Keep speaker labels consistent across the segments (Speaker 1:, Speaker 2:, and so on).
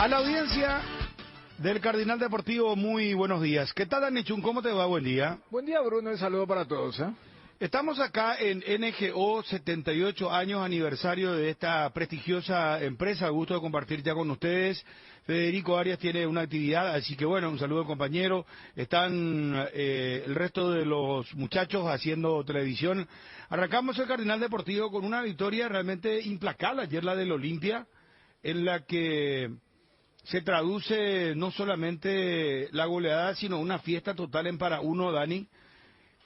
Speaker 1: A la audiencia del Cardinal Deportivo, muy buenos días. ¿Qué tal, Danichun? ¿Cómo te va? Buen día.
Speaker 2: Buen día, Bruno. Un saludo para todos.
Speaker 1: Estamos acá en NGO, 78 años aniversario de esta prestigiosa empresa. Gusto de compartir ya con ustedes. Federico Arias tiene una actividad, así que bueno, un saludo compañero. Están el resto de los muchachos haciendo televisión. Arrancamos el Cardinal Deportivo con una victoria realmente implacable ayer, la del Olimpia, en la que se traduce no solamente la goleada, sino una fiesta total en para uno, Dani,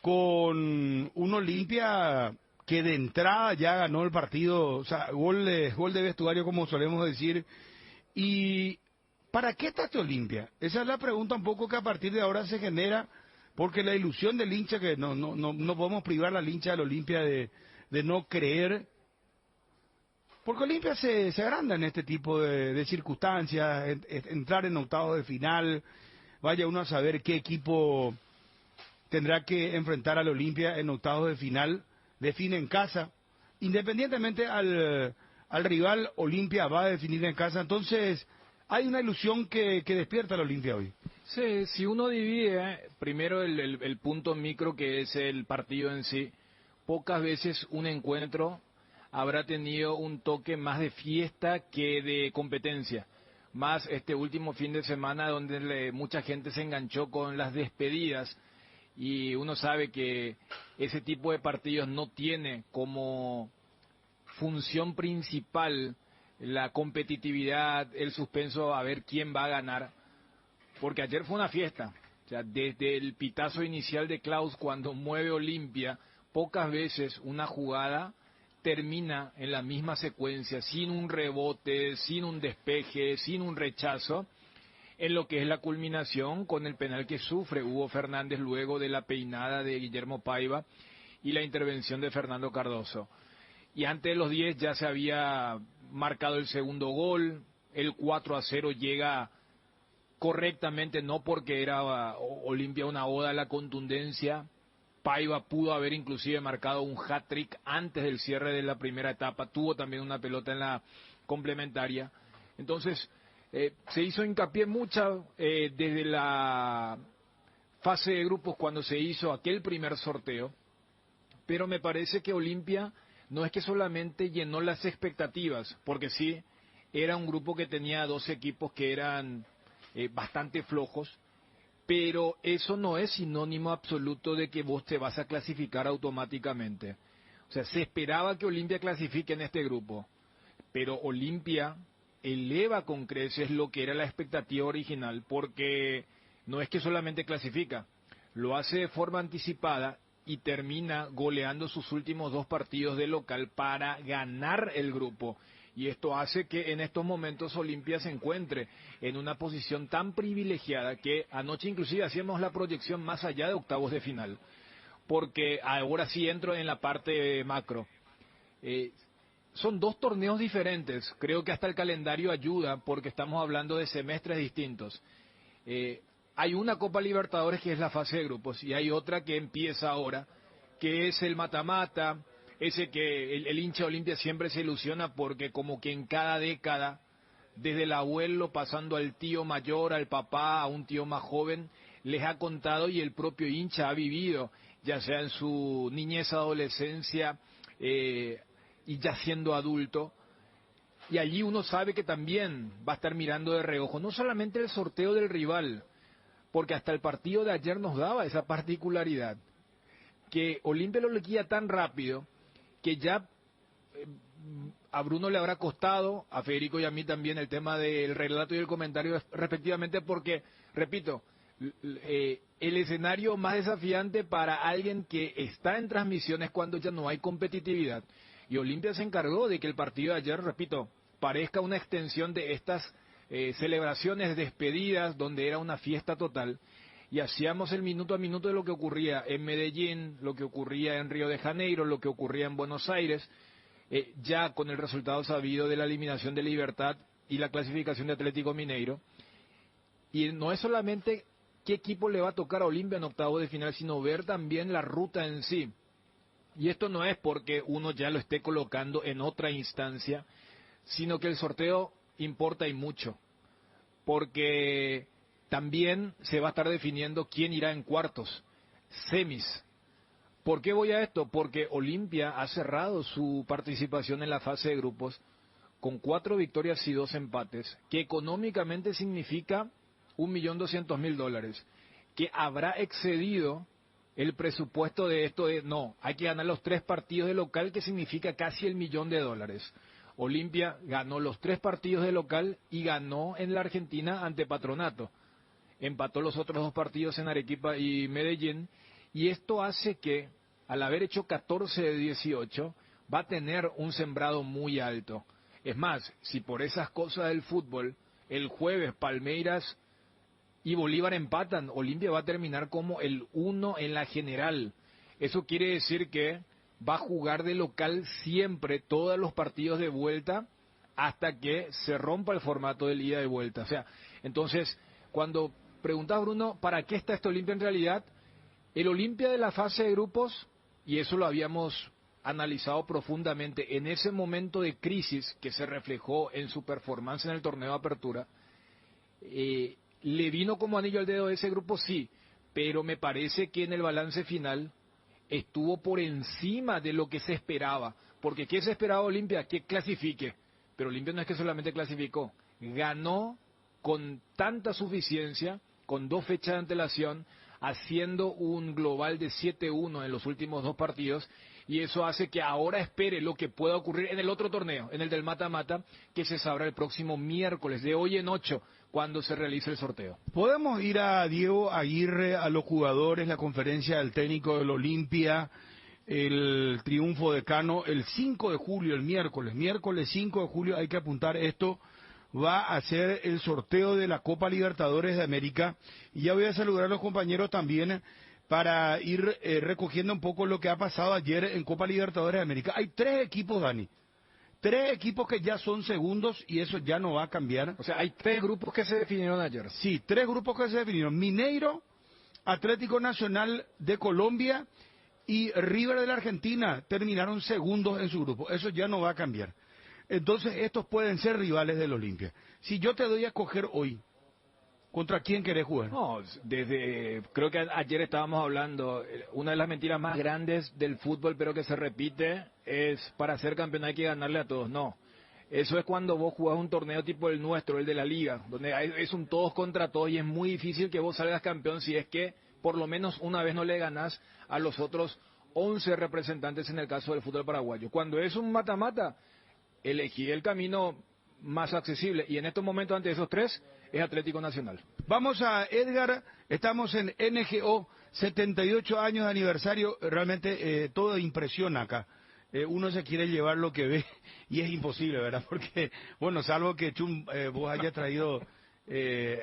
Speaker 1: con un Olimpia que de entrada ya ganó el partido, o sea, gol de vestuario, como solemos decir. ¿Y para qué está este Olimpia? Esa es la pregunta un poco que a partir de ahora se genera, porque la ilusión del hincha, que no podemos privar al hincha del Olimpia de no creer, porque Olimpia se agranda en este tipo de circunstancias, entrar en octavos de final, vaya uno a saber qué equipo tendrá que enfrentar al Olimpia en octavos de final, define en casa, independientemente al rival, Olimpia va a definir en casa, entonces hay una ilusión que despierta al Olimpia hoy.
Speaker 2: Sí, si uno divide primero el punto micro que es el partido en sí, pocas veces un encuentro habrá tenido un toque más de fiesta que de competencia. Más este último fin de semana donde mucha gente se enganchó con las despedidas y uno sabe que ese tipo de partidos no tiene como función principal la competitividad, el suspenso a ver quién va a ganar, porque ayer fue una fiesta. O sea, desde el pitazo inicial de Klaus cuando mueve Olimpia, pocas veces una jugada termina en la misma secuencia, sin un rebote, sin un despeje, sin un rechazo, en lo que es la culminación con el penal que sufre Hugo Fernández luego de la peinada de Guillermo Paiva y la intervención de Fernando Cardoso. Y antes de los 10 ya se había marcado el segundo gol, el 4-0 llega correctamente, no porque era Olimpia una oda a la contundencia. Paiva pudo haber inclusive marcado un hat-trick antes del cierre de la primera etapa, tuvo también una pelota en la complementaria. Entonces, se hizo hincapié mucho desde la fase de grupos cuando se hizo aquel primer sorteo, pero me parece que Olimpia no es que solamente llenó las expectativas, porque sí, era un grupo que tenía dos equipos que eran bastante flojos, pero eso no es sinónimo absoluto de que vos te vas a clasificar automáticamente. O sea, se esperaba que Olimpia clasifique en este grupo, pero Olimpia eleva con creces lo que era la expectativa original, porque no es que solamente clasifica, lo hace de forma anticipada y termina goleando sus últimos dos partidos de local para ganar el grupo. Y esto hace que en estos momentos Olimpia se encuentre en una posición tan privilegiada que anoche inclusive hacíamos la proyección más allá de octavos de final. Porque ahora sí entro en la parte macro. Son dos torneos diferentes. Creo que hasta el calendario ayuda porque estamos hablando de semestres distintos. Hay una Copa Libertadores que es la fase de grupos y hay otra que empieza ahora, que es el mata-mata. Ese que el hincha Olimpia siempre se ilusiona porque como que en cada década, desde el abuelo pasando al tío mayor, al papá, a un tío más joven, les ha contado y el propio hincha ha vivido, ya sea en su niñez, adolescencia y ya siendo adulto. Y allí uno sabe que también va a estar mirando de reojo, no solamente el sorteo del rival, porque hasta el partido de ayer nos daba esa particularidad, que Olimpia lo liquida tan rápido que ya a Bruno le habrá costado, a Federico y a mí también, el tema del relato y el comentario respectivamente, porque, repito, el escenario más desafiante para alguien que está en transmisiones cuando ya no hay competitividad. Y Olimpia se encargó de que el partido de ayer, repito, parezca una extensión de estas celebraciones despedidas donde era una fiesta total. Y hacíamos el minuto a minuto de lo que ocurría en Medellín, lo que ocurría en Río de Janeiro, lo que ocurría en Buenos Aires, ya con el resultado sabido de la eliminación de Libertad y la clasificación de Atlético Mineiro. Y no es solamente qué equipo le va a tocar a Olimpia en octavo de final, sino ver también la ruta en sí. Y esto no es porque uno ya lo esté colocando en otra instancia, sino que el sorteo importa y mucho. porque también se va a estar definiendo quién irá en cuartos, semis. ¿Por qué voy a esto? Porque Olimpia ha cerrado su participación en la fase de grupos con 4 victorias y 2 empates, que económicamente significa $1.200.000, que habrá excedido el presupuesto de esto de, no, hay que ganar los 3 partidos de local, que significa casi $1.000.000. Olimpia ganó los 3 partidos de local y ganó en la Argentina ante Patronato. Empató los otros 2 partidos en Arequipa y Medellín, y esto hace que, al haber hecho 14 de 18, va a tener un sembrado muy alto. Es más, si por esas cosas del fútbol, el jueves Palmeiras y Bolívar empatan, Olimpia va a terminar como el 1 en la general. Eso quiere decir que va a jugar de local siempre todos los partidos de vuelta hasta que se rompa el formato del ida y vuelta. O sea, entonces, cuando preguntas, Bruno, ¿para qué está este Olimpia en realidad? El Olimpia de la fase de grupos, y eso lo habíamos analizado profundamente, en ese momento de crisis que se reflejó en su performance en el torneo de apertura, le vino como anillo al dedo ese grupo, sí, pero me parece que en el balance final estuvo por encima de lo que se esperaba, porque ¿qué se esperaba Olimpia? Que clasifique, pero Olimpia no es que solamente clasificó, ganó con tanta suficiencia, con 2 fechas de antelación, haciendo un global de 7-1 en los últimos 2 partidos, y eso hace que ahora espere lo que pueda ocurrir en el otro torneo, en el del mata-mata, que se sabrá el próximo miércoles, de hoy en 8, cuando se realice el sorteo.
Speaker 1: Podemos ir a Diego Aguirre, a los jugadores, la conferencia del técnico del Olimpia, el triunfo de Cano, el 5 de julio, el miércoles 5 de julio, hay que apuntar esto, va a ser el sorteo de la Copa Libertadores de América, y ya voy a saludar a los compañeros también para ir recogiendo un poco lo que ha pasado ayer en Copa Libertadores de América. Hay 3 equipos, Dani. 3 equipos que ya son segundos y eso ya no va a cambiar.
Speaker 2: O sea, hay 3 grupos que se definieron ayer.
Speaker 1: Sí, 3 grupos que se definieron. Mineiro, Atlético Nacional de Colombia y River de la Argentina terminaron segundos en su grupo. Eso ya no va a cambiar. Entonces, estos pueden ser rivales del Olimpia. Si yo te doy a escoger hoy, ¿contra quién querés jugar?
Speaker 2: No, creo que ayer estábamos hablando, una de las mentiras más grandes del fútbol, pero que se repite, es para ser campeón hay que ganarle a todos. No, eso es cuando vos jugás un torneo tipo el nuestro, el de la liga, donde es un todos contra todos y es muy difícil que vos salgas campeón si es que por lo menos una vez no le ganás a los otros 11 representantes en el caso del fútbol paraguayo. Cuando es un mata-mata, elegí el camino más accesible, y en estos momentos ante esos 3 es Atlético Nacional.
Speaker 1: Vamos a Edgar, estamos en NGO, 78 años de aniversario, realmente todo impresiona acá. Uno se quiere llevar lo que ve y es imposible, ¿verdad? Porque, bueno, salvo que Chum, vos hayas traído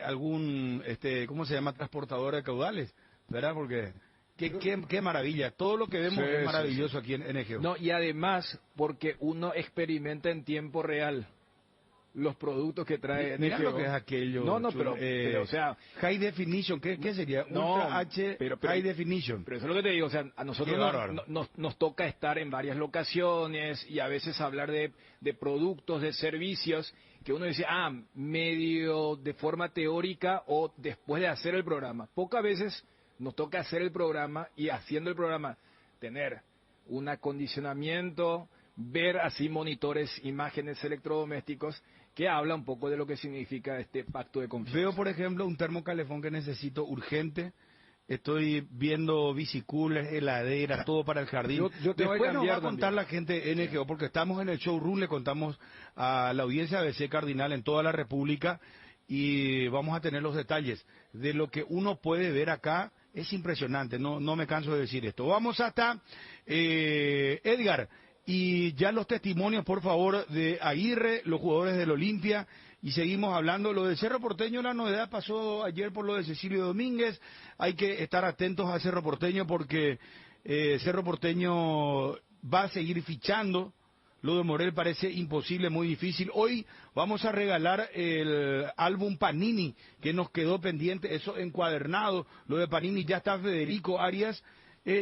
Speaker 1: algún, ¿cómo se llama? Transportador de caudales, ¿verdad? Porque qué maravilla, todo lo que vemos es maravilloso aquí en NGO.
Speaker 2: No, y además porque uno experimenta en tiempo real los productos que trae
Speaker 1: Mira lo que es aquello.
Speaker 2: No, pero, o sea,
Speaker 1: high definition, ¿qué sería? Ultra H,
Speaker 2: pero,
Speaker 1: high definition.
Speaker 2: Pero eso es lo que te digo, o sea, a nosotros nos toca estar en varias locaciones y a veces hablar de productos, de servicios, que uno dice, medio de forma teórica o después de hacer el programa. Pocas veces nos toca hacer el programa y haciendo el programa tener un acondicionamiento, ver así monitores, imágenes electrodomésticos, que habla un poco de lo que significa este pacto de confianza.
Speaker 1: Veo, por ejemplo, un termocalefón que necesito urgente. Estoy viendo bicicletas, heladeras, todo para el jardín. Después nos va a contar la gente NGO, porque estamos en el showroom, le contamos a la audiencia ABC Cardinal en toda la República y vamos a tener los detalles de lo que uno puede ver acá. Es impresionante, no me canso de decir esto. Vamos hasta Edgar. Y ya los testimonios, por favor, de Aguirre, los jugadores del Olimpia, y seguimos hablando. Lo de Cerro Porteño, la novedad pasó ayer por lo de Cecilio Domínguez. Hay que estar atentos a Cerro Porteño porque Cerro Porteño va a seguir fichando. Lo de Morel parece imposible, muy difícil. Hoy vamos a regalar el álbum Panini que nos quedó pendiente, eso encuadernado. Lo de Panini, ya está Federico Arias.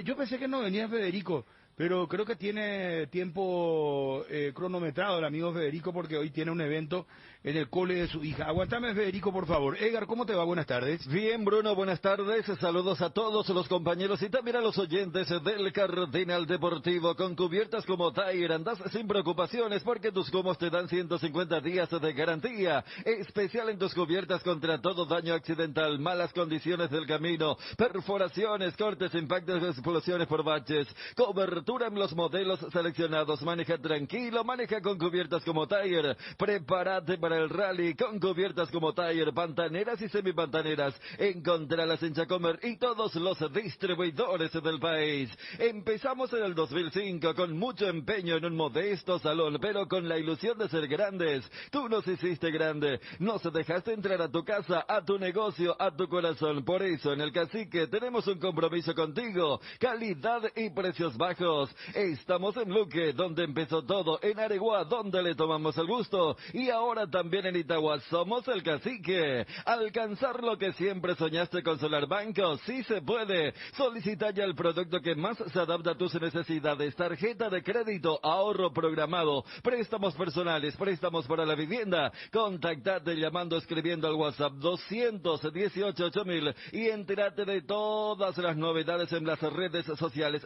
Speaker 1: Yo pensé que no venía Federico. pero creo que tiene tiempo cronometrado el amigo Federico porque hoy tiene un evento en el cole de su hija. Aguantame, Federico, por favor. Edgar, ¿cómo te va? Buenas tardes.
Speaker 3: Bien, Bruno, buenas tardes. Saludos a todos los compañeros y también a los oyentes del Cardinal Deportivo. Con cubiertas como Tire, andas sin preocupaciones porque tus gomos te dan 150 días de garantía. Especial en tus cubiertas contra todo daño accidental, malas condiciones del camino, perforaciones, cortes, impactos, explosiones por baches. Cobertura en los modelos seleccionados. Maneja tranquilo, maneja con cubiertas como Tire. Prepárate para el rally con cubiertas como Tire, pantaneras y semipantaneras. Encontralas en Chacomer y todos los distribuidores del país. Empezamos en el 2005 con mucho empeño en un modesto salón, pero con la ilusión de ser grandes. Tú nos hiciste grande, nos dejaste entrar a tu casa, a tu negocio, a tu corazón. Por eso en el Cacique tenemos un compromiso contigo. Calidad y precios bajos. Estamos en Luque, donde empezó todo. En Areguá, donde le tomamos el gusto. Y ahora también en Itagua somos el Cacique. Alcanzar lo que siempre soñaste con Solar Banco, sí se puede. Solicita ya el producto que más se adapta a tus necesidades. Tarjeta de crédito, ahorro programado, préstamos personales, préstamos para la vivienda. Contactate llamando, escribiendo al WhatsApp 218-8000 y entérate de todas las novedades en las redes sociales.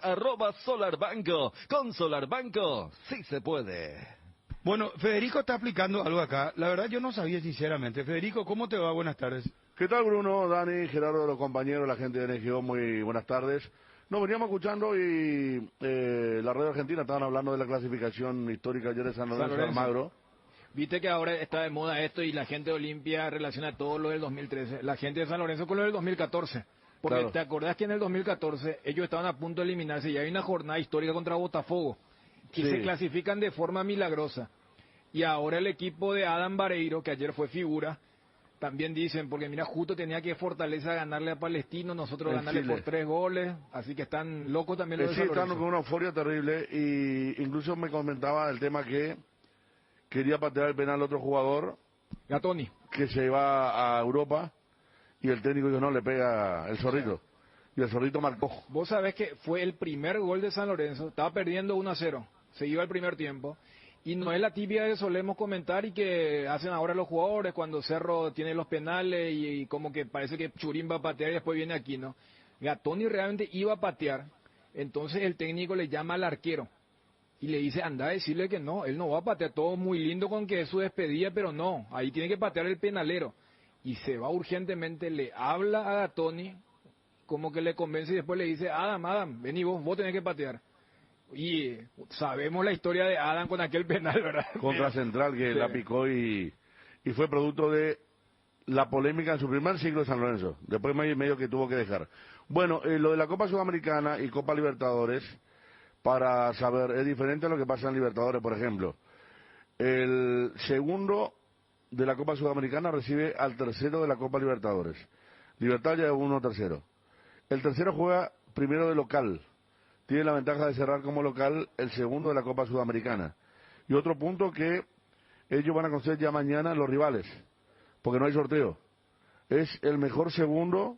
Speaker 3: @SolarBanco. Con Solar Banco, sí se puede.
Speaker 1: Bueno, Federico está aplicando algo acá. La verdad yo no sabía sinceramente. Federico, ¿cómo te va? Buenas tardes.
Speaker 4: ¿Qué tal, Bruno, Dani, Gerardo, los compañeros, la gente de NGO? Muy buenas tardes. Nos veníamos escuchando y la radio argentina estaban hablando de la clasificación histórica ayer de San Lorenzo de Almagro.
Speaker 2: Viste que ahora está de moda esto y la gente de Olimpia relaciona todo lo del 2013. La gente de San Lorenzo con lo del 2014. Porque
Speaker 4: Claro.
Speaker 2: te acordás que en el 2014 ellos estaban a punto de eliminarse y hay una jornada histórica contra Botafogo. Y
Speaker 4: Sí.
Speaker 2: se clasifican de forma milagrosa. Y ahora el equipo de Adam Vareiro, que ayer fue figura, también dicen, porque mira, justo tenía que Fortaleza ganarle a Palestino, nosotros
Speaker 4: En
Speaker 2: ganarle
Speaker 4: Chile.
Speaker 2: por 3 goles, así que están locos también los de
Speaker 4: Sí,
Speaker 2: San
Speaker 4: están
Speaker 2: Lorenzo.
Speaker 4: con una euforia terrible y incluso me comentaba el tema que quería patear el penal otro jugador
Speaker 2: Gatoni.
Speaker 4: que se iba a Europa y el técnico dijo no, le pega el zorrito. Y el zorrito marcó.
Speaker 2: Vos sabés que fue el primer gol de San Lorenzo, estaba perdiendo 1-0, se iba el primer tiempo, y no es la tibia que solemos comentar y que hacen ahora los jugadores cuando Cerro tiene los penales y como que parece que Churín va a patear y después viene Aquino. Gatoni realmente iba a patear, entonces el técnico le llama al arquero y le dice, anda a decirle que no, él no va a patear, todo muy lindo con que es su despedida, pero no, ahí tiene que patear el penalero. Y se va urgentemente, le habla a Gatoni, como que le convence y después le dice, Adam, vení vos tenés que patear. Y sabemos la historia de Adam con aquel penal, ¿verdad?
Speaker 4: Contra Central que
Speaker 2: Sí.
Speaker 4: la picó y fue producto de la polémica en su primer ciclo de San Lorenzo. Después medio que tuvo que dejar. Bueno, lo de la Copa Sudamericana y Copa Libertadores, para saber, es diferente a lo que pasa en Libertadores, por ejemplo. El segundo de la Copa Sudamericana recibe al tercero de la Copa Libertadores. Libertad ya es 1-3. El tercero juega primero de local. Tiene la ventaja de cerrar como local el segundo de la Copa Sudamericana. Y otro punto que ellos van a conocer ya mañana los rivales, porque no hay sorteo. Es el mejor segundo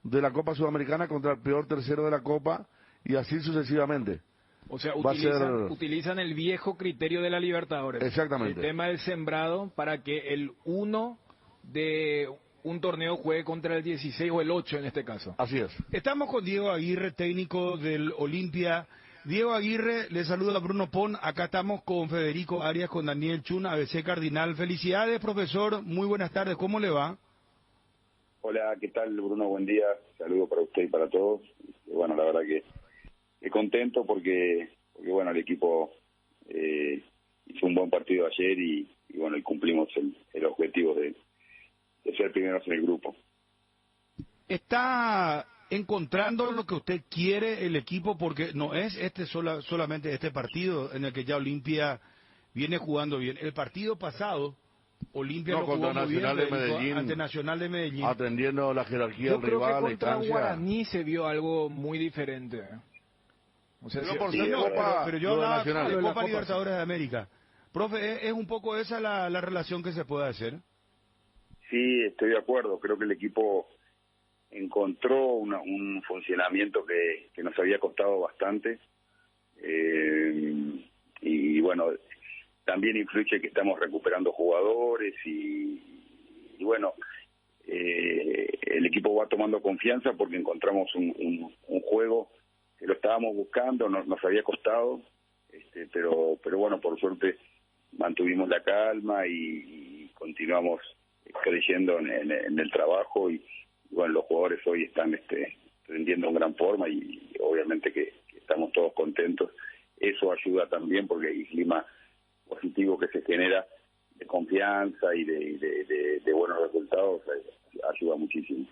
Speaker 4: de la Copa Sudamericana contra el peor tercero de la Copa y así sucesivamente.
Speaker 2: O sea,
Speaker 4: Va a ser-
Speaker 2: utilizan el viejo criterio de la Libertadores.
Speaker 4: Exactamente.
Speaker 2: El tema del sembrado para que el 1 de un torneo juegue contra el 16 o el 8 en este caso.
Speaker 4: Así es.
Speaker 1: Estamos con Diego Aguirre, técnico del Olimpia. Diego Aguirre, le saluda a Bruno Pon. Acá estamos con Federico Arias, con Daniel Chun, ABC Cardinal. Felicidades, profesor. Muy buenas tardes. ¿Cómo le va?
Speaker 5: Hola, ¿qué tal, Bruno? Buen día. Saludo para usted y para todos. Y bueno, la verdad que contento porque bueno, el equipo hizo un buen partido ayer y bueno, y cumplimos el objetivo de ser primeros en el grupo.
Speaker 1: ¿Está encontrando lo que usted quiere el equipo? Porque no es solamente este partido en el que ya Olimpia viene jugando bien. El partido pasado, Olimpia
Speaker 4: No,
Speaker 1: lo jugó
Speaker 4: contra
Speaker 1: muy bien,
Speaker 4: Nacional de
Speaker 1: Federico,
Speaker 4: Medellín.
Speaker 1: ante Nacional de Medellín.
Speaker 4: Atendiendo la jerarquía
Speaker 2: Yo
Speaker 4: del
Speaker 2: creo que
Speaker 4: rival, la
Speaker 2: contra
Speaker 4: instancia.
Speaker 2: Guaraní se vio algo muy diferente. O sea,
Speaker 4: No,
Speaker 2: sí-
Speaker 4: por
Speaker 5: sí,
Speaker 4: ser
Speaker 5: es
Speaker 4: Copa,
Speaker 5: verdad.
Speaker 1: pero yo
Speaker 4: lo de
Speaker 1: hablaba
Speaker 4: Nacional.
Speaker 1: de
Speaker 2: Lo de la
Speaker 1: Copa
Speaker 2: Copa,
Speaker 1: Libertadores de América. Profe, ¿es un poco esa la relación que se puede hacer?
Speaker 5: Sí, estoy de acuerdo. Creo que el equipo encontró un funcionamiento que nos había costado bastante. Y bueno, también influye que estamos recuperando jugadores y bueno, el equipo va tomando confianza porque encontramos un juego que lo estábamos buscando, nos había costado, pero bueno, por suerte mantuvimos la calma y continuamos creyendo en el trabajo y bueno, los jugadores hoy están rindiendo en gran forma y obviamente que estamos todos contentos. Eso ayuda también porque el clima positivo que se genera de confianza y de buenos resultados ayuda muchísimo.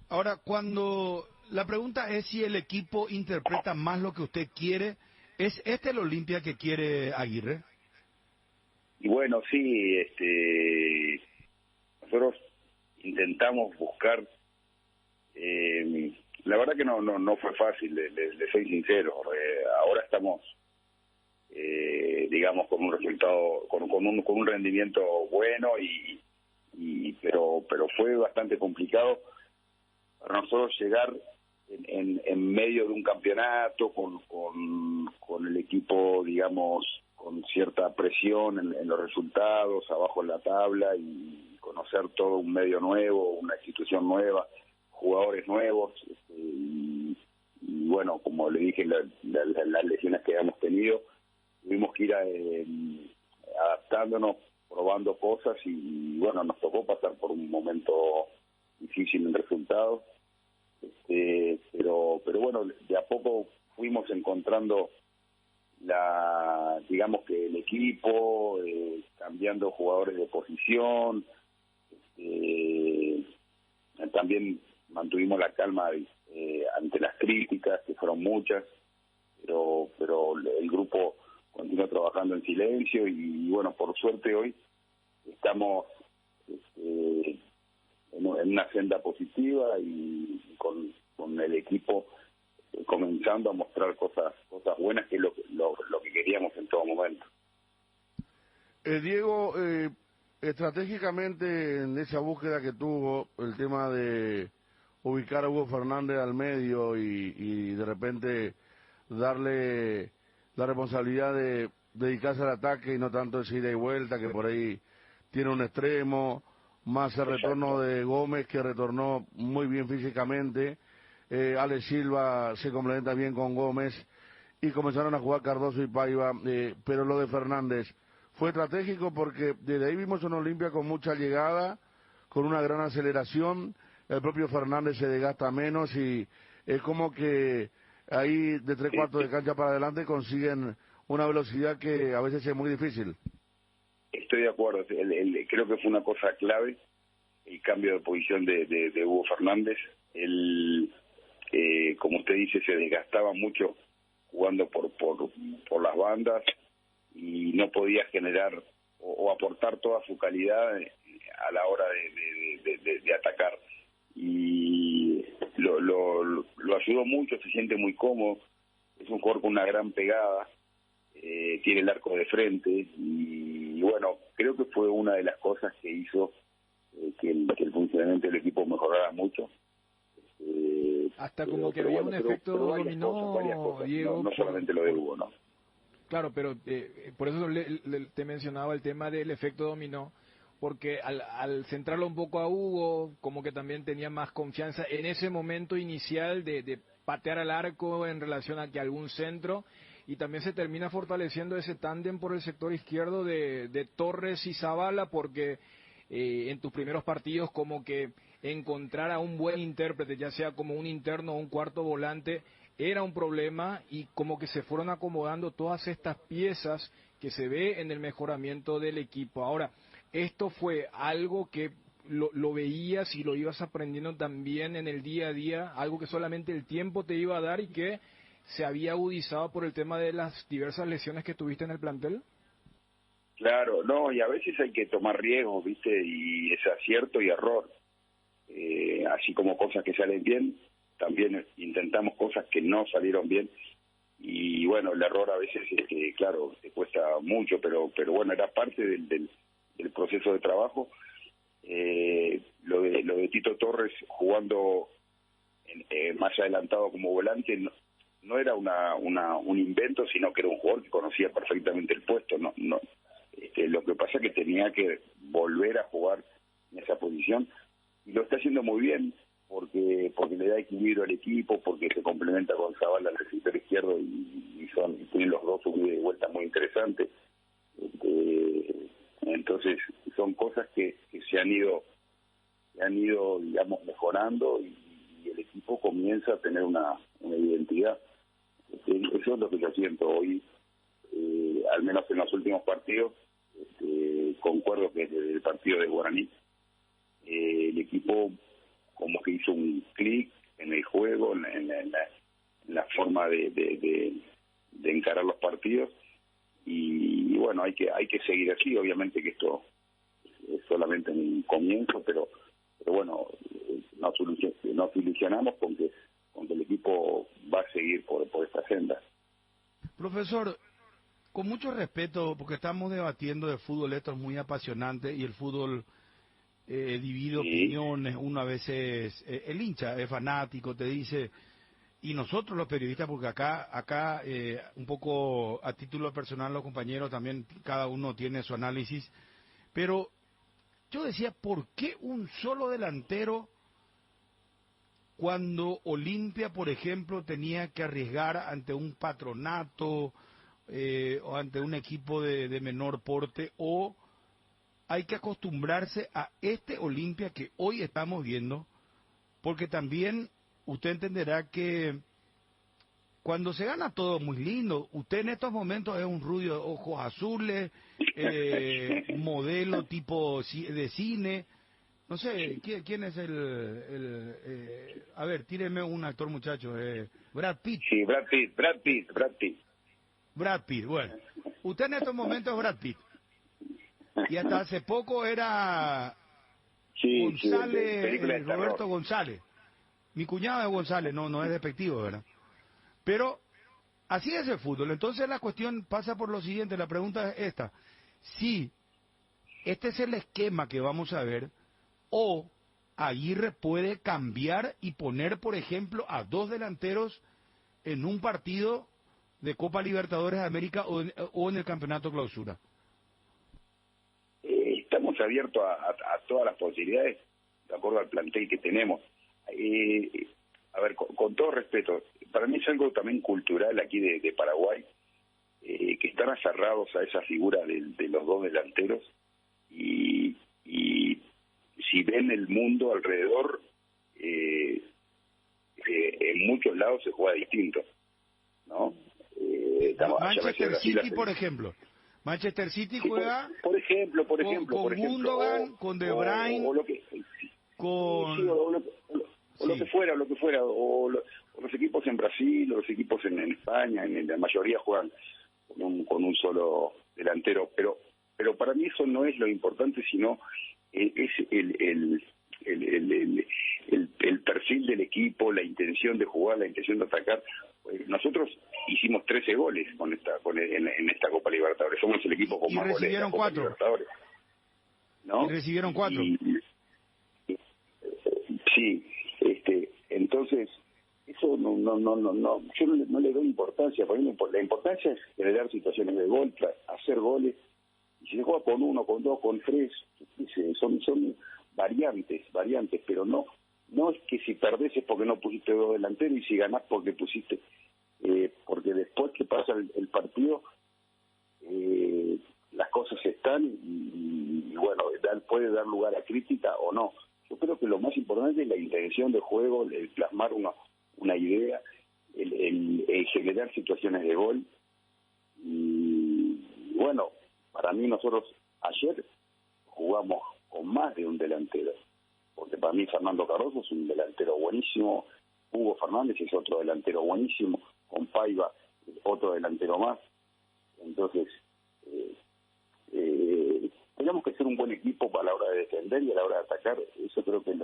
Speaker 1: Ahora, cuando la pregunta es si el equipo interpreta más lo que usted quiere, ¿es el Olimpia que quiere Aguirre?
Speaker 5: Y bueno, sí, nosotros intentamos buscar, la verdad que no fue fácil, le soy sincero, ahora estamos, digamos, con un resultado, con un rendimiento bueno pero fue bastante complicado para nosotros llegar en medio de un campeonato con el equipo, digamos, con cierta presión en los resultados, abajo en la tabla y conocer todo un medio nuevo, una institución nueva, jugadores nuevos y bueno, como le dije, las lesiones que hemos tenido, tuvimos que ir adaptándonos, probando cosas y bueno, nos tocó pasar por un momento difícil en resultados, pero bueno, de a poco fuimos encontrando digamos que el equipo, cambiando jugadores de posición, también mantuvimos la calma ante las críticas, que fueron muchas, pero el grupo continuó trabajando en silencio y bueno, por suerte hoy estamos en una senda positiva y con el equipo comenzando a mostrar cosas buenas, que es lo que queríamos en todo momento.
Speaker 4: Diego, estratégicamente en esa búsqueda que tuvo, el tema de ubicar a Hugo Fernández al medio y de repente darle la responsabilidad de dedicarse al ataque y no tanto de ida y vuelta, que por ahí tiene un extremo, más el retorno de Gómez, que retornó muy bien físicamente. Alex Silva se complementa bien con Gómez y comenzaron a jugar Cardoso y Paiva, pero lo de Fernández fue estratégico porque desde ahí vimos una Olimpia con mucha llegada, con una gran aceleración, el propio Fernández se desgasta menos y es como que ahí de 3/4 de cancha para adelante consiguen una velocidad que a veces es muy difícil.
Speaker 5: Estoy de acuerdo, creo que fue una cosa clave el cambio de posición de Hugo Fernández. Él, como usted dice, se desgastaba mucho jugando por las bandas y no podía generar o aportar toda su calidad a la hora de atacar. Y lo ayudó mucho, se siente muy cómodo, es un jugador con una gran pegada, tiene el arco de frente y bueno, creo que fue una de las cosas que hizo que el funcionamiento del equipo mejorara mucho.
Speaker 2: Hasta como que había un efecto dominó, Diego.
Speaker 5: No solamente lo de Hugo, ¿no?
Speaker 2: Claro, pero por eso te mencionaba el tema del efecto dominó, porque al centrarlo un poco a Hugo, como que también tenía más confianza en ese momento inicial de patear al arco en relación a que algún centro, y también se termina fortaleciendo ese tándem por el sector izquierdo de Torres y Zavala, porque en tus primeros partidos como que encontrar a un buen intérprete, ya sea como un interno o un cuarto volante, era un problema, y como que se fueron acomodando todas estas piezas que se ve en el mejoramiento del equipo. Ahora, esto fue algo que lo veías y lo ibas aprendiendo también en el día a día, algo que solamente el tiempo te iba a dar y que se había agudizado por el tema de las diversas lesiones que tuviste en el plantel.
Speaker 5: Claro, no, y a veces hay que tomar riesgos, ¿viste? Y es acierto y error. Así como cosas que salen bien, también intentamos cosas que no salieron bien. Y bueno, el error a veces, claro, te cuesta mucho, pero bueno, era parte del proceso de trabajo. Lo de Tito Torres jugando más adelantado como volante no era un invento, sino que era un jugador que conocía perfectamente el puesto. Lo que pasa es que tenía que volver a jugar en esa posición, y lo está haciendo muy bien, porque le da equilibrio al equipo, porque se complementa con Zavala al sector izquierdo, y tienen los dos un ida y vuelta muy interesante. Entonces son cosas que se han ido, digamos, mejorando, y el equipo comienza a tener una identidad. Eso es lo que yo siento hoy, al menos en los últimos partidos. Concuerdo que desde el partido de Guaraní el equipo como que hizo un clic en el juego, en la forma de encarar los partidos, y bueno, hay que seguir así. Obviamente que esto es solamente un comienzo, pero bueno, nos ilusionamos con que el equipo va a seguir por esta senda.
Speaker 1: Profesor, con mucho respeto, porque estamos debatiendo de fútbol, esto es muy apasionante, y el fútbol divide opiniones. Uno a veces, el hincha es fanático, te dice, y nosotros los periodistas, porque acá un poco a título personal, los compañeros también, cada uno tiene su análisis, pero yo decía, ¿por qué un solo delantero cuando Olimpia, por ejemplo, tenía que arriesgar ante un Patronato o ante un equipo de menor porte? ¿O hay que acostumbrarse a este Olimpia que hoy estamos viendo? Porque también usted entenderá que cuando se gana todo muy lindo. Usted en estos momentos es un rubio de ojos azules, modelo tipo de cine. No sé, ¿quién es a ver, tíreme un actor, muchacho. Brad Pitt.
Speaker 5: Sí, Brad Pitt.
Speaker 1: Brad Pitt, bueno. Usted en estos momentos es Brad Pitt. Y hasta hace poco era González, Roberto González. Mi cuñado es González, no es despectivo, ¿verdad? Pero así es el fútbol. Entonces la cuestión pasa por lo siguiente, la pregunta es esta. Si este es el esquema que vamos a ver, o Aguirre puede cambiar y poner, por ejemplo, a dos delanteros en un partido de Copa Libertadores de América o en el Campeonato Clausura.
Speaker 5: Estamos abiertos a todas las posibilidades, de acuerdo al plantel que tenemos. A ver, con todo respeto, para mí es algo también cultural aquí de Paraguay, que están aferrados a esa figura de los dos delanteros, y si ven el mundo alrededor, en muchos lados se juega distinto, ¿no?
Speaker 1: Manchester City, por ejemplo. Manchester City juega,
Speaker 5: por ejemplo,
Speaker 1: con Gundogan, con De Bruyne,
Speaker 5: o lo que fuera, o los equipos en Brasil, o los equipos en España, en la mayoría juegan con un solo delantero, pero para mí eso no es lo importante, sino es el perfil del equipo, la intención de jugar, la intención de atacar. Nosotros hicimos 13 goles en esta Copa Libertadores. Somos el equipo con más goles de la Copa Libertadores, ¿no?
Speaker 1: Y recibieron 4.
Speaker 5: Sí, entonces eso no, yo no le doy importancia. Para mí la importancia es generar situaciones de gol, hacer goles. Y si se juega con 1, con 2, con 3, son variantes, pero no es que si perdés es porque no pusiste dos delanteros, y si ganás porque pusiste, porque después que pasa el partido, las cosas están, y bueno, puede dar lugar a crítica o no. Yo creo que lo más importante es la intención de juego, el plasmar una idea, el generar situaciones de gol. Y bueno, para mí nosotros ayer jugamos con más de un delantero, porque para mí Fernando Cardoso es un delantero buenísimo, Hugo Fernández es otro delantero buenísimo, con Paiva otro delantero más. Entonces tenemos que ser un buen equipo a la hora de defender y a la hora de atacar. Eso creo que es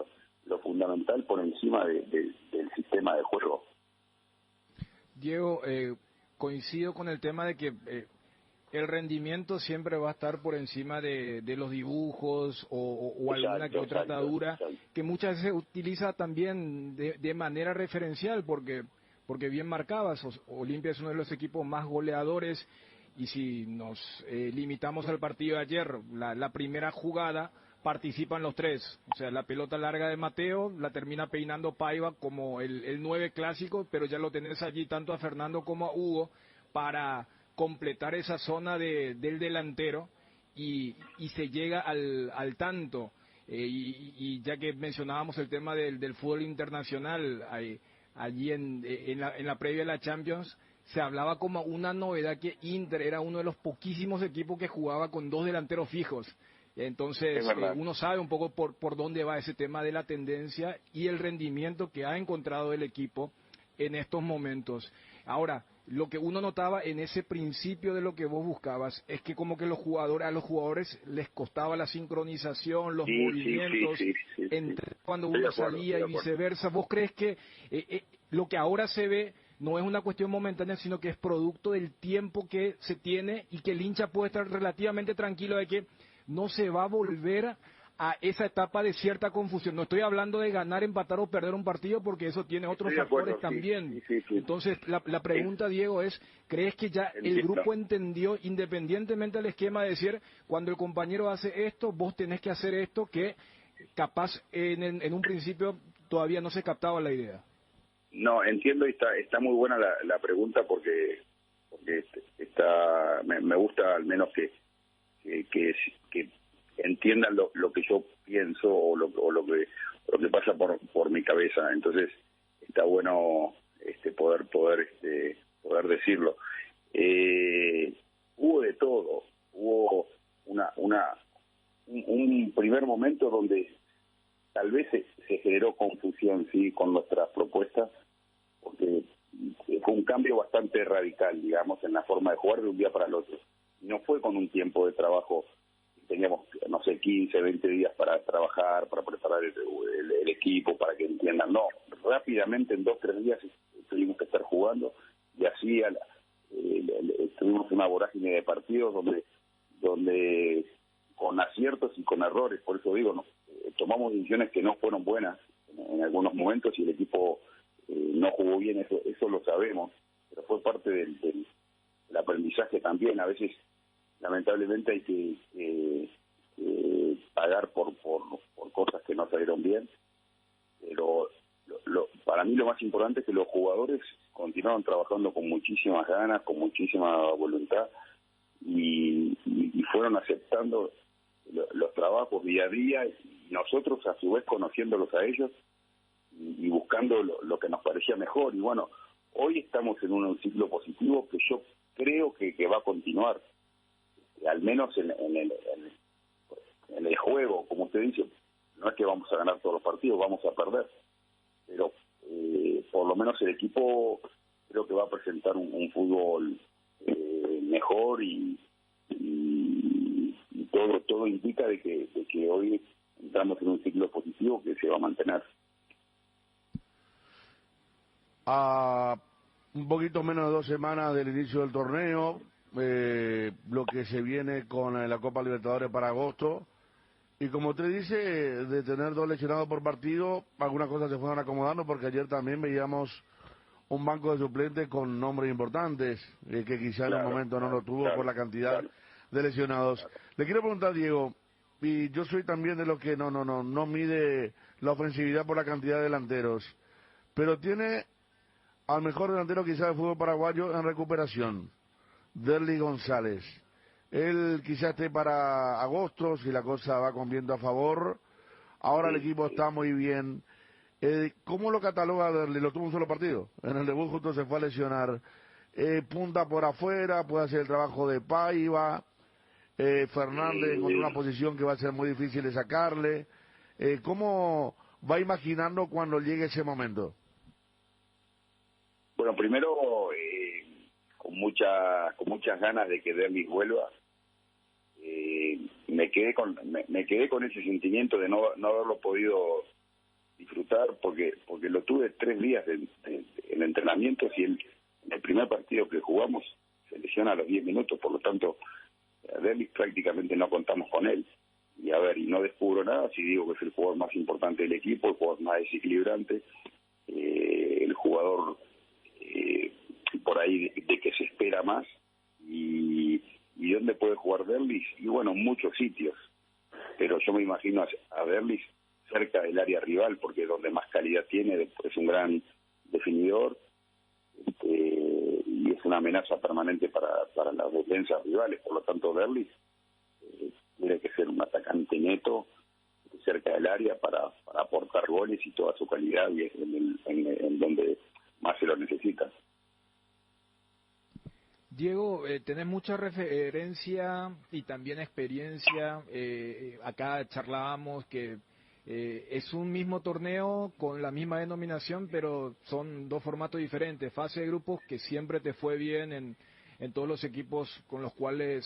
Speaker 5: lo fundamental por encima del sistema de juego.
Speaker 2: Diego, coincido con el tema de que el rendimiento siempre va a estar por encima de los dibujos o alguna que otra atadura, que muchas veces se utiliza también de manera referencial, porque porque bien marcabas, Olimpia es uno de los equipos más goleadores, y si nos limitamos al partido de ayer, la primera jugada participan los tres, o sea, la pelota larga de Mateo la termina peinando Paiva como el 9 clásico, pero ya lo tenés allí tanto a Fernando como a Hugo para completar esa zona del delantero, y se llega al tanto. Y ya que mencionábamos el tema del fútbol internacional, allí en la previa de la Champions, se hablaba como una novedad que Inter era uno de los poquísimos equipos que jugaba con 2 delanteros fijos. Entonces, uno sabe un poco por dónde va ese tema de la tendencia y el rendimiento que ha encontrado el equipo en estos momentos. Ahora, lo que uno notaba en ese principio de lo que vos buscabas es que como que a los jugadores les costaba la sincronización, los movimientos, entre cuando uno salía y viceversa. ¿Vos crees que lo que ahora se ve no es una cuestión momentánea, sino que es producto del tiempo que se tiene, y que el hincha puede estar relativamente tranquilo de que no se va a volver a esa etapa de cierta confusión? No estoy hablando de ganar, empatar o perder un partido, porque eso tiene otros factores también. Entonces, la pregunta, Diego, es, ¿crees que ya el grupo entendió, independientemente del esquema, de decir, cuando el compañero hace esto, vos tenés que hacer esto, que capaz en un principio todavía no se captaba la idea?
Speaker 5: No, entiendo, y está muy buena la pregunta, porque me gusta al menos que entiendan lo que yo pienso, o lo que pasa por mi cabeza. Entonces está bueno poder decirlo. Hubo de todo. Hubo un primer momento donde tal vez se generó confusión, sí, con nuestras propuestas, porque fue un cambio bastante radical, digamos, en la forma de jugar de un día para el otro. No fue con un tiempo de trabajo. Teníamos, no sé, 15, 20 días para trabajar, para preparar el equipo, para que entiendan. No, rápidamente, en 2, 3 días tuvimos que estar jugando, y así tuvimos una vorágine de partidos donde con aciertos y con errores. Por eso digo, tomamos decisiones que no fueron buenas en algunos momentos, y el equipo no jugó bien, eso lo sabemos, pero fue parte del aprendizaje también. A veces, lamentablemente, hay que pagar por cosas que no salieron bien, pero para mí lo más importante es que los jugadores continuaron trabajando con muchísimas ganas, con muchísima voluntad, y fueron aceptando los trabajos día a día, y nosotros a su vez conociéndolos a ellos y buscando lo que nos parecía mejor. Y bueno, hoy estamos en un ciclo positivo que yo creo que va a continuar, al menos en el juego. Como usted dice, no es que vamos a ganar todos los partidos, vamos a perder, pero por lo menos el equipo creo que va a presentar un fútbol mejor, y todo indica de que hoy entramos en un ciclo positivo que se va a mantener.
Speaker 4: A un poquito menos de 2 semanas del inicio del torneo, lo que se viene con la Copa Libertadores para agosto, y como usted dice, de tener 2 lesionados por partido, algunas cosas se fueron acomodando, porque ayer también veíamos un banco de suplentes con nombres importantes, que quizá en un momento no lo tuvo por la cantidad de lesionados. Le quiero preguntar, Diego, y yo soy también de los que no mide la ofensividad por la cantidad de delanteros, pero tiene al mejor delantero quizá del fútbol paraguayo en recuperación, Derly González. Él quizá esté para agosto, si la cosa va con viento a favor. Ahora el equipo está muy bien. ¿Cómo lo cataloga Derly? Lo tuvo un solo partido. En el debut justo se fue a lesionar. Punta por afuera, puede hacer el trabajo de Paiva. Fernández encontró una posición que va a ser muy difícil de sacarle. ¿Cómo va imaginando cuando llegue ese momento?
Speaker 5: Bueno, primero, con muchas ganas de que Derly vuelva. Me quedé con ese sentimiento de no haberlo podido disfrutar, porque lo tuve 3 días en entrenamientos, y en el primer partido que jugamos se lesiona a los 10 minutos. Por lo tanto, a Derly prácticamente no contamos con él. Y no descubro nada si digo que es el jugador más importante del equipo, el jugador más desequilibrante, el jugador por ahí de que se espera más y dónde puede jugar Derlis, y bueno, muchos sitios, pero yo me imagino a Derlis cerca del área rival, porque es donde más calidad tiene, es un gran definidor, y es una amenaza permanente para las defensas rivales. Por lo tanto, Derlis tiene que ser un atacante neto cerca del área para aportar goles y toda su calidad, y es en donde más se lo necesita.
Speaker 2: Diego, tenés mucha referencia y también experiencia. Acá charlábamos que es un mismo torneo con la misma denominación, pero son dos formatos diferentes. Fase de grupos, que siempre te fue bien en todos los equipos con los cuales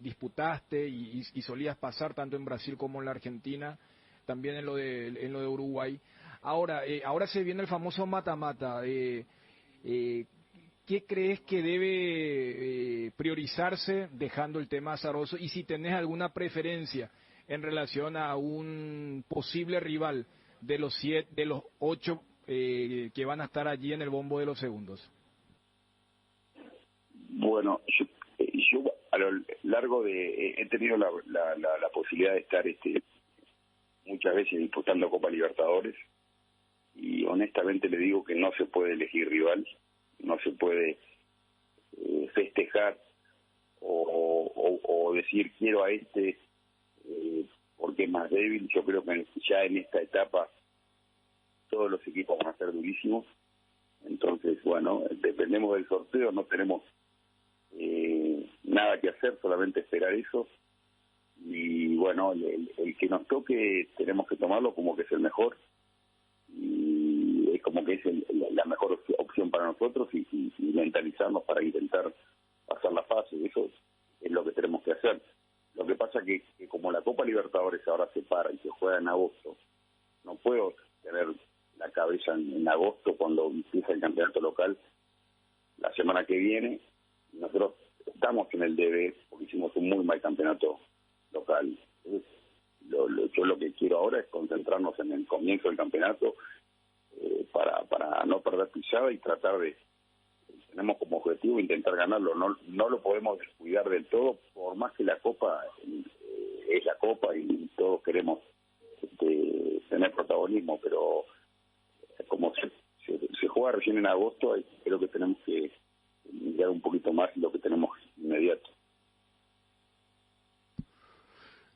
Speaker 2: disputaste y solías pasar, tanto en Brasil como en la Argentina, también en lo de Uruguay. Ahora se viene el famoso mata-mata. ¿Qué crees que debe priorizarse dejando el tema azaroso? Y si tenés alguna preferencia en relación a un posible rival de los 8 que van a estar allí en el bombo de los segundos.
Speaker 5: Bueno, yo a lo largo he tenido la posibilidad de estar muchas veces disputando Copa Libertadores, y honestamente le digo que no se puede elegir rival, no se puede festejar o decir quiero a porque es más débil. Yo creo que ya en esta etapa todos los equipos van a ser durísimos, entonces bueno, dependemos del sorteo, no tenemos nada que hacer, solamente esperar eso, y bueno, el que nos toque tenemos que tomarlo como que es el mejor, y es como que es la mejor opción para nosotros, y mentalizarnos para intentar pasar la fase. Eso es lo que tenemos que hacer. Lo que pasa que como la Copa Libertadores ahora se para y se juega en agosto, no puedo tener la cabeza en agosto cuando empieza el campeonato local la semana que viene. Nosotros estamos en el deber porque hicimos un muy mal campeonato local. Entonces, yo lo que quiero ahora es concentrarnos en el comienzo del campeonato, para no perder pisada y tratar tenemos como objetivo intentar ganarlo. No lo podemos descuidar del todo, por más que la Copa es la Copa y todos queremos tener protagonismo, pero como se juega recién en agosto, creo que tenemos que mirar un poquito más lo que tenemos inmediato.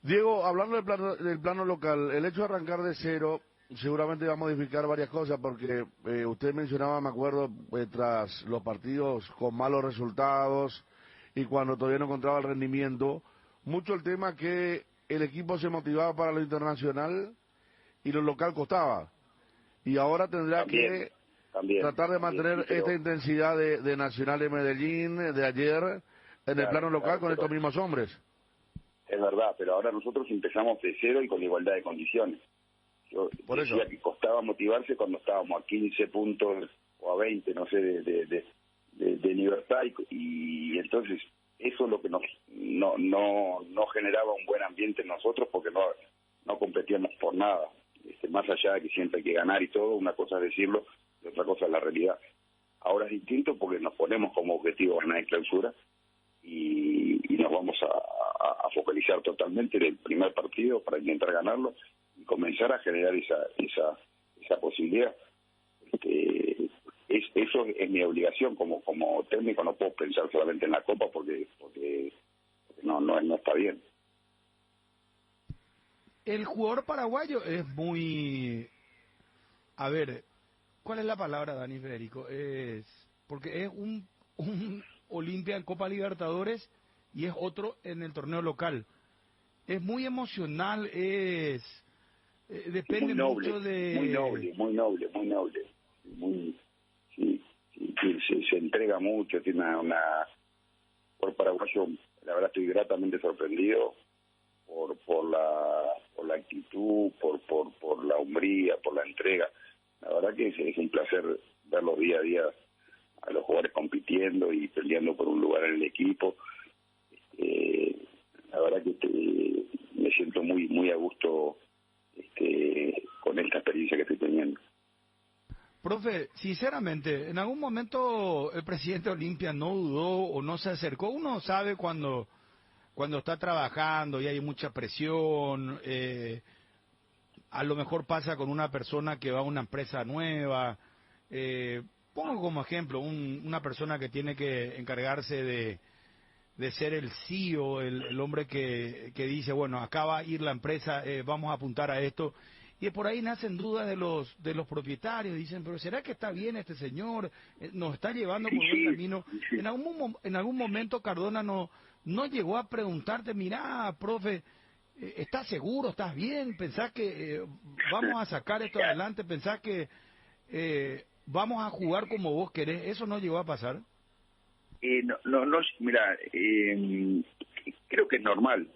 Speaker 4: Diego, hablando del plano local, el hecho de arrancar de cero seguramente va a modificar varias cosas, porque usted mencionaba, me acuerdo, tras los partidos con malos resultados y cuando todavía no encontraba el rendimiento, mucho el tema que el equipo se motivaba para lo internacional y lo local costaba. Y ahora tendrá que tratar de mantener esta intensidad de Nacional de Medellín, de ayer, en el plano local con estos mismos hombres.
Speaker 5: Es verdad, pero ahora nosotros empezamos de cero y con igualdad de condiciones. Yo decía que costaba motivarse cuando estábamos a 15 puntos o a 20, no sé, de libertad, y entonces eso es lo que no generaba un buen ambiente en nosotros, porque no competíamos por nada. Más allá de que siempre hay que ganar y todo, una cosa es decirlo y otra cosa es la realidad. Ahora es distinto porque nos ponemos como objetivo ganar en clausura, y nos vamos a focalizar totalmente en el primer partido para intentar ganarlo y comenzar a generar esa posibilidad. Eso es mi obligación como técnico. No puedo pensar solamente en la Copa porque no está bien.
Speaker 1: El jugador paraguayo es muy... A ver, ¿cuál es la palabra, Dani Federico? Porque es un Olimpia en Copa Libertadores y es otro en el torneo local. Es muy emocional, depende
Speaker 5: muy noble,
Speaker 1: mucho de...
Speaker 5: Muy noble. Se entrega mucho, tiene una... Por paraguayo, la verdad estoy gratamente sorprendido por la actitud, por la hombría, por la entrega. La verdad que es un placer verlos día a día a los jugadores compitiendo y peleando por un lugar en el equipo. La verdad que me siento muy a gusto con esta experiencia que estoy teniendo.
Speaker 1: Profe, sinceramente, ¿en algún momento el presidente Olimpia no dudó o no se acercó? Uno sabe cuando está trabajando y hay mucha presión, a lo mejor pasa con una persona que va a una empresa nueva. Pongo como ejemplo una persona que tiene que encargarse de ser el CEO, el hombre que dice, bueno, acá va a ir la empresa, vamos a apuntar a esto. Y por ahí nacen dudas de los propietarios, dicen, pero ¿será que está bien este señor? ¿Nos está llevando por buen camino? En algún momento Cardona no llegó a preguntarte, mirá, profe, ¿estás seguro? ¿Estás bien? ¿Pensás que vamos a sacar esto adelante? ¿Pensás que vamos a jugar como vos querés? ¿Eso no llegó a pasar?
Speaker 5: No, mira, creo que es normal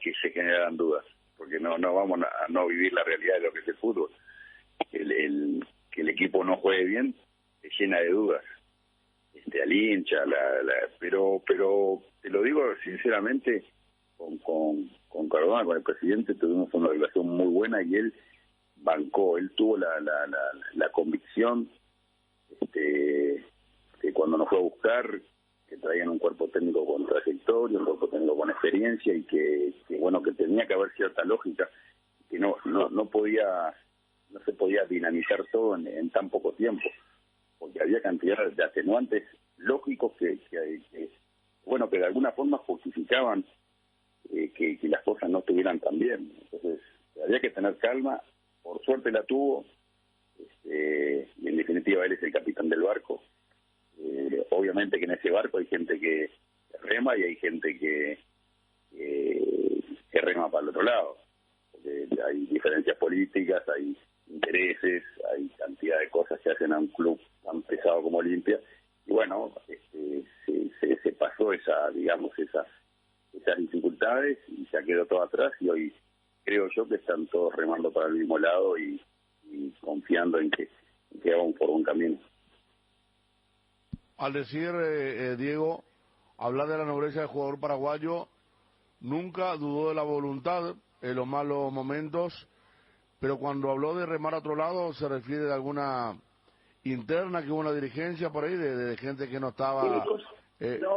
Speaker 5: que se generan dudas, porque no vamos a no vivir la realidad de lo que es el fútbol. Que el equipo no juegue bien se llena de dudas, al hincha, pero te lo digo sinceramente, con Cardona, con el presidente, tuvimos una relación muy buena y él bancó, él tuvo la convicción que cuando nos fue a buscar, que traían un cuerpo técnico con trayectoria, un cuerpo técnico con experiencia y que tenía que haber cierta lógica, que no se podía dinamizar todo en tan poco tiempo, porque había cantidad de atenuantes lógicos que de alguna forma justificaban que las cosas no estuvieran tan bien. Entonces había que tener calma, por suerte la tuvo, y en definitiva él es el capitán del barco. Obviamente que en ese barco hay gente que rema y hay gente que rema para el otro lado, porque hay diferencias políticas, hay intereses, hay cantidad de cosas que hacen a un club tan pesado como Olimpia, y bueno, se pasó esas dificultades y ya quedó todo atrás, y hoy creo yo que están todos remando para el mismo lado y confiando en que vamos por un camino.
Speaker 4: Al decir, Diego, hablar de la nobleza del jugador paraguayo, nunca dudó de la voluntad en los malos momentos, pero cuando habló de remar a otro lado, ¿se refiere de alguna interna que hubo una dirigencia por ahí, de gente que no estaba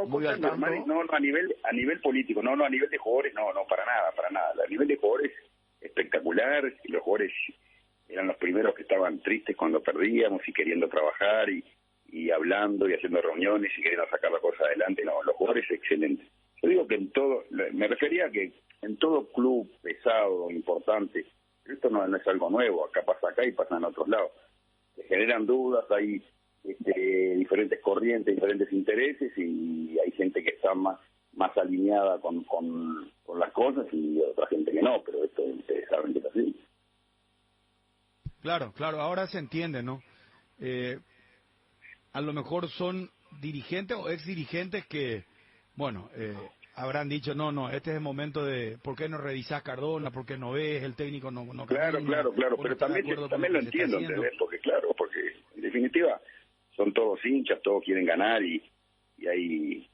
Speaker 4: muy al tanto?
Speaker 5: No, a nivel político, no, a nivel de jugadores, no, para nada. A nivel de jugadores, espectacular, los jugadores eran los primeros que estaban tristes cuando perdíamos y queriendo trabajar y hablando y haciendo reuniones y queriendo sacar la cosa adelante. No, los jugadores excelentes. Yo digo que me refería a que en todo club pesado, importante, esto no es algo nuevo, acá pasa acá y pasa en otros lados. Se generan dudas, hay diferentes corrientes, diferentes intereses y hay gente que está más alineada con las cosas y otra gente que no, pero esto ustedes saben que es así.
Speaker 1: Claro, ahora se entiende, ¿no? A lo mejor son dirigentes o ex dirigentes que, bueno, habrán dicho, no, este es el momento de, ¿por qué no revisás Cardona? ¿Por qué no ves? El técnico no
Speaker 5: Claro, pero también lo entiendo, ¿entendés? Porque en definitiva son todos hinchas, todos quieren ganar y hay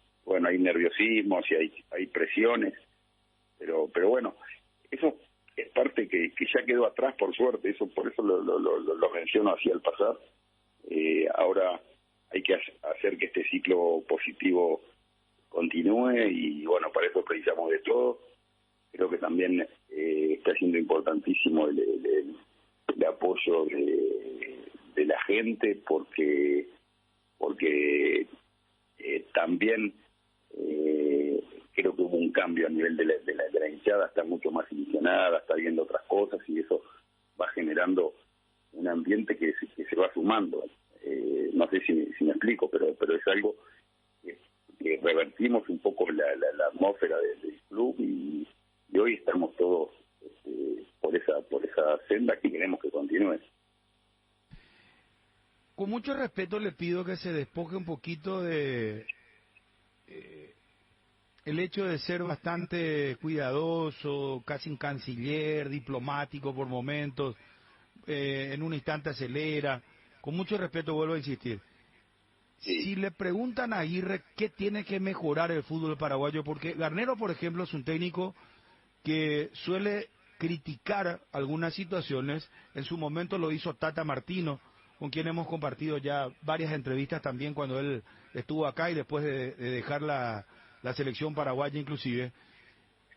Speaker 5: nerviosismos y hay presiones, pero bueno, eso es parte que ya quedó atrás, por suerte, por eso lo menciono así al pasar. Ahora hay que hacer que este ciclo positivo continúe y bueno, para eso precisamos de todo. Creo que también está siendo importantísimo el apoyo de la gente porque también creo que hubo un cambio a nivel de la hinchada, está mucho más ilusionada, está viendo otras cosas y eso va generando un ambiente que se va sumando. No sé si me explico, pero es algo que revertimos un poco la atmósfera del club y hoy estamos todos por esa senda que queremos que continúe.
Speaker 1: Con mucho respeto le pido que se despoje un poquito de el hecho de ser bastante cuidadoso, casi un canciller, diplomático por momentos, en un instante acelera. Con mucho respeto vuelvo a insistir. Sí. Si le preguntan a Aguirre qué tiene que mejorar el fútbol paraguayo, porque Garnero, por ejemplo, es un técnico que suele criticar algunas situaciones, en su momento lo hizo Tata Martino, con quien hemos compartido ya varias entrevistas también cuando él estuvo acá y después de dejar la selección paraguaya inclusive.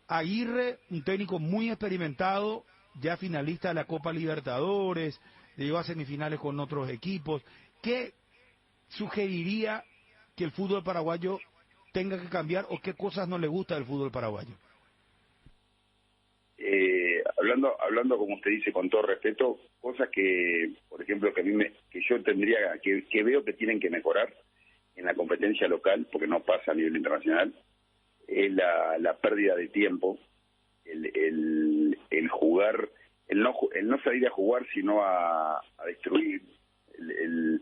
Speaker 1: Aguirre, un técnico muy experimentado, ya finalista de la Copa Libertadores, llegó a semifinales con otros equipos. ¿Qué sugeriría que el fútbol paraguayo tenga que cambiar o qué cosas no le gusta del fútbol paraguayo?
Speaker 5: Hablando como usted dice, con todo respeto, cosas que, por ejemplo, que yo tendría, que veo que tienen que mejorar en la competencia local, porque no pasa a nivel internacional, es la pérdida de tiempo, el jugar, el no salir a jugar, sino a destruir, el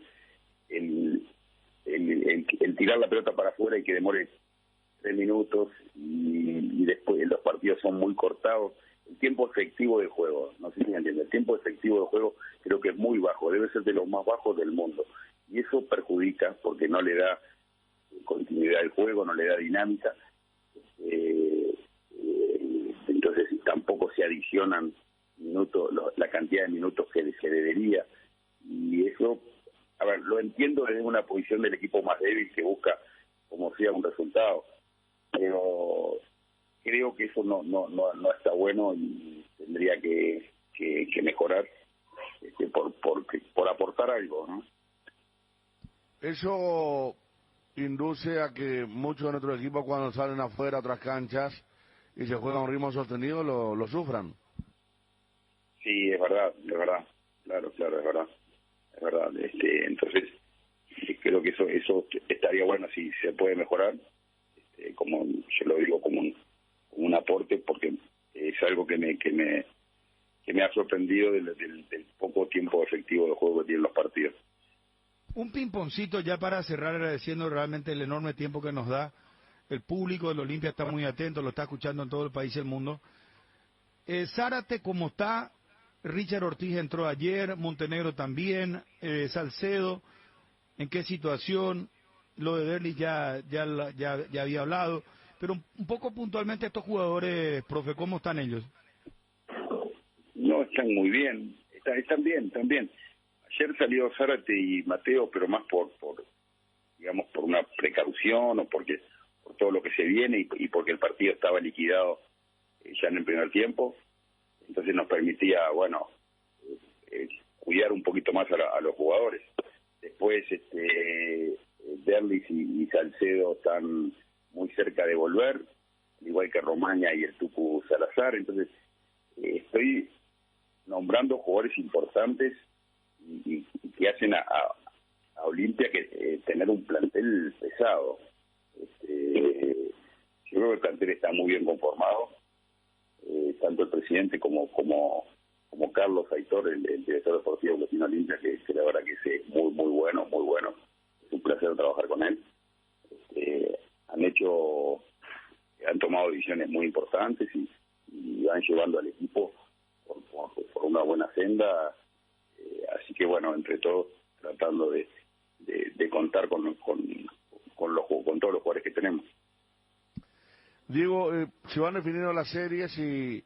Speaker 5: tirar la pelota para afuera y que demore 3 minutos y después los partidos son muy cortados. El tiempo efectivo de juego, no sé si me entiende, el tiempo efectivo de juego creo que es muy bajo, debe ser de los más bajos del mundo. Y eso perjudica porque no le da continuidad al juego, no le da dinámica. Entonces tampoco se adicionan minutos, la cantidad de minutos que se debería. Y eso, a ver, lo entiendo desde una posición del equipo más débil que busca como sea un resultado, pero creo que eso no está bueno y tendría que mejorar por aportar algo, ¿no?
Speaker 4: Eso induce a que muchos de nuestros equipos cuando salen afuera a otras canchas y se juega a un ritmo sostenido lo sufran.
Speaker 5: Sí, es verdad, claro, es verdad. Entonces creo que eso estaría bueno si se puede mejorar, como yo lo digo como un aporte, porque es algo que me ha sorprendido del poco tiempo efectivo de juego que tienen los partidos.
Speaker 1: Un pimponcito ya para cerrar, agradeciendo realmente el enorme tiempo que nos da. El público del Olimpia está muy atento, lo está escuchando en todo el país y el mundo. Zárate, ¿cómo está? Richard Ortiz entró ayer, Montenegro también, Salcedo, ¿en qué situación? Lo de Derlis ya había hablado, pero un poco puntualmente estos jugadores, profe, ¿cómo están ellos?
Speaker 5: No, están muy bien, están bien. Ayer salió Zárate y Mateo, pero más por una precaución o por todo lo que se viene y porque el partido estaba liquidado ya en el primer tiempo. Entonces nos permitía, cuidar un poquito más a los jugadores. Después, Derlis y Salcedo están muy cerca de volver, al igual que Romaña y el Tucu Salazar. Entonces, estoy nombrando jugadores importantes y que hacen a Olimpia que tener un plantel pesado. Yo creo que el plantel está muy bien conformado, tanto el presidente como Carlos Aitor, el director deportivo que tiene Olimpia, que la verdad que es muy bueno. Es un placer trabajar con él. Han tomado decisiones muy importantes y van llevando al equipo por una buena senda. Así que entre todos tratando de contar con todos los jugadores que tenemos.
Speaker 4: Diego, se van definiendo las series y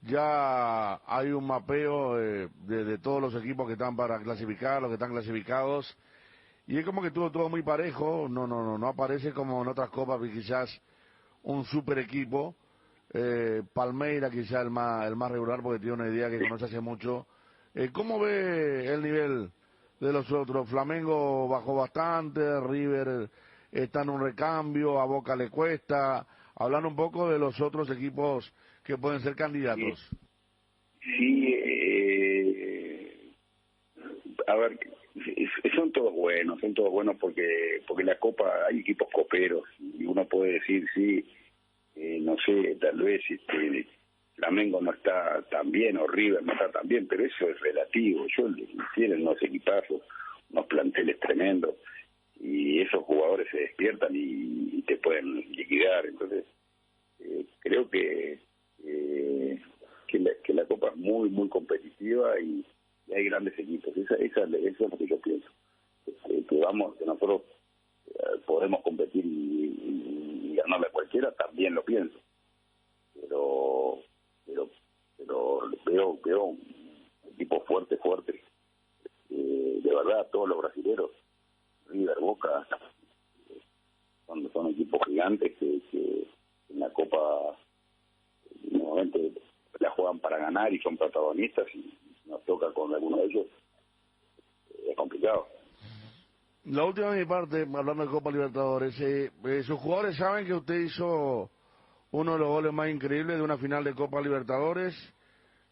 Speaker 4: ya hay un mapeo de todos los equipos que están para clasificar, los que están clasificados, y es como que todo muy parejo, no aparece como en otras copas, quizás un super equipo, Palmeira quizás el más regular porque tiene una idea que conoce hace mucho. ¿Cómo ve el nivel de los otros? Flamengo bajó bastante, River está en un recambio, a Boca le cuesta. Hablar un poco de los otros equipos que pueden ser candidatos.
Speaker 5: Sí, a ver, son todos buenos porque la Copa, hay equipos coperos y uno puede decir, sí, no sé, tal vez Flamengo no está tan bien o River no está tan bien, pero eso es relativo. Tienen unos equipazos, unos planteles tremendos y esos jugadores se despiertan y te pueden liquidar. Entonces creo que la Copa es muy competitiva y hay grandes equipos. Eso es lo que yo pienso, que nosotros podemos competir y ganarle a cualquiera, también lo pienso, pero veo un equipo fuerte, de de verdad todos los brasileños, River, Boca, son equipos gigantes que en la Copa nuevamente la juegan para ganar y son protagonistas, y nos toca con alguno de ellos, es complicado.
Speaker 4: La última de mi parte, hablando de Copa Libertadores, sus jugadores saben que usted hizo uno de los goles más increíbles de una final de Copa Libertadores.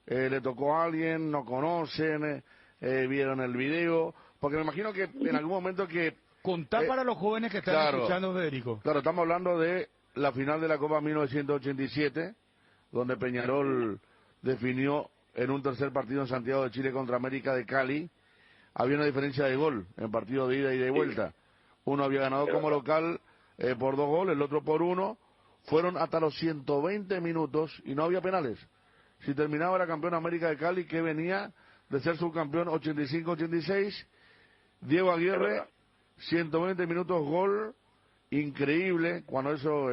Speaker 4: Le tocó a alguien, no conocen, vieron el video, porque me imagino que en algún momento que...
Speaker 1: Contá para los jóvenes que están escuchando, Federico.
Speaker 4: Claro, estamos hablando de la final de la Copa 1987, donde Peñarol definió en un tercer partido en Santiago de Chile contra América de Cali. Había una diferencia de gol en partido de ida y de vuelta. Uno había ganado como local por 2 goles, el otro por 1. Fueron hasta los 120 minutos y no había penales. Si terminaba era campeón América de Cali, que venía de ser subcampeón 85-86. Diego Aguirre, 120 minutos, gol increíble. Cuando eso,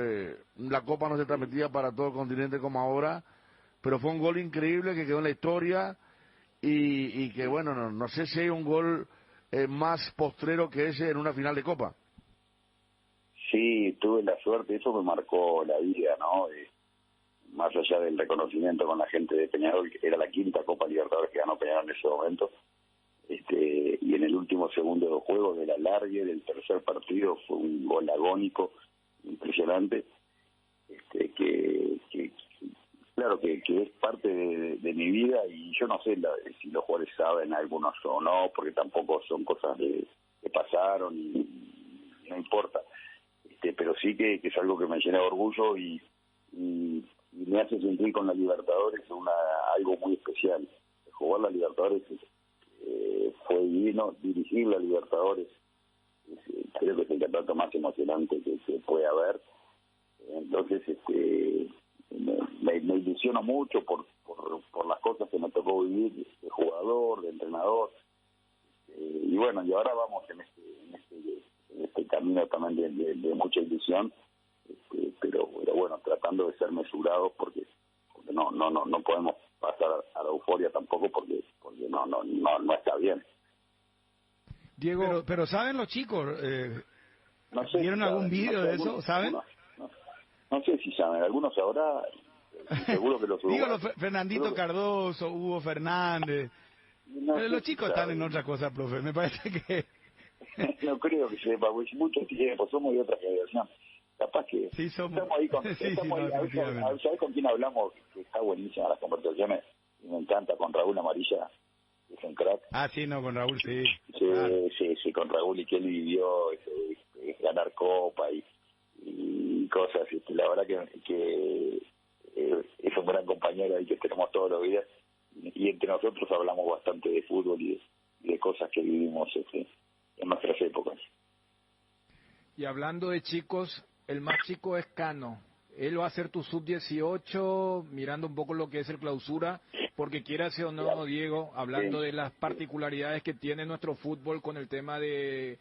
Speaker 4: la Copa no se transmitía para todo el continente como ahora, pero fue un gol increíble que quedó en la historia. Y que bueno, no sé si hay un gol más postrero que ese en una final de Copa.
Speaker 5: Sí, tuve la suerte, eso me marcó la vida, ¿no? Más allá del reconocimiento con la gente de Peñarol, que era la 5ª Copa Libertadores que ganó Peñarol en ese momento, y en el último segundo de juego del alargue del tercer partido fue un gol agónico impresionante, claro que es parte de mi vida, y yo no sé si los jugadores saben algunos o no, porque tampoco son cosas que pasaron y no importa, pero sí que es algo que me llena de orgullo y me hace sentir con la Libertadores algo muy especial. Jugar la Libertadores fue divino, dirigir la Libertadores creo que es el campeonato más emocionante que puede haber. Entonces me ilusiono mucho por las cosas que me tocó vivir de jugador, de entrenador, y bueno, y ahora vamos en este camino también de mucha ilusión, pero bueno, tratando de ser mesurados porque no podemos pasar a la euforia tampoco porque no está bien.
Speaker 1: Diego, pero ¿saben los chicos?
Speaker 5: No sé
Speaker 1: ¿Vieron
Speaker 5: si
Speaker 1: algún video de eso?
Speaker 5: algunos,
Speaker 1: ¿Saben?
Speaker 5: No sé si saben, algunos sabrán, seguro que los
Speaker 1: Digo, Fernandito Cardoso, Hugo Fernández. Los chicos están en otra cosa, profe. Me parece que...
Speaker 5: No creo que sepa, porque mucho tiempo, somos de otra generación. Capaz que
Speaker 1: sí, somos.
Speaker 5: Estamos ahí con... ¿Sabés con quién hablamos? Que está buenísima las conversaciones y me encanta, con Raúl Amarilla, que es un crack.
Speaker 1: Ah, sí, no, con Raúl, sí.
Speaker 5: Sí, claro. Sí, con Raúl, y que él vivió ganar copa y cosas. La verdad que es un gran compañero ahí que tenemos todos los días, y entre nosotros hablamos bastante de fútbol y de cosas que vivimos en nuestras épocas.
Speaker 2: Y hablando de chicos, el más chico es Cano. Él va a ser tu sub-18, mirando un poco lo que es el clausura, porque quieras o no, Diego, hablando de las particularidades que tiene nuestro fútbol con el tema del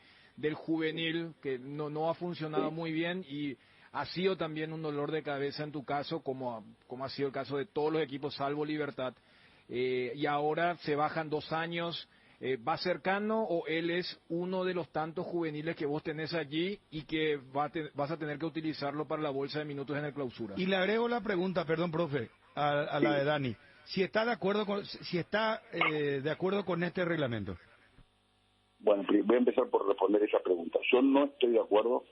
Speaker 2: juvenil, que no ha funcionado muy bien, y ha sido también un dolor de cabeza en tu caso, como ha sido el caso de todos los equipos, salvo Libertad. Y ahora se bajan 2 años. ¿Va cercano o él es uno de los tantos juveniles que vos tenés allí y que vas a tener que utilizarlo para la bolsa de minutos en el clausura?
Speaker 1: Y le agrego la pregunta, perdón, profe, a la de Dani. Si está de acuerdo de acuerdo con este reglamento.
Speaker 5: Bueno, voy a empezar por responder esa pregunta. Yo no estoy de acuerdo,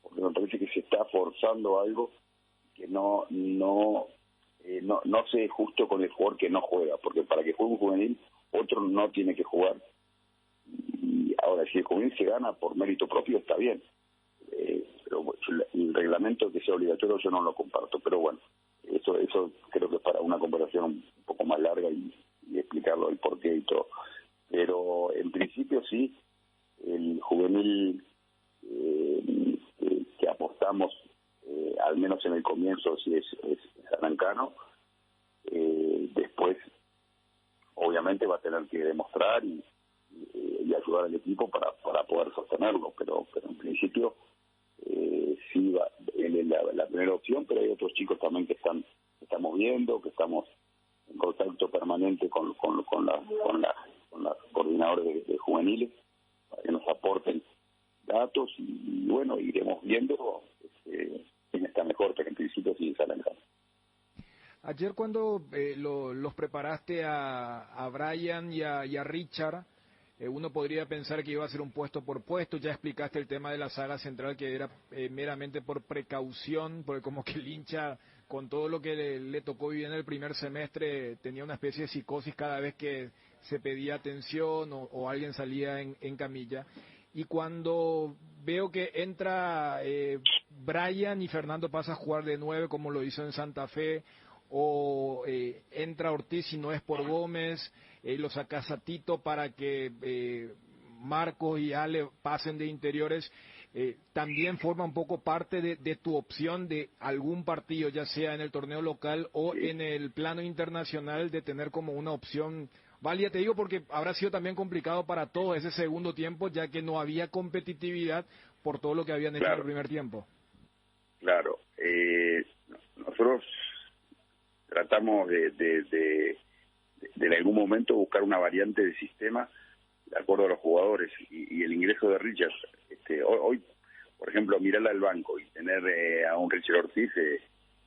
Speaker 5: porque me parece que se está forzando algo que no sé justo con el jugador que no juega, porque para que juegue un juvenil, otro no tiene que jugar. Y ahora, si el juvenil se gana por mérito propio, está bien. Pero el reglamento que sea obligatorio yo no lo comparto. Pero bueno, eso creo que es para una conversación un poco más larga y explicarlo el porqué y todo. Pero en principio sí, el juvenil que apostamos, al menos en el comienzo, sí es Arancano. Después obviamente va a tener que demostrar y ayudar al equipo para poder sostenerlo, pero en principio sí va la primera opción, pero hay otros chicos también que estamos viendo, que estamos en contacto permanente con las coordinadores de juveniles para que nos aporten datos y bueno, iremos viendo quién está mejor, pero en principio sí salen.
Speaker 2: Ayer cuando los preparaste a Brian y a Richard, uno podría pensar que iba a ser un puesto por puesto. Ya explicaste el tema de la saga central, que era meramente por precaución, porque como que el hincha, con todo lo que le tocó vivir en el primer semestre, tenía una especie de psicosis cada vez que se pedía atención o alguien salía en camilla. Y cuando veo que entra Brian y Fernando pasa a jugar de 9 como lo hizo en Santa Fe, o entra Ortiz y no es por Gómez, lo saca Satito para que Marcos y Ale pasen de interiores, también forma un poco parte de tu opción de algún partido, ya sea en el torneo local o en el plano internacional, de tener como una opción válida. Te digo porque habrá sido también complicado para todos ese segundo tiempo, ya que no había competitividad por todo lo que habían hecho en el primer tiempo.
Speaker 5: Claro, nosotros tratamos de en algún momento buscar una variante de sistema de acuerdo a los jugadores y el ingreso de Richard. Hoy, por ejemplo, mirarla al banco y tener a un Richard Ortiz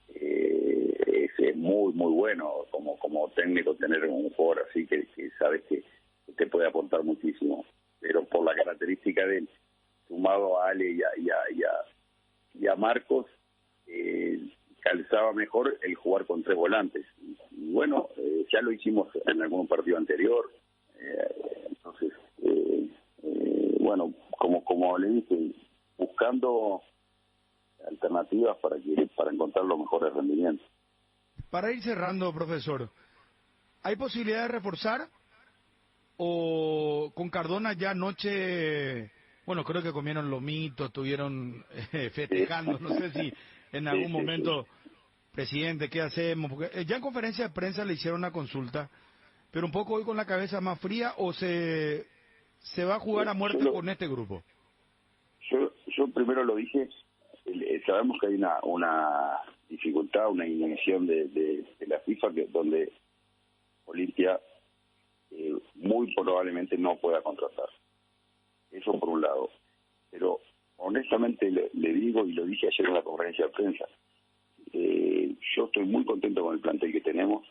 Speaker 5: es muy muy bueno como técnico, tener un jugador así que sabes que te puede aportar muchísimo, pero por la característica de él, sumado a Ale y a Marcos, calzaba mejor el jugar con 3 volantes. Y bueno, ya lo hicimos en algún partido anterior. Entonces, bueno, como le dije, buscando alternativas para encontrar los mejores rendimientos.
Speaker 1: Para ir cerrando, profesor, ¿hay posibilidad de reforzar? ¿O con Cardona ya anoche, bueno, creo que comieron lomitos, estuvieron festejando, no sé si en algún momento, presidente, ¿qué hacemos? Porque ya en conferencia de prensa le hicieron una consulta, pero un poco hoy con la cabeza más fría, ¿o se va a jugar a muerte con este grupo?
Speaker 5: Yo primero lo dije, sabemos que hay una dificultad, una inhibición de la FIFA, donde Olimpia muy probablemente no pueda contratar. Eso por un lado. Pero honestamente le digo, y lo dije ayer en la conferencia de prensa, yo estoy muy contento con el plantel que tenemos.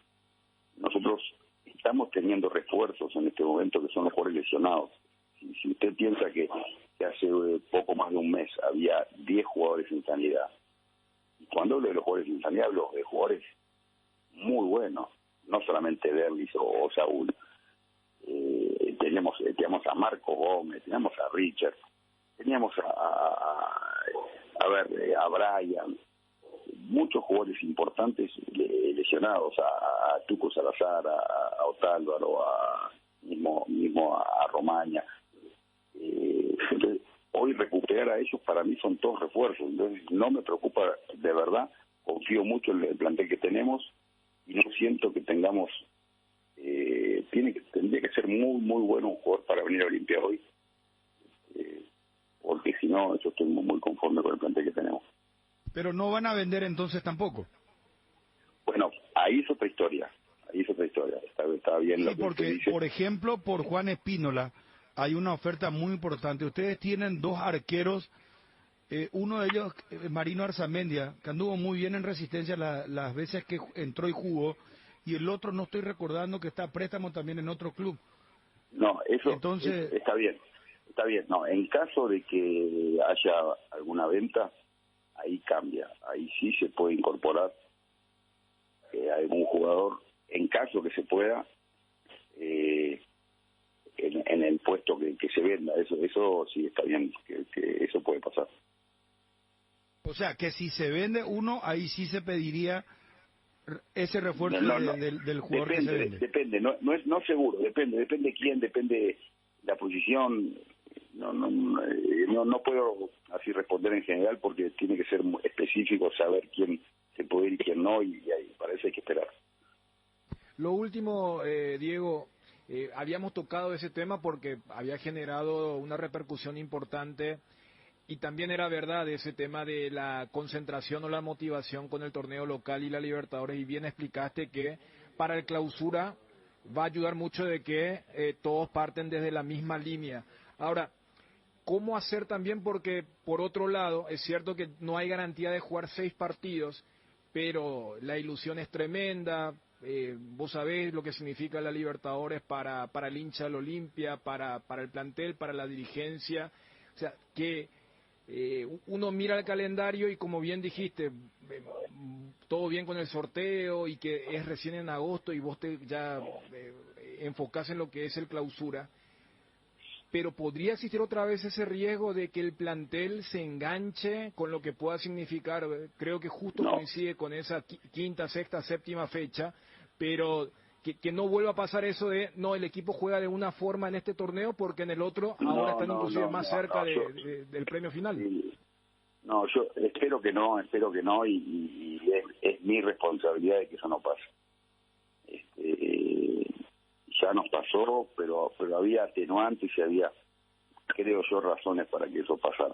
Speaker 5: Nosotros estamos teniendo refuerzos en este momento que son los jugadores lesionados. Si usted piensa que hace poco más de un mes había 10 jugadores en sanidad, y cuando hablo de los jugadores en sanidad hablo de jugadores muy buenos, no solamente Derlis o Saúl. Teníamos a Marco Gómez, teníamos a Richard, teníamos a Brian, muchos jugadores importantes lesionados, a Tuco Salazar, a Otálvaro, mismo a Romaña. Entonces, hoy recuperar a ellos para mí son todos refuerzos, entonces no me preocupa de verdad, confío mucho en el plantel que tenemos y no siento que tengamos, tendría que ser muy muy bueno un jugador para venir a Olimpia hoy, porque si no yo estoy muy conforme con el plantel que tenemos.
Speaker 1: Pero no van a vender entonces tampoco.
Speaker 5: Bueno, ahí es otra historia, está bien lo que
Speaker 1: porque
Speaker 5: usted dice.
Speaker 1: Por ejemplo, por Juan Espínola hay una oferta muy importante. Ustedes tienen 2 arqueros, uno de ellos, Marino Arzamendia, que anduvo muy bien en Resistencia las veces que entró y jugó, y el otro no estoy recordando, que está a préstamo también en otro club.
Speaker 5: No, eso
Speaker 1: entonces
Speaker 5: está bien. No, en caso de que haya alguna venta, ahí cambia, ahí sí se puede incorporar algún jugador, en caso que se pueda, en el puesto que se venda. Eso sí está bien, que eso puede pasar.
Speaker 1: O sea, que si se vende uno, ahí sí se pediría ese refuerzo del jugador que se vende.
Speaker 5: Depende, no seguro, depende quién, depende la posición. No puedo así responder en general, porque tiene que ser muy específico, saber quién se puede ir y quién no, y ahí para eso hay que esperar.
Speaker 2: Lo último, Diego, habíamos tocado ese tema porque había generado una repercusión importante, y también era verdad ese tema de la concentración o la motivación con el torneo local y la Libertadores, y bien explicaste que para el clausura va a ayudar mucho de que todos parten desde la misma línea. Ahora, ¿cómo hacer también? Porque, por otro lado, es cierto que no hay garantía de jugar 6 partidos, pero la ilusión es tremenda. Vos sabés lo que significa la Libertadores para el hincha del Olimpia, para el plantel, para la dirigencia. O sea, que uno mira el calendario y, como bien dijiste, todo bien con el sorteo y que es recién en agosto y vos ya enfocás en lo que es el clausura. Pero podría existir otra vez ese riesgo de que el plantel se enganche con lo que pueda significar. Creo que justo coincide con esa quinta, sexta, séptima fecha, pero que no vuelva a pasar eso de, no, el equipo juega de una forma en este torneo porque en el otro ahora están inclusive más cerca del premio final.
Speaker 5: No, yo espero que no, y es mi responsabilidad de que eso no pase. Ya nos pasó, pero había atenuantes y había, creo yo, razones para que eso pasara.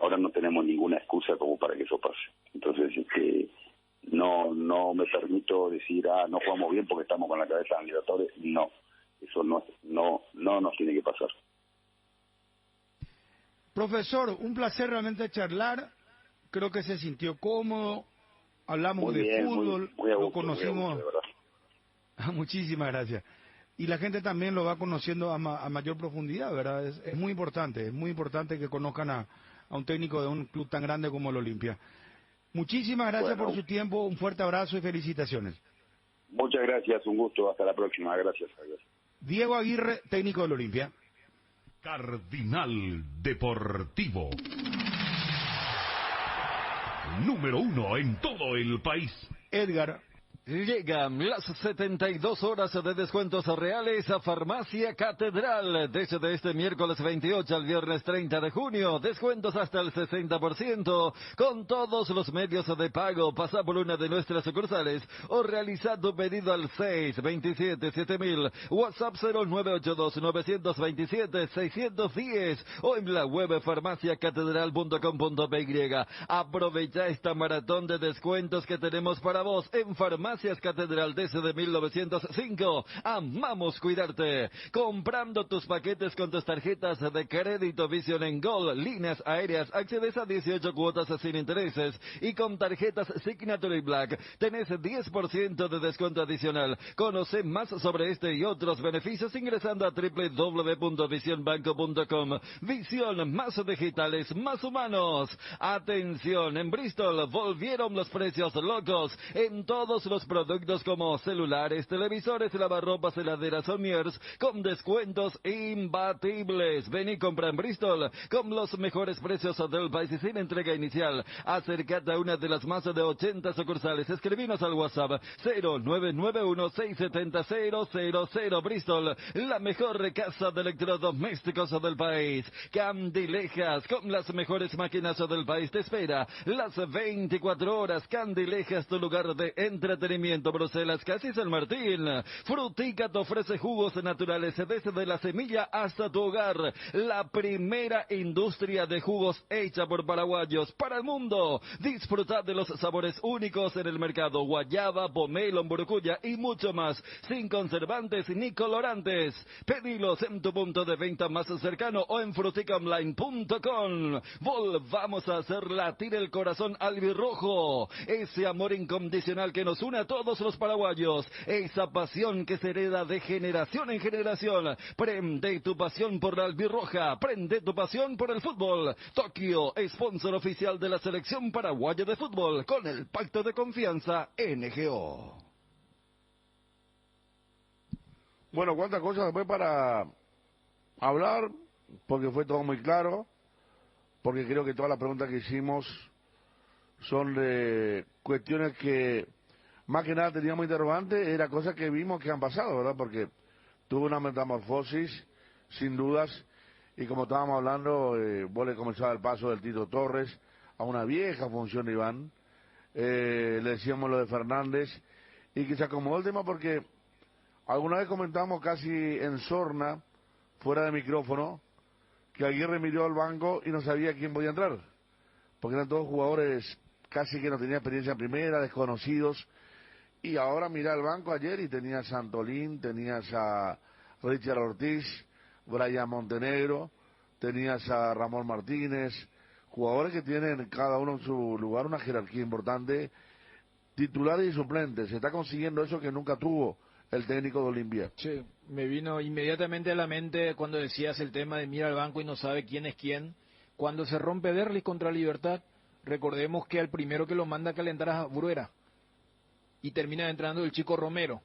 Speaker 5: Ahora no tenemos ninguna excusa como para que eso pase. Entonces, no me permito decir, no jugamos bien porque estamos con la cabeza en Libertadores. No, eso no nos tiene que pasar.
Speaker 1: Profesor, un placer realmente charlar. Creo que se sintió cómodo. Hablamos
Speaker 5: muy
Speaker 1: de
Speaker 5: bien,
Speaker 1: fútbol,
Speaker 5: muy a gusto,
Speaker 1: lo conocimos.
Speaker 5: Muy a gusto,
Speaker 1: Muchísimas gracias. Y la gente también lo va conociendo a mayor profundidad, ¿verdad? Es muy importante que conozcan a un técnico de un club tan grande como el Olimpia. Muchísimas gracias por su tiempo, un fuerte abrazo y felicitaciones.
Speaker 5: Muchas gracias, un gusto, hasta la próxima, gracias.
Speaker 1: Diego Aguirre, técnico del Olimpia.
Speaker 6: Cardinal Deportivo. Número 1 en todo el país.
Speaker 1: Edgar.
Speaker 3: Llegan las 72 horas de descuentos reales a Farmacia Catedral. Desde este miércoles 28 al viernes 30 de junio, descuentos hasta el 60% con todos los medios de pago. Pasa por una de nuestras sucursales o realiza tu pedido al 627-7000, WhatsApp 0982-927-610 o en la web farmaciacatedral.com.py. Aprovecha esta maratón de descuentos que tenemos para vos en Farmacias Catedral desde 1905. Amamos cuidarte. Comprando tus paquetes con tus tarjetas de crédito Vision en Gold, líneas aéreas, accedes a 18 cuotas sin intereses y con tarjetas Signature Black tenés 10% de descuento adicional. Conoce más sobre este y otros beneficios ingresando a www.visionbanco.com. Visión, más digitales, más humanos. Atención, en Bristol volvieron los precios locos en todos los productos como celulares, televisores, lavarropas, heladeras, Somiers con descuentos imbatibles. Ven y compra en Bristol con los mejores precios del país y sin entrega inicial. Acércate a una de las más de 80 sucursales. Escribinos al WhatsApp 0991-670-000. Bristol, la mejor casa de electrodomésticos del país. Candilejas con las mejores máquinas del país te espera las 24 horas. Candilejas, tu lugar de entretenimiento. Bruselas, casi San Martín. Frutica te ofrece jugos naturales desde la semilla hasta tu hogar. La primera industria de jugos hecha por paraguayos para el mundo. Disfruta de los sabores únicos en el mercado. Guayaba, pomelo, mburucuya y mucho más. Sin conservantes ni colorantes. Pedilos en tu punto de venta más cercano o en fruticaonline.com. Volvamos a hacer latir el corazón albirrojo. Ese amor incondicional que nos une a todos los paraguayos, esa pasión que se hereda de generación en generación. Prende tu pasión por la albirroja, prende tu pasión por el fútbol. Tokio, sponsor oficial de la selección paraguaya de fútbol, con el pacto de confianza NGO.
Speaker 4: Bueno, cuántas cosas después para hablar, porque fue todo muy claro, porque creo que todas las preguntas que hicimos son de cuestiones que más que nada teníamos interrogantes, era cosas que vimos que han pasado, ¿verdad? Porque tuvo una metamorfosis, sin dudas, y como estábamos hablando, vos le comenzaba el paso del Tito Torres a una vieja función de Iván, le decíamos lo de Fernández, y que se acomodó el tema porque alguna vez comentamos casi en sorna, fuera de micrófono, que Aguirre miró al banco y no sabía quién podía entrar, porque eran todos jugadores casi que no tenían experiencia en primera, desconocidos, Y ahora mira el banco ayer y tenías a Antolín, tenías a Richard Ortiz, Brian Montenegro, tenías a Ramón Martínez, jugadores que tienen cada uno en su lugar una jerarquía importante, titulares y suplentes. Se está consiguiendo eso que nunca tuvo el técnico de Olimpia.
Speaker 2: Sí, me vino inmediatamente a la mente cuando decías el tema de mira al banco y no sabe quién es quién. Cuando se rompe Derlis contra Libertad, recordemos que al primero que lo manda a calentar a Bruera y termina entrando el chico Romero.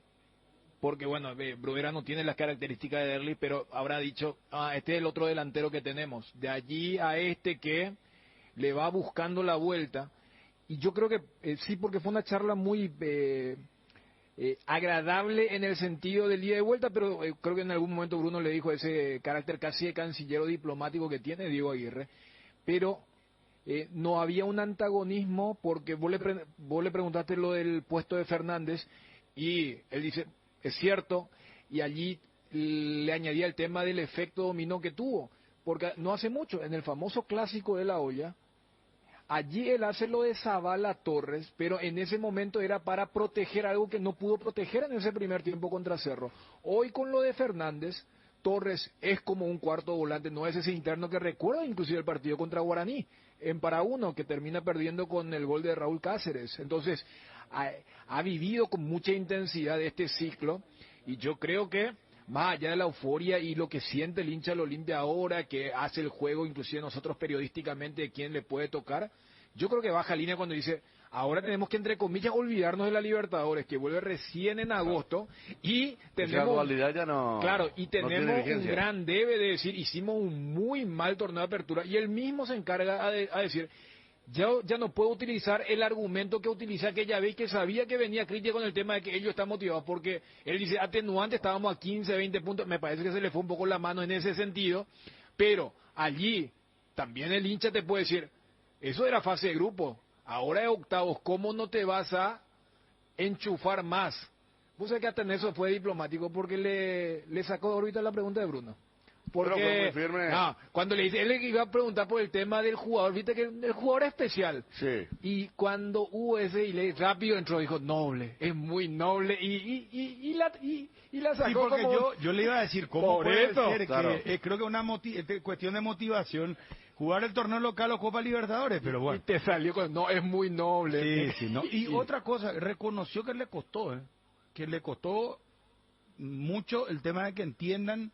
Speaker 2: Porque bueno, Bruera no tiene las características de Derlis, pero habrá dicho, este es el otro delantero que tenemos. De allí a este que le va buscando la vuelta. Y yo creo que sí, porque fue una charla muy agradable en el sentido del día de vuelta, pero creo que en algún momento Bruno le dijo ese carácter casi de canciller diplomático que tiene Diego Aguirre. Pero no había un antagonismo, porque vos le preguntaste lo del puesto de Fernández y él dice, es cierto, y allí le añadía el tema del efecto dominó que tuvo, porque no hace mucho, en el famoso clásico de La Hoya, allí él hace lo de Zavala Torres, pero en ese momento era para proteger algo que no pudo proteger en ese primer tiempo contra Cerro. Hoy con lo de Fernández, Torres es como un cuarto volante, no es ese interno que recuerda inclusive el partido contra Guaraní, en +1, que termina perdiendo con el gol de Raúl Cáceres. Entonces, ha vivido con mucha intensidad este ciclo, y yo creo que más allá de la euforia y lo que siente el hincha del Olimpia ahora, que hace el juego, inclusive nosotros periodísticamente, de quién le puede tocar, yo creo que baja línea cuando dice, ahora tenemos que, entre comillas, olvidarnos de la Libertadores, que vuelve recién en agosto, y tenemos...
Speaker 4: Esa dualidad ya no...
Speaker 2: Claro, y tenemos
Speaker 4: no
Speaker 2: un gran debe de decir, hicimos un muy mal torneo de apertura, y él mismo se encarga a decir... Ya no puedo utilizar el argumento que utilicé aquella vez, que sabía que venía crítica con el tema de que ellos están motivados, porque él dice, atenuante, estábamos a 15, 20 puntos, me parece que se le fue un poco la mano en ese sentido, pero allí también el hincha te puede decir, eso era fase de grupo, ahora es octavos, ¿cómo no te vas a enchufar más? Vos sabés que hasta en eso fue diplomático, porque le sacó de órbita la pregunta de Bruno. Porque cuando le dice, él le iba a preguntar por el tema del jugador, viste que el jugador es especial.
Speaker 4: Sí.
Speaker 2: Y cuando hubo ese, y le rápido entró, dijo, noble, es muy noble, y la sacó.
Speaker 1: Sí, porque
Speaker 2: como...
Speaker 1: yo le iba a decir, ¿cómo
Speaker 2: por
Speaker 1: puede
Speaker 2: eso,
Speaker 1: ser
Speaker 4: claro.
Speaker 1: que creo que una cuestión de motivación, jugar el torneo local o Copa Libertadores, pero
Speaker 2: Y
Speaker 1: bueno.
Speaker 2: te salió con, no, es muy noble.
Speaker 1: Sí, no. Y otra cosa, reconoció que le costó, que le costó mucho el tema de que entiendan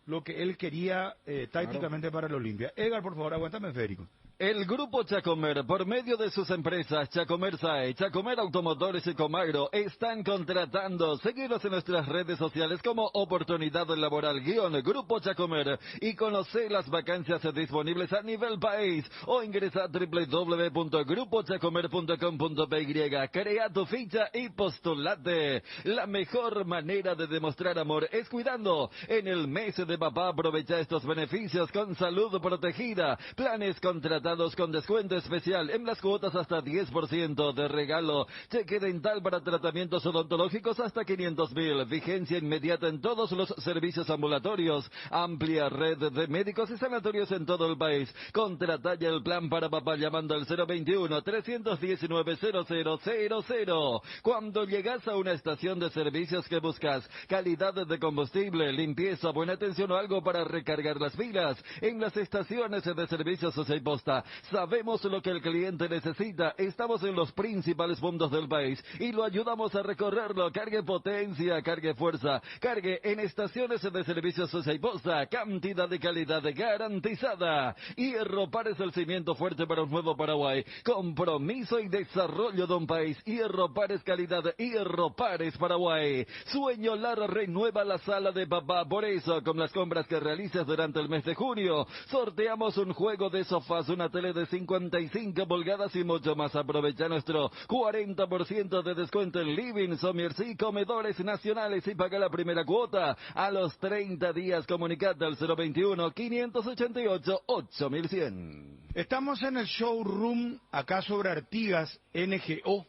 Speaker 1: lo que él quería tácticamente para el Olimpia. Edgar, por favor, aguántame, Federico.
Speaker 3: El Grupo Chacomer, por medio de sus empresas Chacomer SAE, Chacomer Automotores y Comagro, están contratando. Seguiros en nuestras redes sociales como Oportunidad Laboral Grupo Chacomer y conoce las vacancias disponibles a nivel país o ingresa a www.grupochacomer.com.py. Crea tu ficha y postulate. La mejor manera de demostrar amor es cuidando. En el mes de papá aprovecha estos beneficios con salud protegida, planes contratados con descuento especial en las cuotas hasta 10% de regalo, cheque dental para tratamientos odontológicos hasta 500.000, vigencia inmediata en todos los servicios ambulatorios, amplia red de médicos y sanatorios en todo el país. Contrata ya el plan para papá llamando al 021-319-0000. Cuando llegas a una estación de servicios que buscas calidad de combustible, limpieza, buena atención o algo para recargar las pilas, en las estaciones de servicios Social Posta sabemos lo que el cliente necesita. Estamos en los principales puntos del país y lo ayudamos a recorrerlo. Cargue potencia, cargue fuerza, cargue en estaciones de servicios Social Posta. Cantidad de calidad garantizada. Hierro Pares, el cimiento fuerte para un nuevo Paraguay. Compromiso y desarrollo de un país. Hierro Pares, calidad. Hierro Pares, Paraguay. Sueño Lara renueva la sala de papá. Por eso, con las compras que realizas durante el mes de junio, sorteamos un juego de sofás, una tele de 55 pulgadas y mucho más. Aprovecha nuestro 40% de descuento en living, sommiers y comedores nacionales y paga la primera cuota a los 30 días. Comunicate al 021-588-8100.
Speaker 1: Estamos en el showroom acá sobre Artigas, NGO,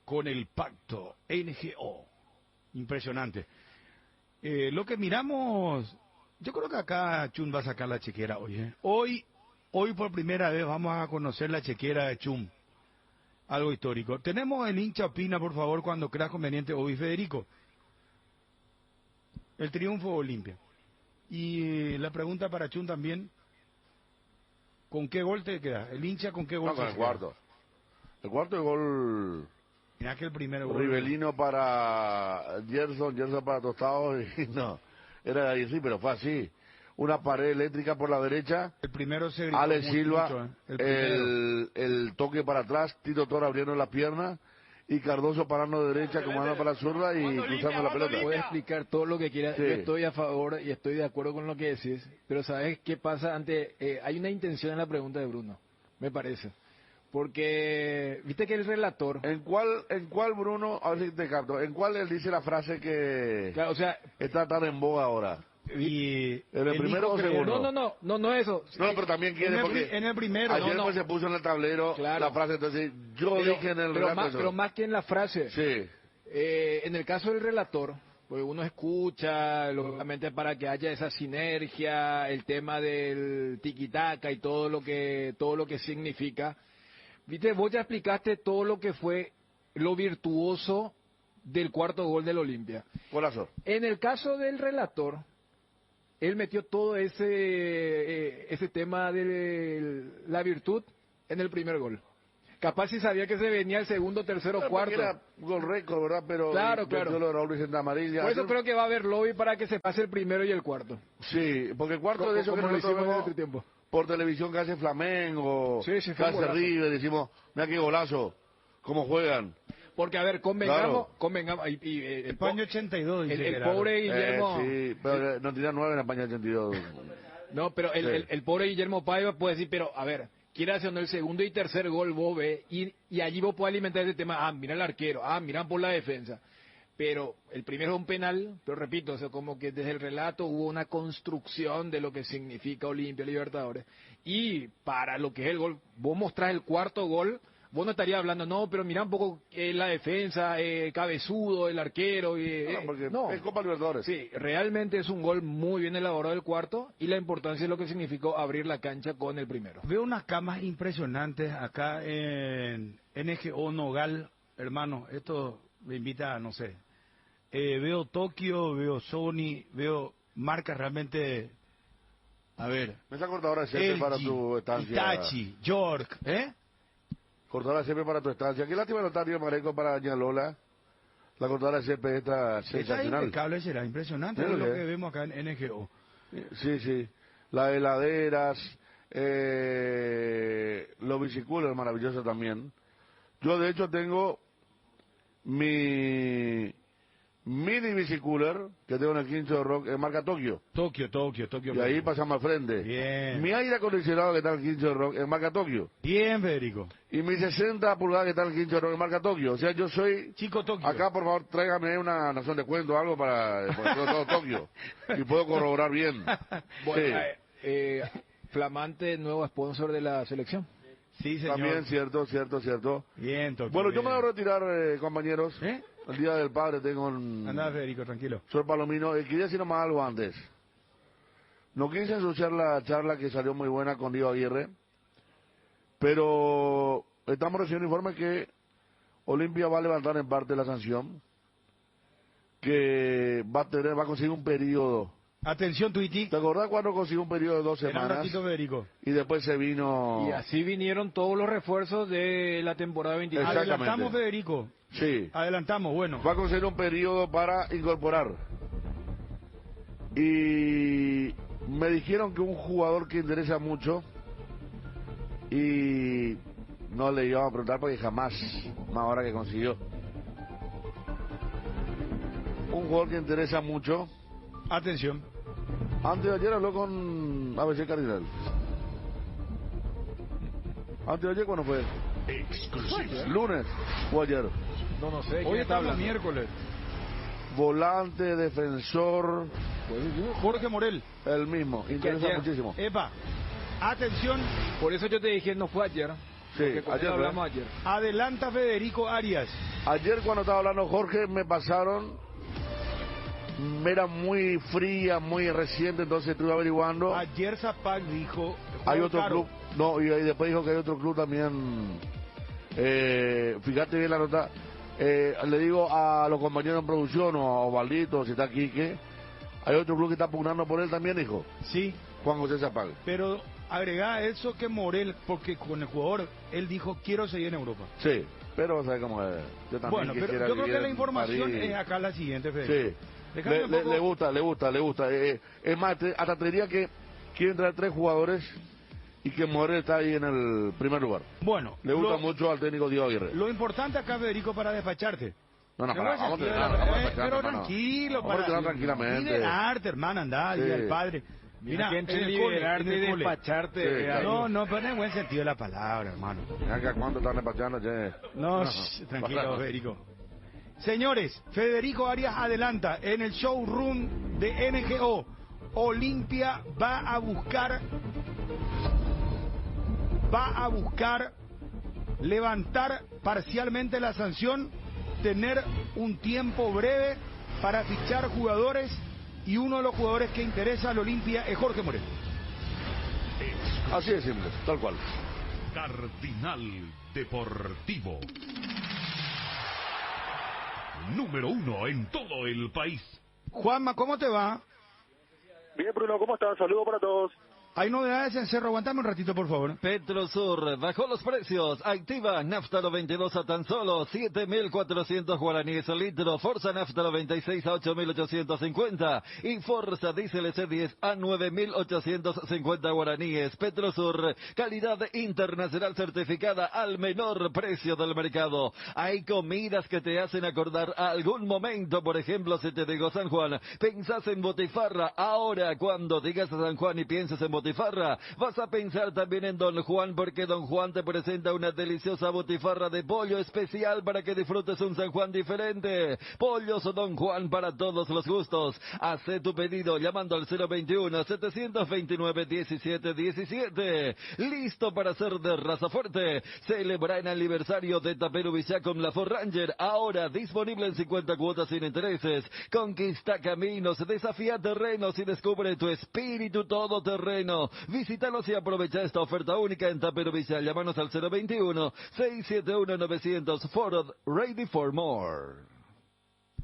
Speaker 1: con el pacto NGO. Impresionante. Lo que miramos, yo creo que acá Chun va a sacar la chequera hoy. Hoy por primera vez vamos a conocer la chequera de Chun. Algo histórico. Tenemos el hincha opina, por favor, cuando creas conveniente, Obi Federico. El triunfo de Olimpia. Y la pregunta para Chun también, ¿con qué gol te queda? ¿El hincha con qué gol
Speaker 4: No, con
Speaker 1: se
Speaker 4: el
Speaker 1: queda?
Speaker 4: cuarto. El cuarto de gol
Speaker 1: Mirá que el primer gol...
Speaker 4: Rivelino para Gerson para Tostado, y no, era ahí sí, pero fue así. Una pared eléctrica por la derecha,
Speaker 1: El primero se gritó
Speaker 4: Alex
Speaker 1: mucho,
Speaker 4: Silva,
Speaker 1: El primero.
Speaker 4: el toque para atrás, Tito Toro abriendo la pierna, y Cardoso parando de derecha, comandando para la zurda y cruzando la pelota.
Speaker 2: Puedes explicar todo lo que quieras.
Speaker 4: Sí.
Speaker 2: Yo estoy a favor y estoy de acuerdo con lo que decís, pero ¿sabes qué pasa? Hay una intención en la pregunta de Bruno, me parece. Porque, viste que el relator...
Speaker 4: ¿En cuál Bruno, a ver si te capto, en cuál él dice la frase que
Speaker 2: Claro, o sea,
Speaker 4: está tan en boga ahora?
Speaker 1: Y
Speaker 4: ¿En el
Speaker 1: él
Speaker 4: primero
Speaker 1: dijo
Speaker 4: o
Speaker 1: que-
Speaker 4: segundo?
Speaker 2: no eso.
Speaker 4: No, pero también quiere porque
Speaker 1: en el primero,
Speaker 4: ayer
Speaker 2: no.
Speaker 4: pues se puso en el tablero
Speaker 2: Claro.
Speaker 4: la frase, entonces yo dije en el
Speaker 2: pero,
Speaker 4: relato eso.
Speaker 2: pero más que en la frase.
Speaker 4: Sí,
Speaker 2: En el caso del relator, pues uno escucha, lógicamente para que haya esa sinergia, el tema del tiki-taka y todo lo que significa. Viste, vos ya explicaste todo lo que fue lo virtuoso del cuarto gol del Olimpia.
Speaker 4: golazo.
Speaker 2: En el caso del relator, él metió todo ese tema de la virtud en el primer gol. Capaz si sabía que se venía el segundo, tercero,
Speaker 4: Porque
Speaker 2: cuarto.
Speaker 4: era gol récord, ¿verdad? Pero
Speaker 2: Claro,
Speaker 4: metió
Speaker 2: claro.
Speaker 4: lo de Raúl Vicente Amarilla.
Speaker 2: Por eso
Speaker 4: Ayer-
Speaker 2: creo que va a haber lobby para que se pase el primero y el cuarto.
Speaker 4: Sí, porque el cuarto de eso que
Speaker 2: Como lo
Speaker 4: nosotros
Speaker 2: hicimos en
Speaker 4: vemos
Speaker 2: este tiempo.
Speaker 4: por televisión que hace Flamengo,
Speaker 2: Sí, sí,
Speaker 4: que
Speaker 2: fue un
Speaker 4: hace
Speaker 2: golazo.
Speaker 4: River, decimos, mira qué golazo, cómo juegan.
Speaker 2: Porque, a ver, convengamos, el
Speaker 1: España 82, dice
Speaker 2: el
Speaker 1: Gerardo.
Speaker 2: pobre Guillermo,
Speaker 4: Sí, pero no tenía 9 en España 82.
Speaker 2: no, pero
Speaker 4: Sí.
Speaker 2: el pobre Guillermo Paiva puede decir, pero, a ver, quiere hacer el segundo y tercer gol, vos ves, y allí vos podés alimentar ese tema, mira el arquero, mira por la defensa. Pero el primero es un penal, pero repito, o sea, como que desde el relato hubo una construcción de lo que significa Olimpia Libertadores. Y para lo que es el gol, vos mostrás el cuarto gol, vos no estarías hablando, no, pero mira un poco la defensa, cabezudo, el arquero.
Speaker 4: No, porque
Speaker 2: no.
Speaker 4: es Copa Libertadores.
Speaker 2: Sí, realmente es un gol muy bien elaborado del cuarto y la importancia es lo que significó abrir la cancha con el primero.
Speaker 1: Veo unas camas impresionantes acá en NGO Nogal, hermano. Esto me invita a, no sé. Veo Tokio, veo Sony, veo marcas realmente. A ver.
Speaker 4: Esa cortadora de césped para tu estancia.
Speaker 1: Itachi, York, ¿eh?
Speaker 4: Cortadora de césped para tu estancia. Qué lástima no está Río Mareco para Doña Lola. La cortadora de césped está
Speaker 1: Esta
Speaker 4: sensacional.
Speaker 1: impecable será, impresionante
Speaker 4: Sí,
Speaker 1: lo
Speaker 4: sí.
Speaker 1: que vemos acá en NGO.
Speaker 4: Sí, sí. Las heladeras, los bicicoolers maravillosos también. Yo de hecho tengo mi mini bicicooler que tengo en el Quincho de Rock, en marca Tokio.
Speaker 1: Tokio.
Speaker 4: Y ahí pasamos al frente.
Speaker 1: Bien.
Speaker 4: Mi aire acondicionado que está en el Quincho de Rock, en marca Tokio.
Speaker 1: Bien, Federico.
Speaker 4: Y mi 60 pulgadas que está en el Quincho de Rock, en marca Tokio. O sea, yo soy...
Speaker 1: Chico Tokio.
Speaker 4: Acá, por favor, tráigame una nación de cuento o algo para todo Tokio. Y puedo corroborar bien.
Speaker 2: Bueno,
Speaker 4: Sí.
Speaker 2: flamante nuevo sponsor de la selección.
Speaker 1: Sí, señor.
Speaker 4: También, cierto.
Speaker 1: Bien, Tokio.
Speaker 4: Bueno, yo me
Speaker 1: bien.
Speaker 4: voy a retirar, compañeros.
Speaker 1: ¿Eh?
Speaker 4: El Día del Padre tengo un...
Speaker 1: Anda, Federico, tranquilo.
Speaker 4: Soy Palomino. Quería decir nomás algo antes. No quise ensuciar la charla que salió muy buena con Diego Aguirre, pero estamos recibiendo informes que Olimpia va a levantar en parte la sanción, que va a conseguir un periodo.
Speaker 1: Atención, Twitty.
Speaker 4: ¿Te acordás cuando consiguió un periodo de 2
Speaker 1: Era un
Speaker 4: semanas?
Speaker 1: ratito, Federico.
Speaker 4: Y después se vino...
Speaker 2: Y así vinieron todos los refuerzos de la temporada 23.
Speaker 4: Exactamente.
Speaker 1: Adelantamos, Federico.
Speaker 4: Sí.
Speaker 1: Adelantamos, bueno.
Speaker 4: Va a conseguir un periodo para incorporar. Y me dijeron que un jugador que interesa mucho, y no le iba a preguntar porque jamás, más ahora que consiguió. Un jugador que interesa mucho.
Speaker 1: Atención.
Speaker 4: Antes de ayer habló con ABC Cardinal. Antes de ayer, ¿cuándo fue?
Speaker 6: Exclusiva.
Speaker 4: ¿Lunes o ayer?
Speaker 2: No sé.
Speaker 1: Hoy
Speaker 2: ¿quién está
Speaker 1: estamos
Speaker 2: hablando?
Speaker 1: miércoles.
Speaker 4: Volante, defensor,
Speaker 1: Jorge Morel.
Speaker 4: el mismo. Interesa
Speaker 2: ayer?
Speaker 4: muchísimo.
Speaker 1: Epa. Atención.
Speaker 2: Por eso yo te dije, no fue ayer.
Speaker 4: Sí,
Speaker 2: Porque con él
Speaker 4: ayer,
Speaker 2: hablamos ayer.
Speaker 1: Adelanta Federico Arias.
Speaker 4: Ayer cuando estaba hablando Jorge me pasaron, era muy fría, muy reciente, entonces estuve averiguando.
Speaker 1: Ayer Zapac dijo.
Speaker 4: Hay
Speaker 1: Juan
Speaker 4: otro
Speaker 1: Caro.
Speaker 4: club, no, y ahí después dijo que hay otro club también Fíjate bien la nota. Le digo a los compañeros en producción o a Osvaldito, si está Quique, hay otro club que está pugnando por él también, hijo.
Speaker 1: Sí,
Speaker 4: Juan José Zapag.
Speaker 1: pero agregá a eso que Morel, porque con el jugador, él dijo, quiero seguir en Europa.
Speaker 4: Sí, pero ¿sabes cómo es? Yo también
Speaker 1: Bueno, pero
Speaker 4: quisiera
Speaker 1: yo creo
Speaker 4: vivir
Speaker 1: que la
Speaker 4: en
Speaker 1: información
Speaker 4: París.
Speaker 1: es acá la siguiente, Federico.
Speaker 4: Sí.
Speaker 1: Déjame un poco-
Speaker 4: Le gusta. Es más, hasta te diría que quieren traer 3 jugadores y que Morel está ahí en el primer lugar.
Speaker 1: Bueno,
Speaker 4: Le gusta mucho al técnico Diego Aguirre.
Speaker 1: lo importante acá, Federico, para despacharte.
Speaker 4: No,
Speaker 1: Pero
Speaker 4: vamos a
Speaker 1: sentido de
Speaker 4: entrenar,
Speaker 1: la-
Speaker 4: vamos a despachar,
Speaker 1: pero
Speaker 4: hermano.
Speaker 1: tranquilo,
Speaker 4: Vamos a entrenar tranquilamente.
Speaker 1: Liberarte, hermano, andá,
Speaker 4: Sí.
Speaker 1: dile al padre.
Speaker 2: Mira, que entre
Speaker 1: en el cole,
Speaker 2: liberarte
Speaker 1: en el
Speaker 2: y
Speaker 1: cole.
Speaker 2: despacharte.
Speaker 4: Sí, claro.
Speaker 1: No, pero en el buen sentido de la palabra, hermano.
Speaker 4: Mira que cuánto están despachando, che.
Speaker 1: No, tranquilo, Federico. Señores, Federico Arias adelanta en el showroom de NGO. Olimpia va a buscar levantar parcialmente la sanción, tener un tiempo breve para fichar jugadores, y uno de los jugadores que interesa al Olimpia es Jorge Morel.
Speaker 4: Así de simple, tal cual.
Speaker 6: Cardinal Deportivo. Número 1 en todo el país.
Speaker 1: Juanma, ¿cómo te va?
Speaker 7: Bien, Bruno, ¿cómo estás? Saludos para todos.
Speaker 1: Hay novedades en Cerro, aguantame un ratito, por favor.
Speaker 3: Petrosur bajó los precios. Activa Nafta 92 a tan solo 7.400 guaraníes el litro. Forza Nafta 96 a 8.850. Y Forza Diesel S10 a 9.850 guaraníes. Petrosur, calidad internacional certificada al menor precio del mercado. Hay comidas que te hacen acordar a algún momento. Por ejemplo, si te digo San Juan, pensás en botifarra. Ahora, cuando digas a San Juan y pienses en botifarra, vas a pensar también en Don Juan, porque Don Juan te presenta una deliciosa botifarra de pollo especial para que disfrutes un San Juan diferente. Pollos Don Juan para todos los gustos. Haz tu pedido llamando al 021-729-1717. Listo para ser de raza fuerte. Celebra en aniversario de Tapero Villa con la Ford Ranger, ahora disponible en 50 cuotas sin intereses. Conquista caminos, desafía terrenos y descubre tu espíritu todoterreno. Visítanos y aprovecha esta oferta única en Tapero Villa. Llámanos al 021-671-900. Ford, ready for more.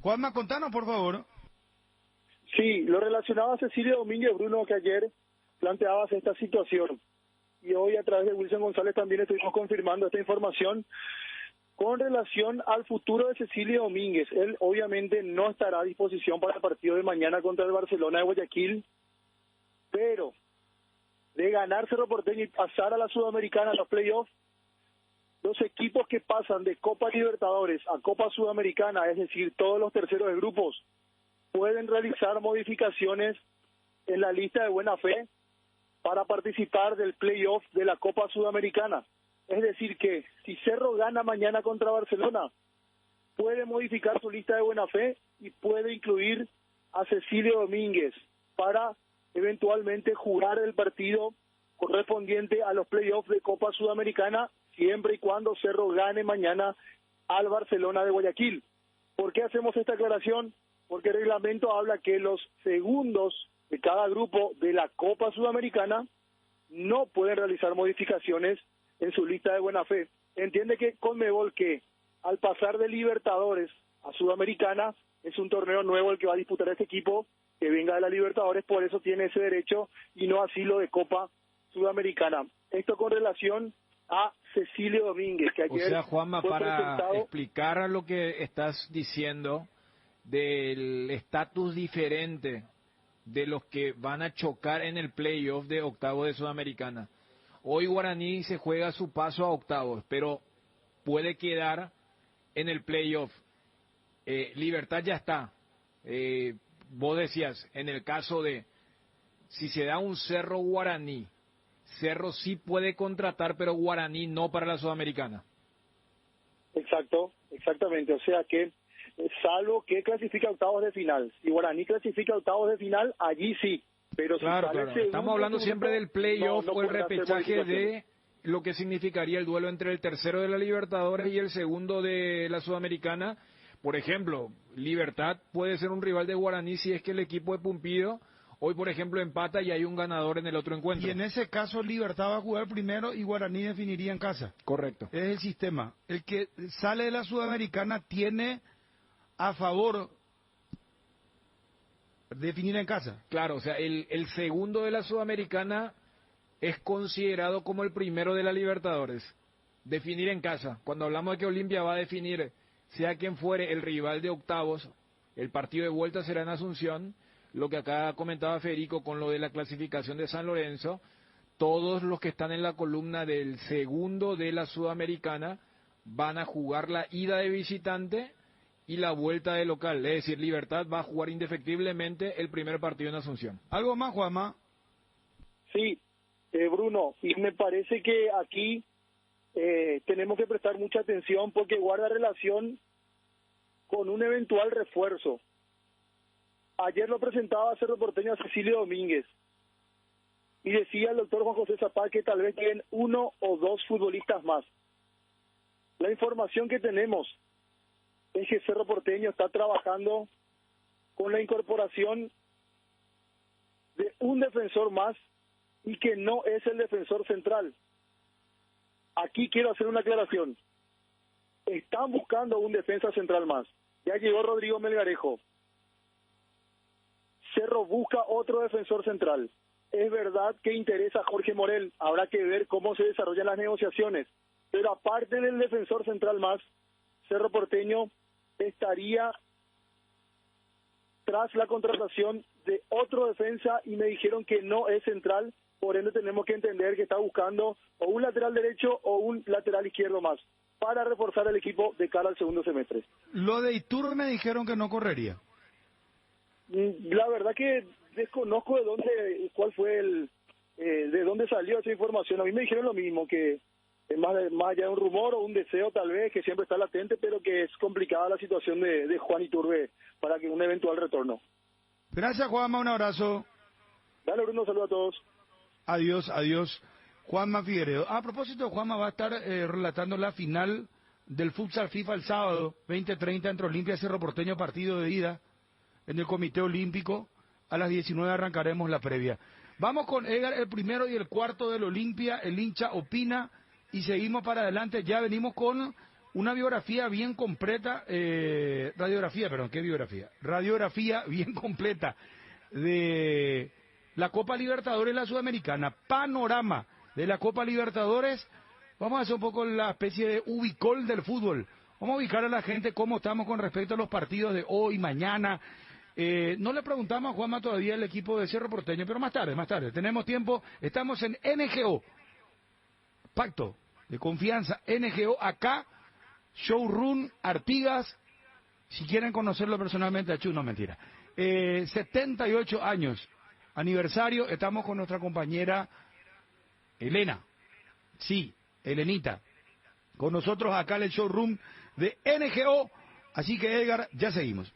Speaker 1: Juanma, contanos, por favor.
Speaker 7: Sí, lo relacionaba a Cecilio Domínguez, Bruno, que ayer planteabas esta situación. Y hoy a través de Wilson González también estuvimos confirmando esta información con relación al futuro de Cecilio Domínguez. Él obviamente no estará a disposición para el partido de mañana contra el Barcelona de Guayaquil, pero de ganar Cerro Porteño y pasar a la Sudamericana, a los playoffs, los equipos que pasan de Copa Libertadores a Copa Sudamericana, es decir, todos los terceros de grupos, pueden realizar modificaciones en la lista de buena fe para participar del playoff de la Copa Sudamericana. Es decir que si Cerro gana mañana contra Barcelona, puede modificar su lista de buena fe y puede incluir a Cecilio Domínguez para eventualmente jugar el partido correspondiente a los playoffs de Copa Sudamericana, siempre y cuando Cerro gane mañana al Barcelona de Guayaquil. ¿Por qué hacemos esta aclaración? Porque el reglamento habla que los segundos de cada grupo de la Copa Sudamericana no pueden realizar modificaciones en su lista de buena fe. Entiende que Conmebol, que al pasar de Libertadores a Sudamericana, es un torneo nuevo el que va a disputar este equipo que venga de la Libertadores, por eso tiene ese derecho y no así lo de Copa Sudamericana. Esto con relación a Cecilio Domínguez, que ayer
Speaker 2: O sea, Juanma,
Speaker 7: fue
Speaker 2: para
Speaker 7: presentado.
Speaker 2: explicar lo que estás diciendo del estatus diferente de los que van a chocar en el playoff de octavo de Sudamericana. Hoy Guaraní se juega su paso a octavos, pero puede quedar en el playoff. Libertad ya está. Vos decías, en el caso de si se da un Cerro Guaraní, Cerro sí puede contratar, pero Guaraní no para la Sudamericana.
Speaker 7: Exacto, exactamente. O sea que, salvo que clasifica a octavos de final. Si Guaraní clasifica a octavos de final, allí sí. Pero
Speaker 2: Claro,
Speaker 7: si sale
Speaker 2: claro.
Speaker 7: segundo,
Speaker 2: Estamos hablando siempre del playoff
Speaker 7: no
Speaker 2: o el
Speaker 7: pueden hacer
Speaker 2: repechaje
Speaker 7: modificaciones.
Speaker 2: de lo que significaría el duelo entre el tercero de la Libertadores y el segundo de la Sudamericana. Por ejemplo, Libertad puede ser un rival de Guaraní si es que el equipo de Pumpido Hoy, por ejemplo, empata y hay un ganador en el otro encuentro.
Speaker 1: Y en ese caso Libertad va a jugar primero y Guaraní definiría en casa.
Speaker 2: Correcto.
Speaker 1: Es el sistema. El que sale de la Sudamericana tiene a favor definir en casa.
Speaker 2: Claro, o sea, el segundo de la Sudamericana es considerado como el primero de la Libertadores. Definir en casa. Cuando hablamos de que Olimpia va a definir, sea quien fuere el rival de octavos, el partido de vuelta será en Asunción. Lo que acá comentaba Federico con lo de la clasificación de San Lorenzo, todos los que están en la columna del segundo de la Sudamericana van a jugar la ida de visitante y la vuelta de local. Es decir, Libertad va a jugar indefectiblemente el primer partido en Asunción.
Speaker 1: ¿Algo más, Juanma?
Speaker 7: Sí, Bruno, y me parece que aquí tenemos que prestar mucha atención porque guarda relación con un eventual refuerzo. Ayer lo presentaba Cerro Porteño a Cecilio Domínguez y decía el doctor Juan José Zapata que tal vez lleguen 1 o 2 futbolistas más. La información que tenemos es que Cerro Porteño está trabajando con la incorporación de un defensor más y que no es el defensor central. Aquí quiero hacer una aclaración. Están buscando un defensa central más. Ya llegó Rodrigo Melgarejo. Cerro busca otro defensor central. Es verdad que interesa a Jorge Morel. Habrá que ver cómo se desarrollan las negociaciones. Pero aparte del defensor central más, Cerro Porteño estaría tras la contratación de otro defensa y me dijeron que no es central. Por ende tenemos que entender que está buscando o un lateral derecho o un lateral izquierdo más para reforzar el equipo de cara al segundo semestre.
Speaker 1: Lo de Iturbe me dijeron que no correría.
Speaker 7: La verdad que desconozco cuál fue de dónde salió esa información. A mí me dijeron lo mismo, que es más allá de un rumor o un deseo tal vez, que siempre está latente, pero que es complicada la situación de Juan Iturbe para que un eventual retorno.
Speaker 1: Gracias, Juanma, un abrazo.
Speaker 7: Dale, Bruno, saludo a todos.
Speaker 1: Adiós, adiós. Juanma Figueredo. A propósito, Juanma va a estar relatando la final del Futsal FIFA el sábado, 20:30, entre Olimpia y Cerro Porteño, partido de ida en el Comité Olímpico. A las 19 arrancaremos la previa. Vamos con Edgar, el primero y el cuarto del Olimpia, el hincha opina, y seguimos para adelante. Ya venimos con una biografía bien completa, radiografía bien completa de la Copa Libertadores y la Sudamericana, panorama de la Copa Libertadores. Vamos a hacer un poco la especie de ubicol del fútbol. Vamos a ubicar a la gente cómo estamos con respecto a los partidos de hoy, mañana. No le preguntamos a Juanma todavía el equipo de Cerro Porteño, pero más tarde, tenemos tiempo. Estamos en NGO, Pacto de Confianza, NGO, acá, Showroom Artigas, si quieren conocerlo personalmente, no, mentira. 78 años, aniversario, estamos con nuestra compañera Elena, sí, Elenita, con nosotros acá en el showroom de NGO, así que Edgar, ya seguimos.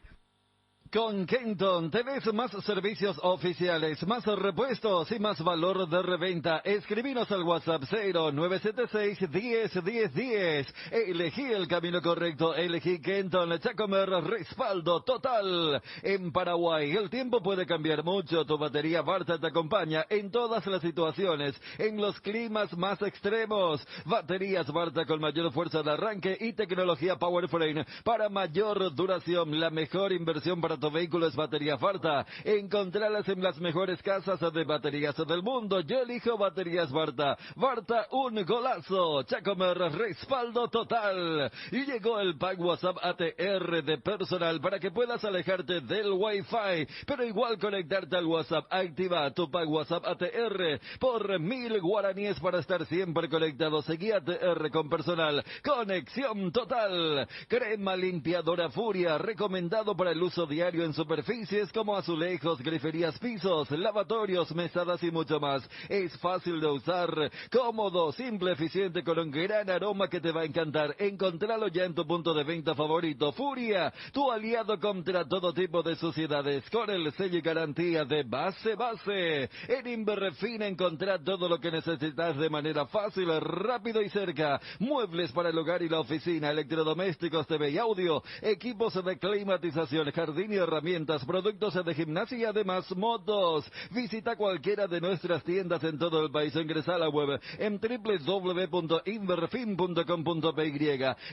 Speaker 3: Con Kenton tenés más servicios oficiales, más repuestos y más valor de reventa. Escribinos al WhatsApp 0976-10-10-10. Elegí el camino correcto, elegí Kenton. Chacomer, respaldo total. En Paraguay el tiempo puede cambiar mucho. Tu batería Varta te acompaña en todas las situaciones, en los climas más extremos. Baterías Varta con mayor fuerza de arranque y tecnología Powerframe para mayor duración. La mejor inversión para tu vehículo es batería Varta. Encontralas en las mejores casas de baterías del mundo. Yo elijo baterías Varta. Varta, un golazo. Chacomer, respaldo total. Y llegó el pack WhatsApp ATR de Personal para que puedas alejarte del Wi-Fi, pero igual conectarte al WhatsApp. Activa tu pack WhatsApp ATR por 1000 guaraníes para estar siempre conectado. Seguí ATR con Personal. Conexión total. Crema limpiadora Furia, recomendado para el uso diario en superficies como azulejos, griferías, pisos, lavatorios, mesadas y mucho más. Es fácil de usar, cómodo, simple, eficiente, con un gran aroma que te va a encantar. Encontralo ya en tu punto de venta favorito. Furia, tu aliado contra todo tipo de suciedades, con el sello y garantía de base. En Inverrefina encontrá todo lo que necesitas de manera fácil, rápido y cerca. Muebles para el hogar y la oficina, electrodomésticos, TV y audio, equipos de climatización, jardín y herramientas, productos de gimnasia y además motos. Visita cualquiera de nuestras tiendas en todo el país o ingresa a la web en www.inverfin.com.py.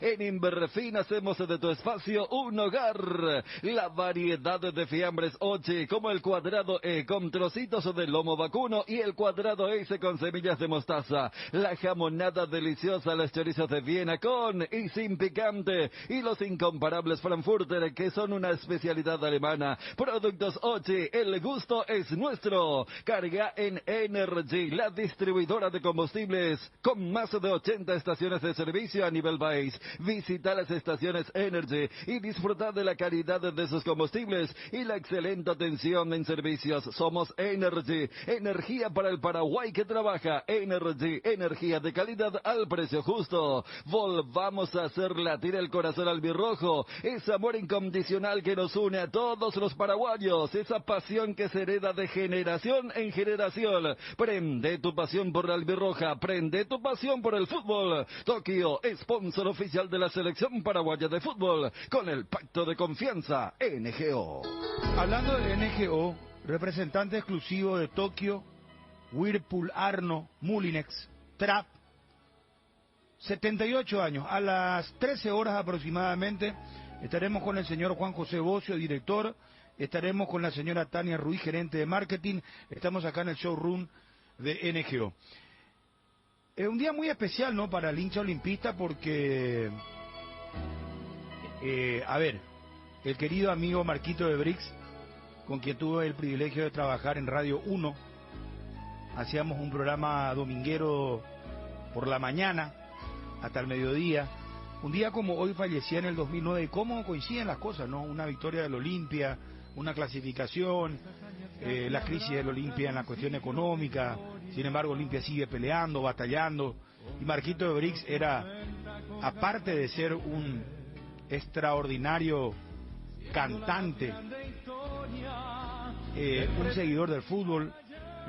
Speaker 3: En Inverfin hacemos de tu espacio un hogar. La variedad de fiambres Ochi, como el cuadrado E con trocitos de lomo vacuno y el cuadrado S con semillas de mostaza. La jamonada deliciosa, los chorizos de Viena con y sin picante. Y los incomparables Frankfurter, que son una especialidad alemana. Productos Ochi, el gusto es nuestro. Carga en Energy, la distribuidora de combustibles con más de 80 estaciones de servicio a nivel país. Visita las estaciones Energy y disfruta de la calidad de sus combustibles y la excelente atención en servicios. Somos Energy, energía para el Paraguay que trabaja. Energy, energía de calidad al precio justo. Volvamos a hacer latir el corazón albirrojo. Ese amor incondicional que nos une a todos los paraguayos. Esa pasión que se hereda de generación en generación. Prende tu pasión por la albirroja. Prende tu pasión por el fútbol. Tokio, sponsor oficial de la selección paraguaya de fútbol. Con el pacto de confianza NGO.
Speaker 1: Hablando de NGO, representante exclusivo de Tokio, Whirlpool, Arno, Mulinex, Trap, 78 años. A las 13 horas aproximadamente estaremos con el señor Juan José Bocio, director. Estaremos con la señora Tania Ruiz, gerente de marketing. Estamos acá en el showroom de NGO. Es un día muy especial, ¿no?, para el hincha olimpista porque, el querido amigo Marquito de Brix, con quien tuve el privilegio de trabajar en Radio 1, hacíamos un programa dominguero por la mañana hasta el mediodía. Un día como hoy fallecía en el 2009, y cómo coinciden las cosas, ¿no? Una victoria del Olimpia, una clasificación, la crisis del Olimpia en la cuestión económica. Sin embargo, Olimpia sigue peleando, batallando, y Marquito de Brix era, aparte de ser un extraordinario cantante, un seguidor del fútbol.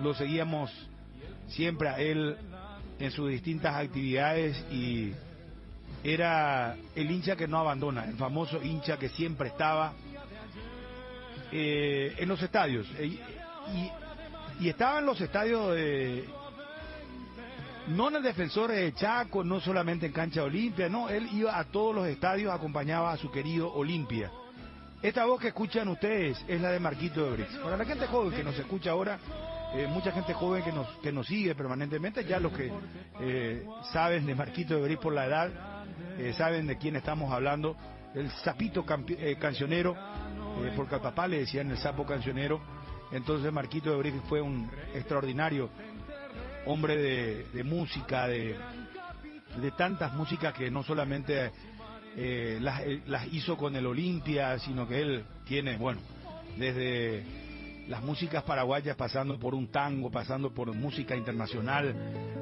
Speaker 1: Lo seguíamos siempre a él en sus distintas actividades y era el hincha que no abandona, el famoso hincha que siempre estaba en los estadios, y estaba en los estadios no en el Defensores de Chaco, no solamente en Cancha Olimpia, no, él iba a todos los estadios, acompañaba a su querido Olimpia. Esta voz que escuchan ustedes es la de Marquito de Brix. Para la gente joven que nos escucha ahora, mucha gente joven que nos sigue permanentemente, ya los que saben de Marquito de Brix por la edad, saben de quién estamos hablando, el sapito cancionero, porque al papá le decían el sapo cancionero. Entonces Marquito de Brix fue un extraordinario hombre de música, de tantas músicas que no solamente las hizo con el Olimpia, sino que él tiene, bueno, desde las músicas paraguayas, pasando por un tango, pasando por música internacional.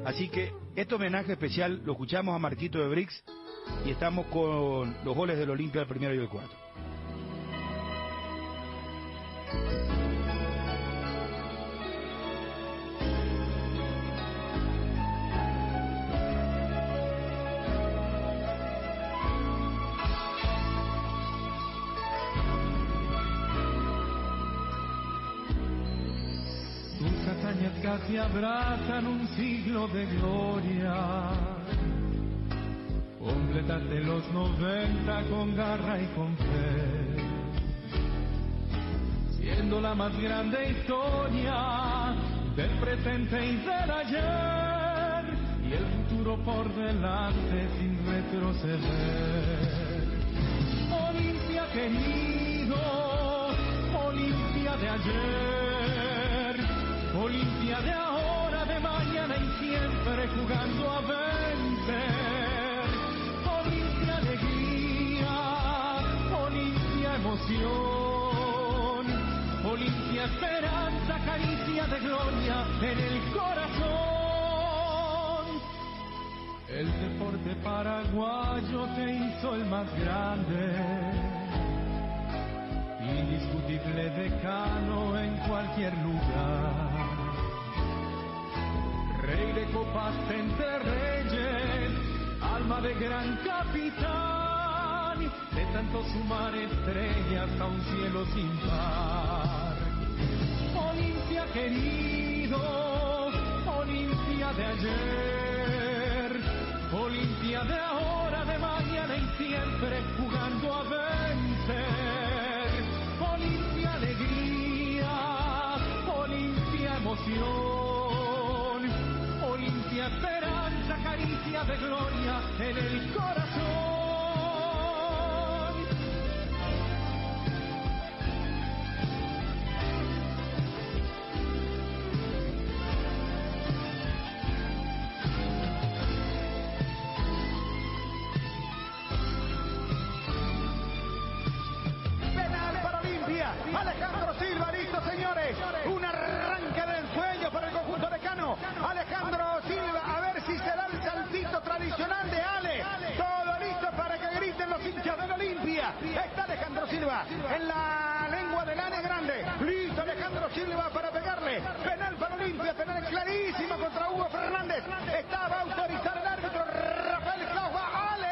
Speaker 1: Así que este homenaje especial lo escuchamos a Marquito de Brix y estamos con los goles del Olimpia, el primero y el cuarto.
Speaker 8: Casi abrazan un siglo de gloria. Completaste los 90 con garra y con fe, siendo la más grande historia del presente y del ayer, y el futuro por delante sin retroceder. Olimpia querido, Olimpia de ayer, Olimpia de ahora, de mañana y siempre jugando a vencer. Olimpia alegría, Olimpia emoción, Olimpia esperanza, caricia de gloria en el corazón. El deporte paraguayo te hizo el más grande, indiscutible decano en cualquier lugar. Rey de copas entre reyes, alma de gran capitán, de tanto sumar estrellas a un cielo sin par. Olimpia querido, Olimpia de ayer, Olimpia de ahora, de mañana y siempre jugando a vencer. Olimpia alegría, Olimpia emoción, Olimpia esperanza, caricia de gloria en el corazón.
Speaker 9: Alejandro Silva, listo señores, un arranque del sueño para el conjunto decano. Alejandro Silva, a ver si se da el saltito tradicional de Ale. Todo listo para que griten los hinchas del Olimpia. Está Alejandro Silva en la lengua del Ane grande. Listo Alejandro Silva para pegarle. Penal para Olimpia, penal clarísimo contra Hugo Fernández. Estaba a autorizar el árbitro Rafael Cauja. Ale.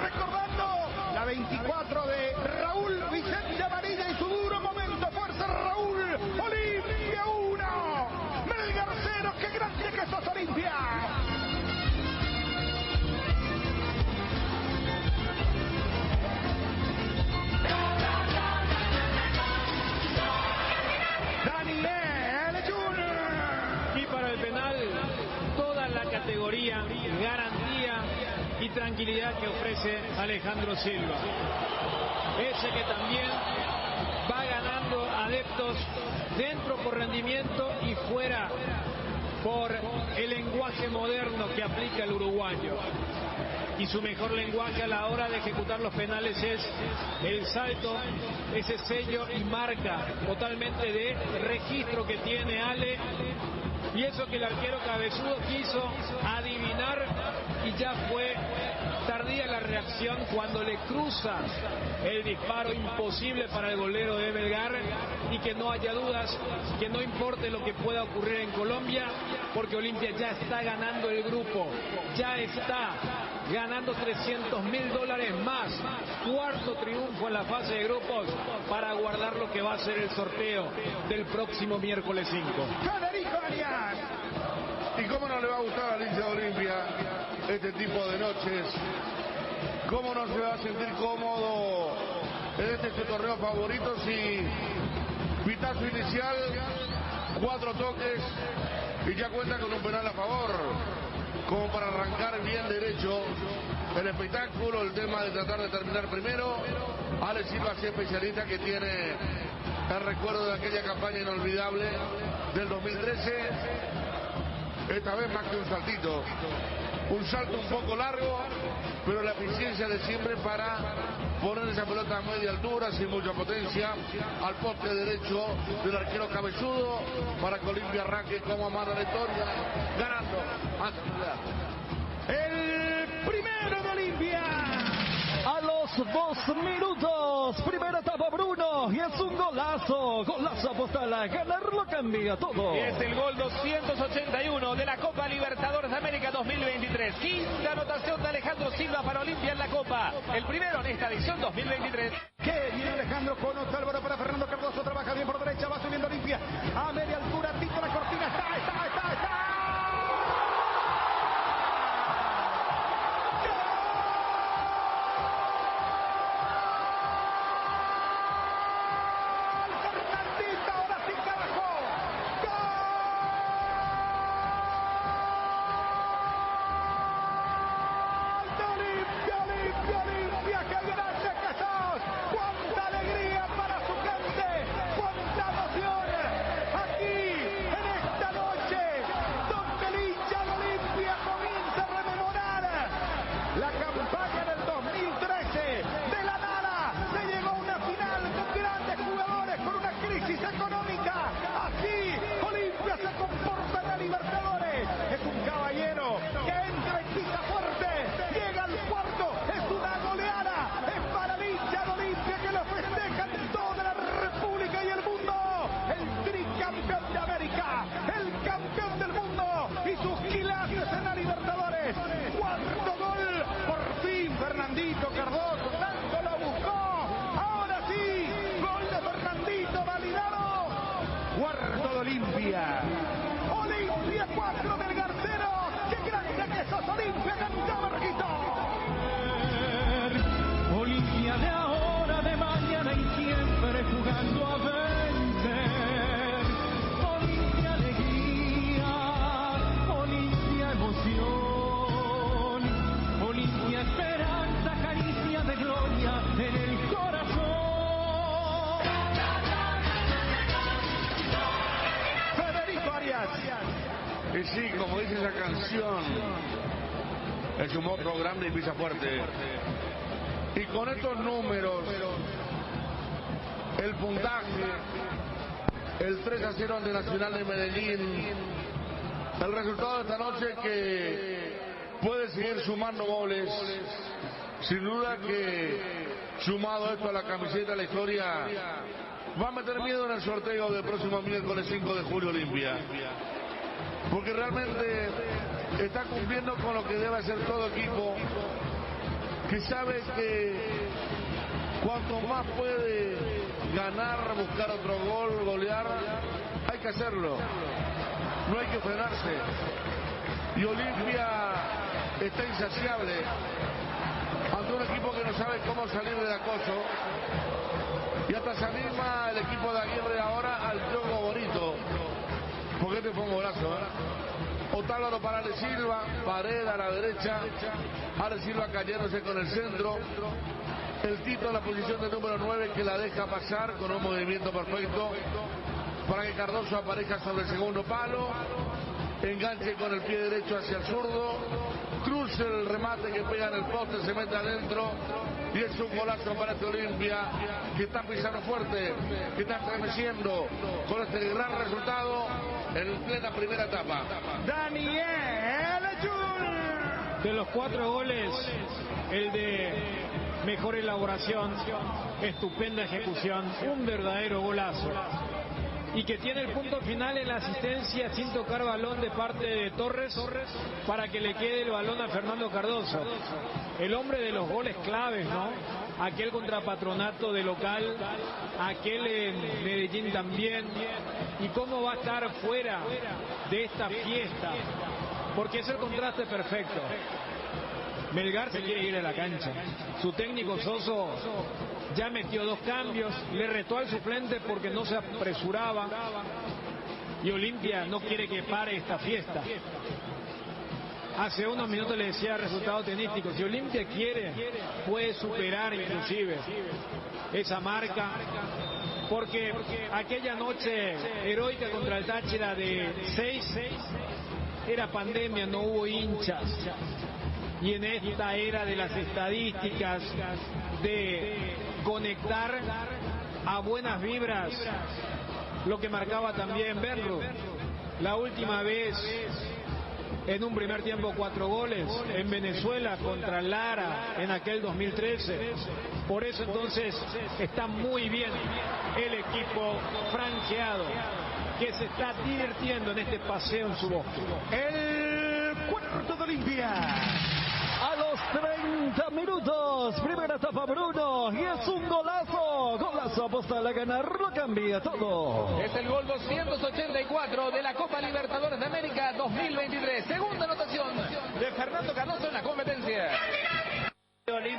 Speaker 9: Recordando la 24 de Raúl Vicente Amarilla y su duro momento. Fuerza Raúl. Olimpia 1. Melgar 0. ¡Qué grande que sos, Olimpia! Daniel Junior.
Speaker 2: Y para el penal, toda la categoría, garantía y tranquilidad que ofrece Alejandro Silva. Ese que también va ganando adeptos dentro por rendimiento y fuera por el lenguaje moderno que aplica el uruguayo. Y su mejor lenguaje a la hora de ejecutar los penales es el salto, ese sello y marca totalmente de registro que tiene Ale. Y eso que el arquero cabezudo quiso adivinar y ya fue tardía la reacción cuando le cruza el disparo imposible para el golero de Melgar. Y que no haya dudas, que no importe lo que pueda ocurrir en Colombia, porque Olimpia ya está ganando el grupo, ya está ganando $300.000 más, cuarto triunfo en la fase de grupos para guardar lo que va a ser el sorteo del próximo miércoles 5.
Speaker 9: Federico Arias.
Speaker 4: ¿Y cómo no le va a gustar al hincha de Olimpia este tipo de noches? ¿Cómo no se va a sentir cómodo en este su torneo favorito si pitazo inicial, 4 toques y ya cuenta con un penal a favor? Como para arrancar bien derecho el espectáculo, el tema de tratar de terminar primero. Ale Silva, sí, especialista, que tiene el recuerdo de aquella campaña inolvidable del 2013. Esta vez más que un saltito, un salto un poco largo, pero la eficiencia de siempre para poner esa pelota a media altura, sin mucha potencia, al poste derecho del arquero cabezudo, para que Olimpia arranque como mano de historia, ganando.
Speaker 9: El primero de Olimpia.
Speaker 3: A los 2 minutos, primera etapa Bruno, y es un golazo postal, gana Junior lo cambia todo.
Speaker 10: Es el gol 281 de la Copa Libertadores de América 2023. Quinta anotación de Alejandro Silva para Olimpia en la Copa. El primero en esta edición 2023.
Speaker 9: Que viene Alejandro con Álvaro para Fernando Cardoso. Trabaja bien por derecha. Va subiendo Olimpia a media altura. Tito la cortina. Está. Cardoso, tanto lo buscó, ahora sí, gol de Fernandito validado, cuarto de Olimpia, 4 del Garcero, qué grande que sos Olimpia, cantó Marquito.
Speaker 8: Olimpia de ahora, de mañana y siempre jugando a vencer, Olimpia alegría, Olimpia emoción, Olimpia esperanza, caricia de gloria en el corazón.
Speaker 9: Federico Arias.
Speaker 4: Y sí, como dice esa canción, es un monstruo grande y pisa fuerte. Y con estos números, el puntaje, el 3-0 ante Nacional de Medellín, el resultado de esta noche que puede seguir sumando goles. Sin duda que sumado esto a la camiseta de la historia, va a meter miedo en el sorteo del próximo miércoles 5 de julio Olimpia. Porque realmente está cumpliendo con lo que debe hacer todo equipo, que sabe que cuanto más puede ganar, buscar otro gol, golear, hay que hacerlo. No hay que frenarse. Y Olimpia está insaciable ante un equipo que no sabe cómo salir del acoso. Y hasta se anima el equipo de Aguirre ahora al juego bonito. Porque este fue un golazo, ¿eh? Otálvaro para Ale Silva, Pared a la derecha, Ale Silva cayéndose con el centro, el Tito en la posición de número 9 que la deja pasar con un movimiento perfecto para que Cardoso aparezca sobre el segundo palo, enganche con el pie derecho hacia el zurdo, cruce el remate que pega en el poste, se mete adentro y es un golazo para este Olimpia que está pisando fuerte, que está estremeciendo con este gran resultado en plena primera etapa.
Speaker 9: Daniel Ayun.
Speaker 2: De los 4 goles, el de mejor elaboración, estupenda ejecución, un verdadero golazo. Y que tiene el punto final en la asistencia sin tocar balón de parte de Torres para que le quede el balón a Fernando Cardoso. El hombre de los goles claves, ¿no? Aquel contra Patronato de local, aquel en Medellín también. Y cómo va a estar fuera de esta fiesta, porque es el contraste perfecto. Melgar se quiere ir a la cancha. Su técnico Soso ya metió 2 cambios, le retó al suplente porque no se apresuraba. Y Olimpia no quiere que pare esta fiesta. Hace unos minutos le decía resultado tenístico. Si Olimpia quiere, puede superar inclusive esa marca. Porque aquella noche heroica contra el Táchira de 6 era pandemia, no hubo hinchas. Y en esta era de las estadísticas, de conectar a buenas vibras, lo que marcaba también Benru. La última vez, en un primer tiempo 4 goles, en Venezuela contra Lara en aquel 2013. Por eso entonces está muy bien el equipo franqueado.
Speaker 10: que se está divirtiendo en este paseo en su bosque.
Speaker 9: El cuarto de Olimpia.
Speaker 3: A los 30 minutos, primera etapa Bruno, y es un golazo, golazo apostar a ganar, lo cambia todo.
Speaker 10: Es el gol 284 de la Copa Libertadores de América 2023, segunda anotación de Fernando Cardoso en la competencia.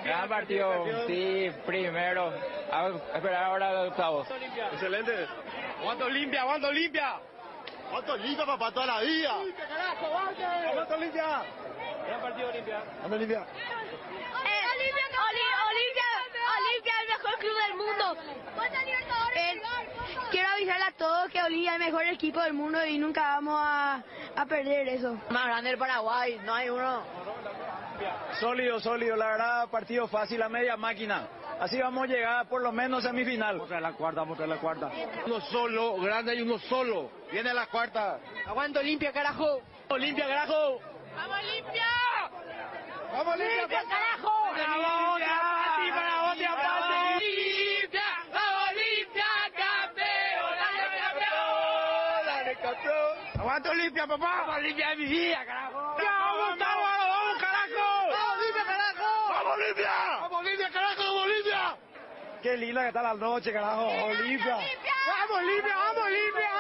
Speaker 11: Gran partido, sí, primero, a esperar ahora los octavos.
Speaker 12: Excelente. ¡Aguanta Olimpia, aguanta Olimpia! ¡Aguanta Olimpia, papá, toda la vida! ¡Olimpia, carajo, aguanta Olimpia! Gran partido, Olimpia. ¡Vamos, Olimpia!
Speaker 13: Olimpia es el mejor club del mundo. Quiero avisarle a todos que Olimpia es el mejor equipo del mundo y nunca vamos a perder eso. Más grande el Paraguay, no hay uno.
Speaker 12: Sólido, la verdad, partido fácil, a media máquina. Así vamos a llegar por lo menos a semifinal. Vamos a la cuarta. Uno solo, grande y uno solo. Viene la cuarta.
Speaker 13: Aguanta Olimpia, carajo.
Speaker 12: Olimpia, carajo.
Speaker 13: ¡Vamos Olimpia!
Speaker 12: ¡Vamos Olimpia,
Speaker 13: carajo!
Speaker 12: ¡Vamos Olimpia! ¡Vamos
Speaker 13: Olimpia! ¡Vamos Olimpia! ¡Campeón!
Speaker 12: ¡Dale, campeón! ¡Aguanta Olimpia, papá!
Speaker 13: ¡Vamos Olimpia, mi vida, carajo!
Speaker 12: ¡Vamos, carajo!
Speaker 13: ¡Vamos Olimpia, carajo!
Speaker 12: ¡Vamos Olimpia! ¡Vamos Olimpia, carajo! ¡Vamos Olimpia! ¡Qué linda que está la noche, carajo! ¡Olimpia! ¡Vamos Olimpia! ¡Vamos Olimpia!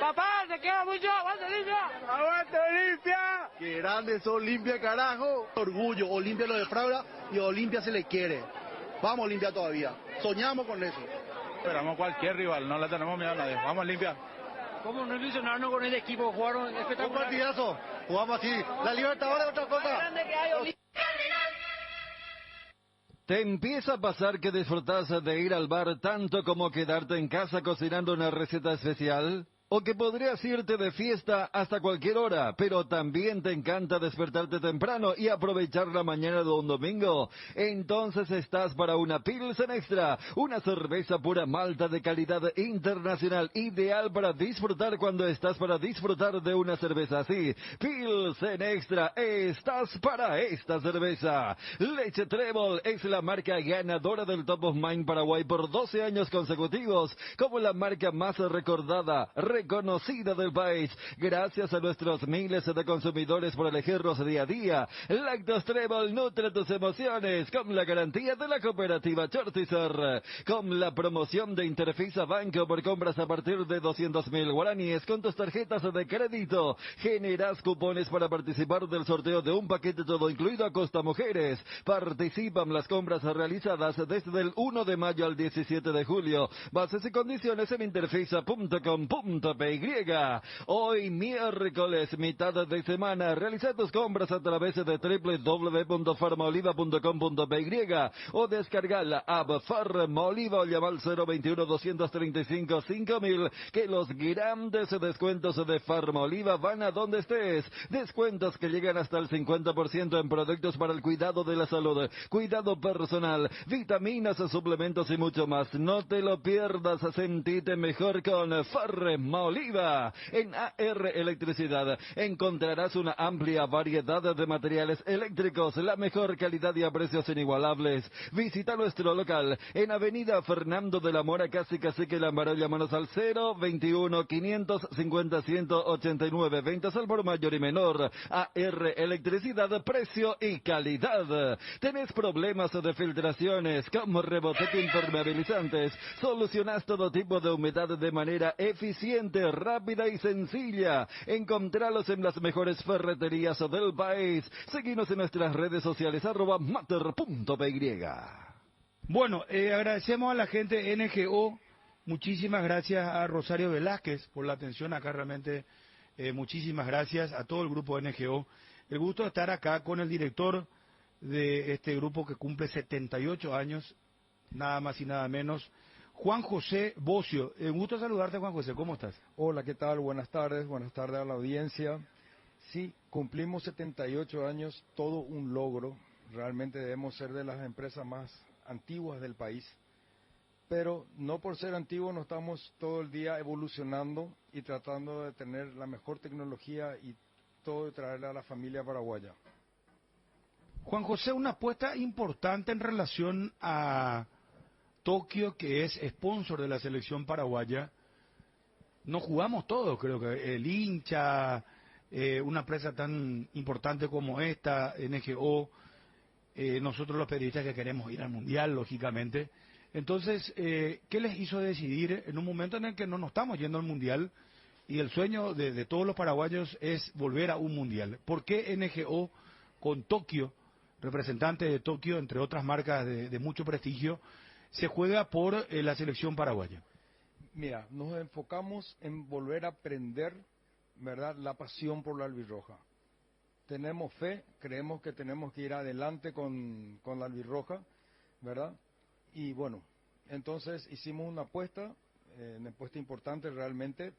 Speaker 13: Papá, te queda mucho, aguanta Olimpia.
Speaker 12: ¡Aguanta Olimpia! ¡Qué grande es Olimpia, carajo!
Speaker 14: Orgullo, Olimpia lo defrauda y a Olimpia se le quiere. Vamos Olimpia todavía, soñamos con eso.
Speaker 12: Esperamos cualquier rival, no le tenemos miedo a nadie. Vamos Olimpia.
Speaker 13: ¿Cómo no ilusionarnos con el equipo? Jugaron espectacular.
Speaker 14: Un partidazo, jugamos así. La Libertadores es otra cosa.
Speaker 3: ¿Te empieza a pasar que disfrutas de ir al bar tanto como quedarte en casa cocinando una receta especial? O que podrías irte de fiesta hasta cualquier hora, pero también te encanta despertarte temprano y aprovechar la mañana de un domingo. Entonces estás para una Pilsen Extra, una cerveza pura malta de calidad internacional, ideal para disfrutar cuando estás para disfrutar de una cerveza así. Pilsen Extra, estás para esta cerveza. Leche Trébol es la marca ganadora del Top of Mind Paraguay por 12 años consecutivos, como la marca más recordada, reconocida del país, gracias a nuestros miles de consumidores por elegirnos día a día. Lactos Trébol nutre tus emociones con la garantía de la cooperativa Chortizar, con la promoción de Interfisa Banco por compras a partir de 200.000 guaraníes con tus tarjetas de crédito. Generas cupones para participar del sorteo de un paquete todo incluido a Costa Mujeres. Participan las compras realizadas desde el 1 de mayo al 17 de julio. Bases y condiciones en interfisa.com.py. Hoy miércoles, mitad de semana, realiza tus compras a través de www.farmaoliva.com.py o descarga la app Farmaoliva o llama al 021-235-5000, que los grandes descuentos de Farmaoliva van a donde estés. Descuentos que llegan hasta el 50% en productos para el cuidado de la salud, cuidado personal, vitaminas, suplementos y mucho más. No te lo pierdas, sentite mejor con Farmaoliva. En AR Electricidad encontrarás una amplia variedad de materiales eléctricos, la mejor calidad y a precios inigualables. Visita nuestro local en Avenida Fernando de la Mora, casi Cacique Lambaró. Llámanos al 021-550-189, ventas al por mayor y menor. AR Electricidad, precio y calidad. ¿Tenés problemas de filtraciones como rebote impermeabilizantes? Solucionás todo tipo de humedad de manera eficiente, rápida y sencilla. Encontralos en las mejores ferreterías del país. Seguinos en nuestras redes sociales @mater.py.
Speaker 1: Bueno, agradecemos a la gente NGO. Muchísimas gracias a Rosario Velázquez por la atención acá, realmente muchísimas gracias a todo el grupo NGO. El gusto de estar acá con el director de este grupo que cumple 78 años, nada más y nada menos, Juan José Bocio. Un gusto saludarte, Juan José, ¿cómo estás?
Speaker 15: Hola, ¿qué tal? Buenas tardes a la audiencia. Sí, cumplimos 78 años, todo un logro. Realmente debemos ser de las empresas más antiguas del país. Pero no por ser antiguos no estamos todo el día evolucionando y tratando de tener la mejor tecnología y todo de traerle a la familia paraguaya.
Speaker 1: Juan José, una apuesta importante en relación a Tokio, que es sponsor de la selección paraguaya. nos jugamos todos, creo que el hincha, una empresa tan importante como esta, NGO, nosotros los periodistas que queremos ir al Mundial, lógicamente. Entonces, ¿qué les hizo decidir en un momento en el que no nos estamos yendo al Mundial y el sueño de todos los paraguayos es volver a un Mundial? ¿Por qué NGO con Tokio, representante de Tokio, entre otras marcas de mucho prestigio, se juega por la selección paraguaya?
Speaker 15: Mira, nos enfocamos en volver a aprender, ¿verdad?, la pasión por la albirroja. Tenemos fe, creemos que tenemos que ir adelante con la albirroja, ¿verdad? Y bueno, entonces hicimos una apuesta importante realmente,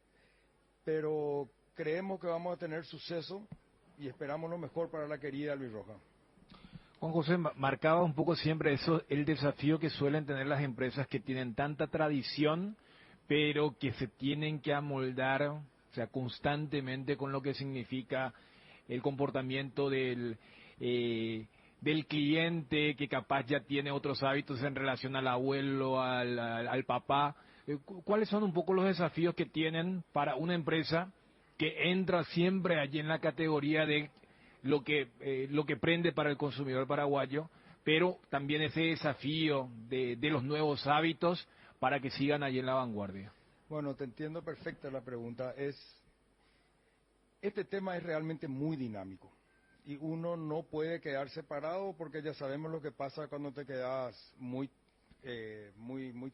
Speaker 15: pero creemos que vamos a tener suceso y esperamos lo mejor para la querida albirroja.
Speaker 2: Juan José, marcaba un poco siempre eso, el desafío que suelen tener las empresas que tienen tanta tradición, pero que se tienen que amoldar, o sea, constantemente con lo que significa el comportamiento del cliente, que capaz ya tiene otros hábitos en relación al abuelo, al papá. ¿Cuáles son un poco los desafíos que tienen para una empresa que entra siempre allí en la categoría de lo que prende para el consumidor paraguayo, pero también ese desafío de los nuevos hábitos para que sigan allí en la vanguardia?
Speaker 15: Bueno, te entiendo perfecta la pregunta. Este tema es realmente muy dinámico y uno no puede quedar separado porque ya sabemos lo que pasa cuando te quedas muy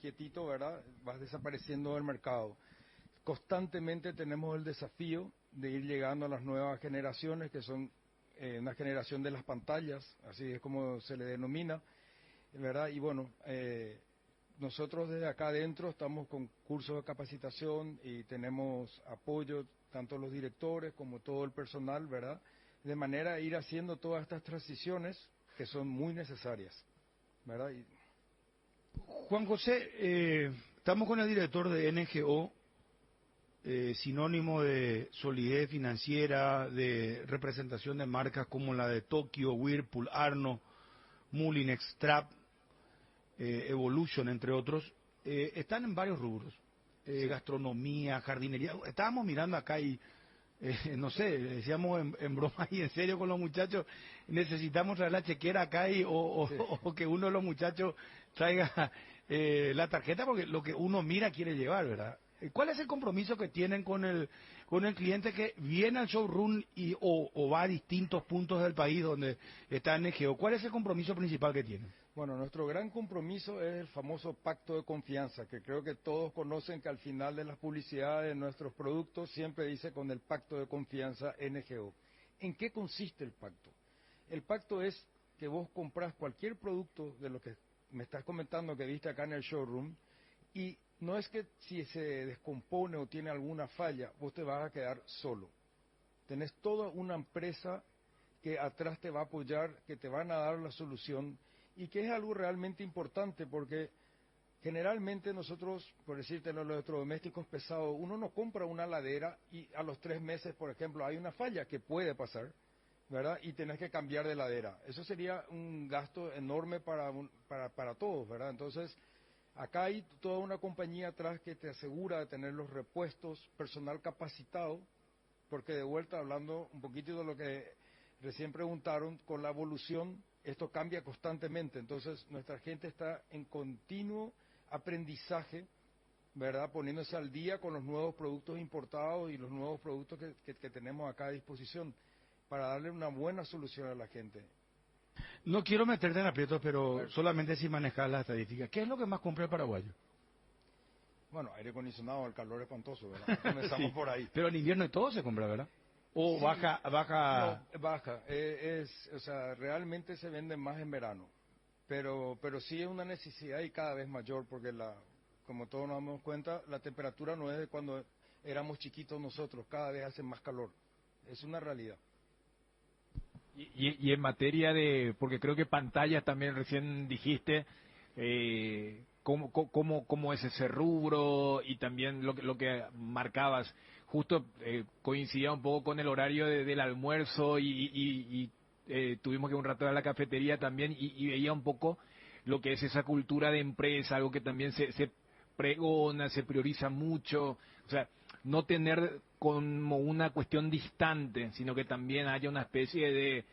Speaker 15: quietito, ¿verdad? Vas desapareciendo del mercado. Constantemente tenemos el desafío de ir llegando a las nuevas generaciones, que son una generación de las pantallas, así es como se le denomina, ¿verdad? Y bueno, nosotros desde acá adentro estamos con cursos de capacitación y tenemos apoyo, tanto los directores como todo el personal, ¿verdad? De manera a ir haciendo todas estas transiciones que son muy necesarias, ¿verdad?
Speaker 1: Juan José, estamos con el director de NGO, sinónimo de solidez financiera, de representación de marcas como la de Tokio, Whirlpool, Arno, Mulinex, Trap, Evolution, entre otros. Están en varios rubros, gastronomía, jardinería. Estábamos mirando acá y, no sé, decíamos en broma y en serio con los muchachos, necesitamos traer la chequera acá o que uno de los muchachos traiga la tarjeta, porque lo que uno mira quiere llevar, ¿verdad? ¿Cuál es el compromiso que tienen con el cliente que viene al showroom o va a distintos puntos del país donde está NGO? ¿Cuál es el compromiso principal que tienen?
Speaker 15: Bueno, nuestro gran compromiso es el famoso pacto de confianza, que creo que todos conocen, que al final de las publicidades de nuestros productos siempre dice con el pacto de confianza NGO. ¿En qué consiste el pacto? El pacto es que vos comprás cualquier producto de lo que me estás comentando que viste acá en el showroom y no es que si se descompone o tiene alguna falla, vos te vas a quedar solo. Tenés toda una empresa que atrás te va a apoyar, que te van a dar la solución y que es algo realmente importante porque generalmente nosotros, por decirte, los electrodomésticos pesados, uno no compra una heladera y a los 3 meses, por ejemplo, hay una falla que puede pasar, ¿verdad? Y tenés que cambiar de heladera. Eso sería un gasto enorme para todos, ¿verdad? Entonces, acá hay toda una compañía atrás que te asegura de tener los repuestos, personal capacitado, porque de vuelta, hablando un poquito de lo que recién preguntaron, con la evolución, esto cambia constantemente. Entonces, nuestra gente está en continuo aprendizaje, ¿verdad? Poniéndose al día con los nuevos productos importados y los nuevos productos que tenemos acá a disposición para darle una buena solución a la gente.
Speaker 1: No quiero meterte en aprietos, pero solamente si manejas las estadísticas. ¿Qué es lo que más compra el paraguayo?
Speaker 15: Bueno, aire acondicionado, el calor espantoso, ¿verdad? Comenzamos
Speaker 1: Sí,
Speaker 15: por ahí.
Speaker 1: pero en invierno todo se compra, ¿verdad? ¿O
Speaker 15: sí,
Speaker 1: baja?
Speaker 15: No, baja. O sea, realmente se vende más en verano. Pero sí es una necesidad y cada vez mayor, porque como todos nos damos cuenta, la temperatura no es de cuando éramos chiquitos nosotros, cada vez hace más calor. Es una realidad.
Speaker 2: Y en materia porque creo que pantallas también recién dijiste, ¿cómo es ese rubro? Y también lo que marcabas, justo coincidía un poco con el horario del almuerzo y tuvimos que un rato a la cafetería también y veía un poco lo que es esa cultura de empresa, algo que también se pregona, se prioriza mucho. O sea, no tener como una cuestión distante, sino que también haya una especie de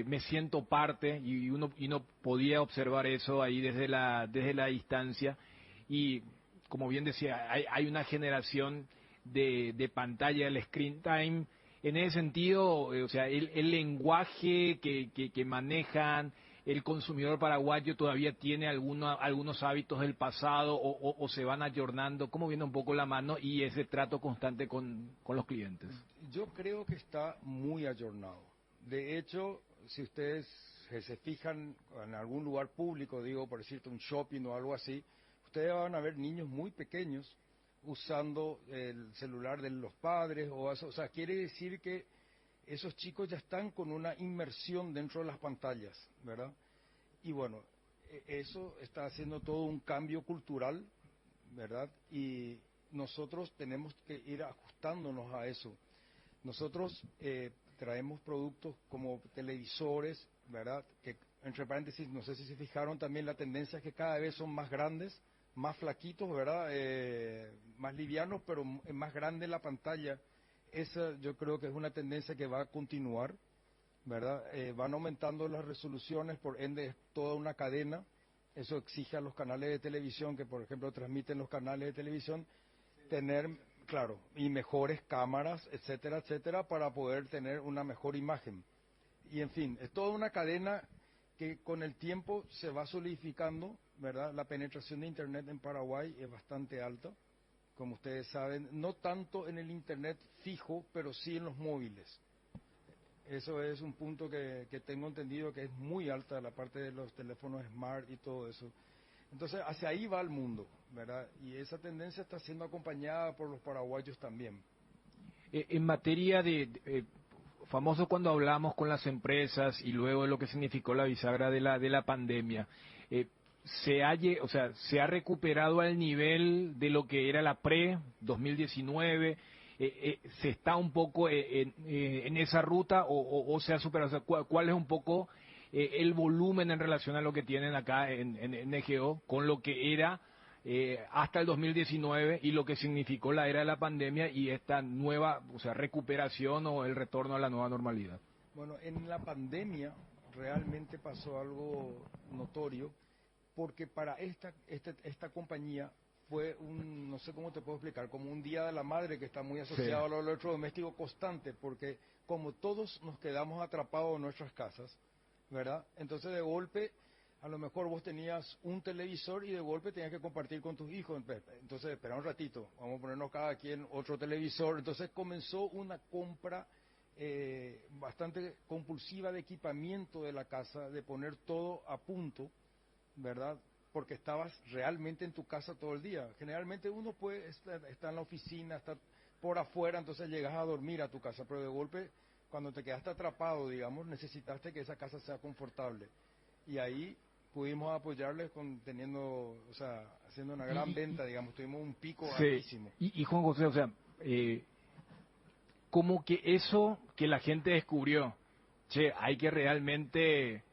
Speaker 2: me siento parte, y uno podía observar eso ahí desde la distancia. Y como bien decía, hay una generación de pantalla, el screen time. En ese sentido, o sea, el lenguaje que manejan, el consumidor paraguayo todavía tiene algunos hábitos del pasado o se van ayornando. ¿Cómo viene un poco la mano y ese trato constante con los clientes?
Speaker 15: Yo creo que está muy ayornado. De hecho, si ustedes se fijan en algún lugar público, digo, por decirte un shopping o algo así, ustedes van a ver niños muy pequeños usando el celular de los padres, o sea, quiere decir que esos chicos ya están con una inmersión dentro de las pantallas, ¿verdad? Y bueno, eso está haciendo todo un cambio cultural, ¿verdad? Y nosotros tenemos que ir ajustándonos a eso. Nosotros traemos productos como televisores, ¿verdad? Que, entre paréntesis, no sé si se fijaron también, la tendencia es que cada vez son más grandes, más flaquitos, ¿verdad? Más livianos, pero más grande la pantalla. Esa yo creo que es una tendencia que va a continuar, ¿verdad? Van aumentando las resoluciones, por ende es toda una cadena. Eso exige a los canales de televisión que, por ejemplo, transmiten los canales de televisión, tener, claro, y mejores cámaras, etcétera, etcétera, para poder tener una mejor imagen. Y en fin, es toda una cadena que con el tiempo se va solidificando, ¿verdad? La penetración de Internet en Paraguay es bastante alta, como ustedes saben, no tanto en el Internet fijo, pero sí en los móviles. Eso es un punto que tengo entendido que es muy alta, la parte de los teléfonos smart y todo eso. Entonces, hacia ahí va el mundo, ¿verdad? Y esa tendencia está siendo acompañada por los paraguayos también.
Speaker 2: En materia de famoso cuando hablamos con las empresas y luego de lo que significó la bisagra de la pandemia, se ha recuperado al nivel de lo que era la pre-2019, se está un poco en esa ruta o se ha superado. O sea, ¿cuál es un poco el volumen en relación a lo que tienen acá en NGO con lo que era hasta el 2019 y lo que significó la era de la pandemia y esta nueva, o sea, recuperación o el retorno a la nueva normalidad?
Speaker 15: Bueno, en la pandemia realmente pasó algo notorio, porque para esta compañía fue no sé cómo te puedo explicar, como un Día de la Madre que está muy asociado
Speaker 2: Sí.
Speaker 15: al electrodoméstico constante, porque como todos nos quedamos atrapados en nuestras casas, ¿verdad? Entonces de golpe, a lo mejor vos tenías un televisor y de golpe tenías que compartir con tus hijos. Entonces, espera un ratito, vamos a ponernos cada quien otro televisor. Entonces comenzó una compra bastante compulsiva de equipamiento de la casa, de poner todo a punto, ¿verdad? Porque estabas realmente en tu casa todo el día. Generalmente uno puede estar en la oficina, estar por afuera, entonces llegas a dormir a tu casa, pero de golpe, cuando te quedaste atrapado, digamos, necesitaste que esa casa sea confortable. Y ahí pudimos apoyarles haciendo una gran venta, digamos, tuvimos un pico altísimo.
Speaker 2: Y Juan José, o sea, como que eso que la gente descubrió, hay que realmente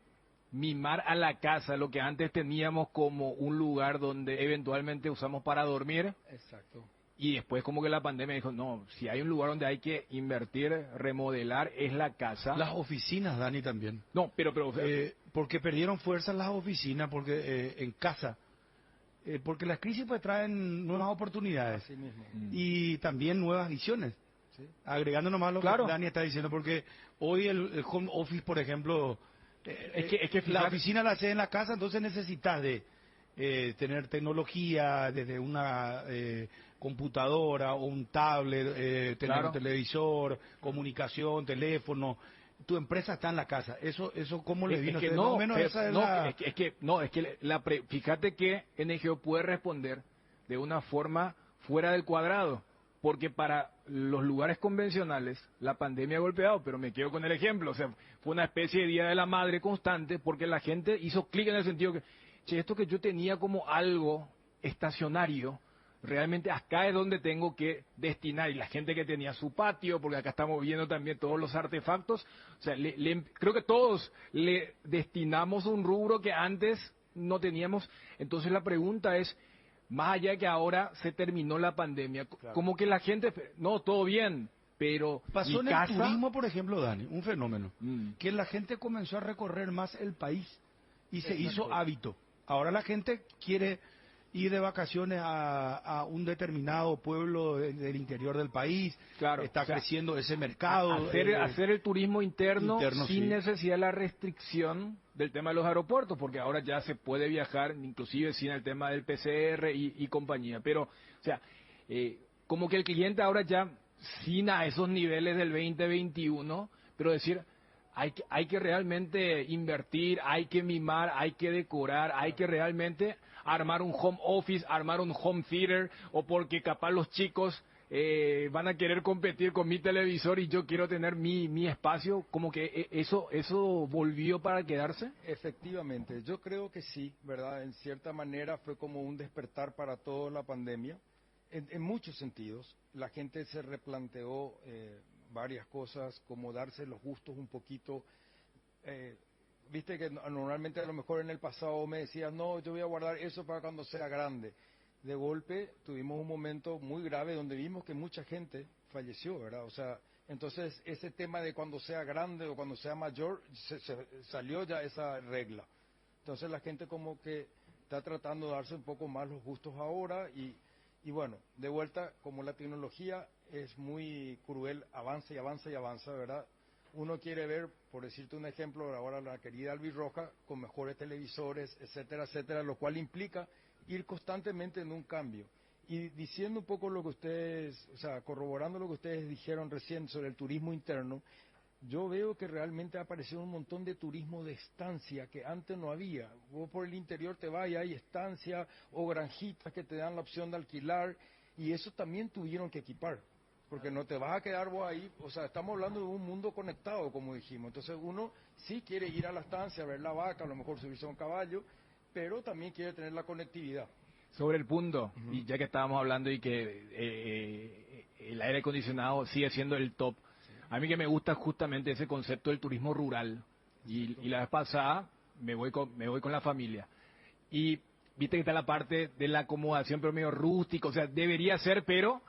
Speaker 2: mimar a la casa, lo que antes teníamos como un lugar donde eventualmente usamos para dormir.
Speaker 15: Exacto.
Speaker 2: Y después como que la pandemia dijo, no, si hay un lugar donde hay que invertir, remodelar, es la casa.
Speaker 1: Las oficinas, Dani, también.
Speaker 2: No, pero
Speaker 1: porque perdieron fuerza las oficinas, porque en casa. Porque las crisis pues traen nuevas oportunidades.
Speaker 15: Así mismo.
Speaker 1: Y también nuevas visiones.
Speaker 15: ¿Sí?
Speaker 1: Agregando nomás lo
Speaker 2: Claro.
Speaker 1: que Dani está diciendo, porque hoy el home office, por ejemplo,
Speaker 2: es que
Speaker 1: la oficina la haces en la casa, entonces necesitas de tener tecnología desde una computadora o un tablet, tener un televisor, comunicación, teléfono. Tu empresa está en la casa. Eso ¿cómo le vino?
Speaker 2: Es que fíjate que NGO puede responder de una forma fuera del cuadrado, porque para los lugares convencionales la pandemia ha golpeado, pero me quedo con el ejemplo, o sea, fue una especie de Día de la Madre constante, porque la gente hizo clic en el sentido que, esto que yo tenía como algo estacionario, realmente acá es donde tengo que destinar, y la gente que tenía su patio, porque acá estamos viendo también todos los artefactos, o sea, creo que todos le destinamos un rubro que antes no teníamos. Entonces la pregunta es, más allá de que ahora se terminó la pandemia, como que la gente, no, todo bien, pero
Speaker 1: pasó en
Speaker 2: mi casa...
Speaker 1: el turismo, por ejemplo, Dani, un fenómeno, que la gente comenzó a recorrer más el país y se hizo hábito. Ahora la gente quiere ir de vacaciones a un determinado pueblo del interior del país, está creciendo ese mercado.
Speaker 2: Hacer el turismo interno sin
Speaker 1: sí.
Speaker 2: necesidad de la restricción del tema de los aeropuertos, porque ahora ya se puede viajar, inclusive sin el tema del PCR y compañía. Pero, o sea, como que el cliente ahora ya, sin a esos niveles del 2021, pero decir... Hay que realmente invertir, hay que mimar, hay que decorar, hay que realmente armar un home office, armar un home theater, o porque capaz los chicos van a querer competir con mi televisor y yo quiero tener mi espacio, como que eso volvió para quedarse.
Speaker 15: Efectivamente, yo creo que sí, ¿verdad? En cierta manera fue como un despertar para toda la pandemia, en muchos sentidos. La gente se replanteó varias cosas, como darse los gustos un poquito. Viste que normalmente a lo mejor en el pasado me decías, no, yo voy a guardar eso para cuando sea grande. De golpe tuvimos un momento muy grave donde vimos que mucha gente falleció, ¿verdad? O sea, entonces ese tema de cuando sea grande o cuando sea mayor, se salió ya esa regla. Entonces la gente como que está tratando de darse un poco más los gustos ahora y bueno, de vuelta, como la tecnología es muy cruel, avanza y avanza y avanza, ¿verdad? Uno quiere ver, por decirte un ejemplo, ahora la querida albirroja, con mejores televisores, etcétera, etcétera, lo cual implica ir constantemente en un cambio. Y diciendo un poco lo que ustedes, o sea, corroborando lo que ustedes dijeron recién sobre el turismo interno, yo veo que realmente ha aparecido un montón de turismo de estancia que antes no había. Vos por el interior te vas y hay estancia o granjitas que te dan la opción de alquilar, y eso también tuvieron que equipar, porque no te vas a quedar vos ahí. O sea, estamos hablando de un mundo conectado, como dijimos. Entonces uno sí quiere ir a la estancia, ver la vaca, a lo mejor subirse a un caballo, pero también quiere tener la conectividad.
Speaker 2: Sobre el punto, y ya que estábamos hablando y que el aire acondicionado sigue siendo el top, a mí que me gusta justamente ese concepto del turismo rural. Y la vez pasada me voy con la familia. Y viste que está la parte de la acomodación, pero medio rústico, o sea, debería ser, pero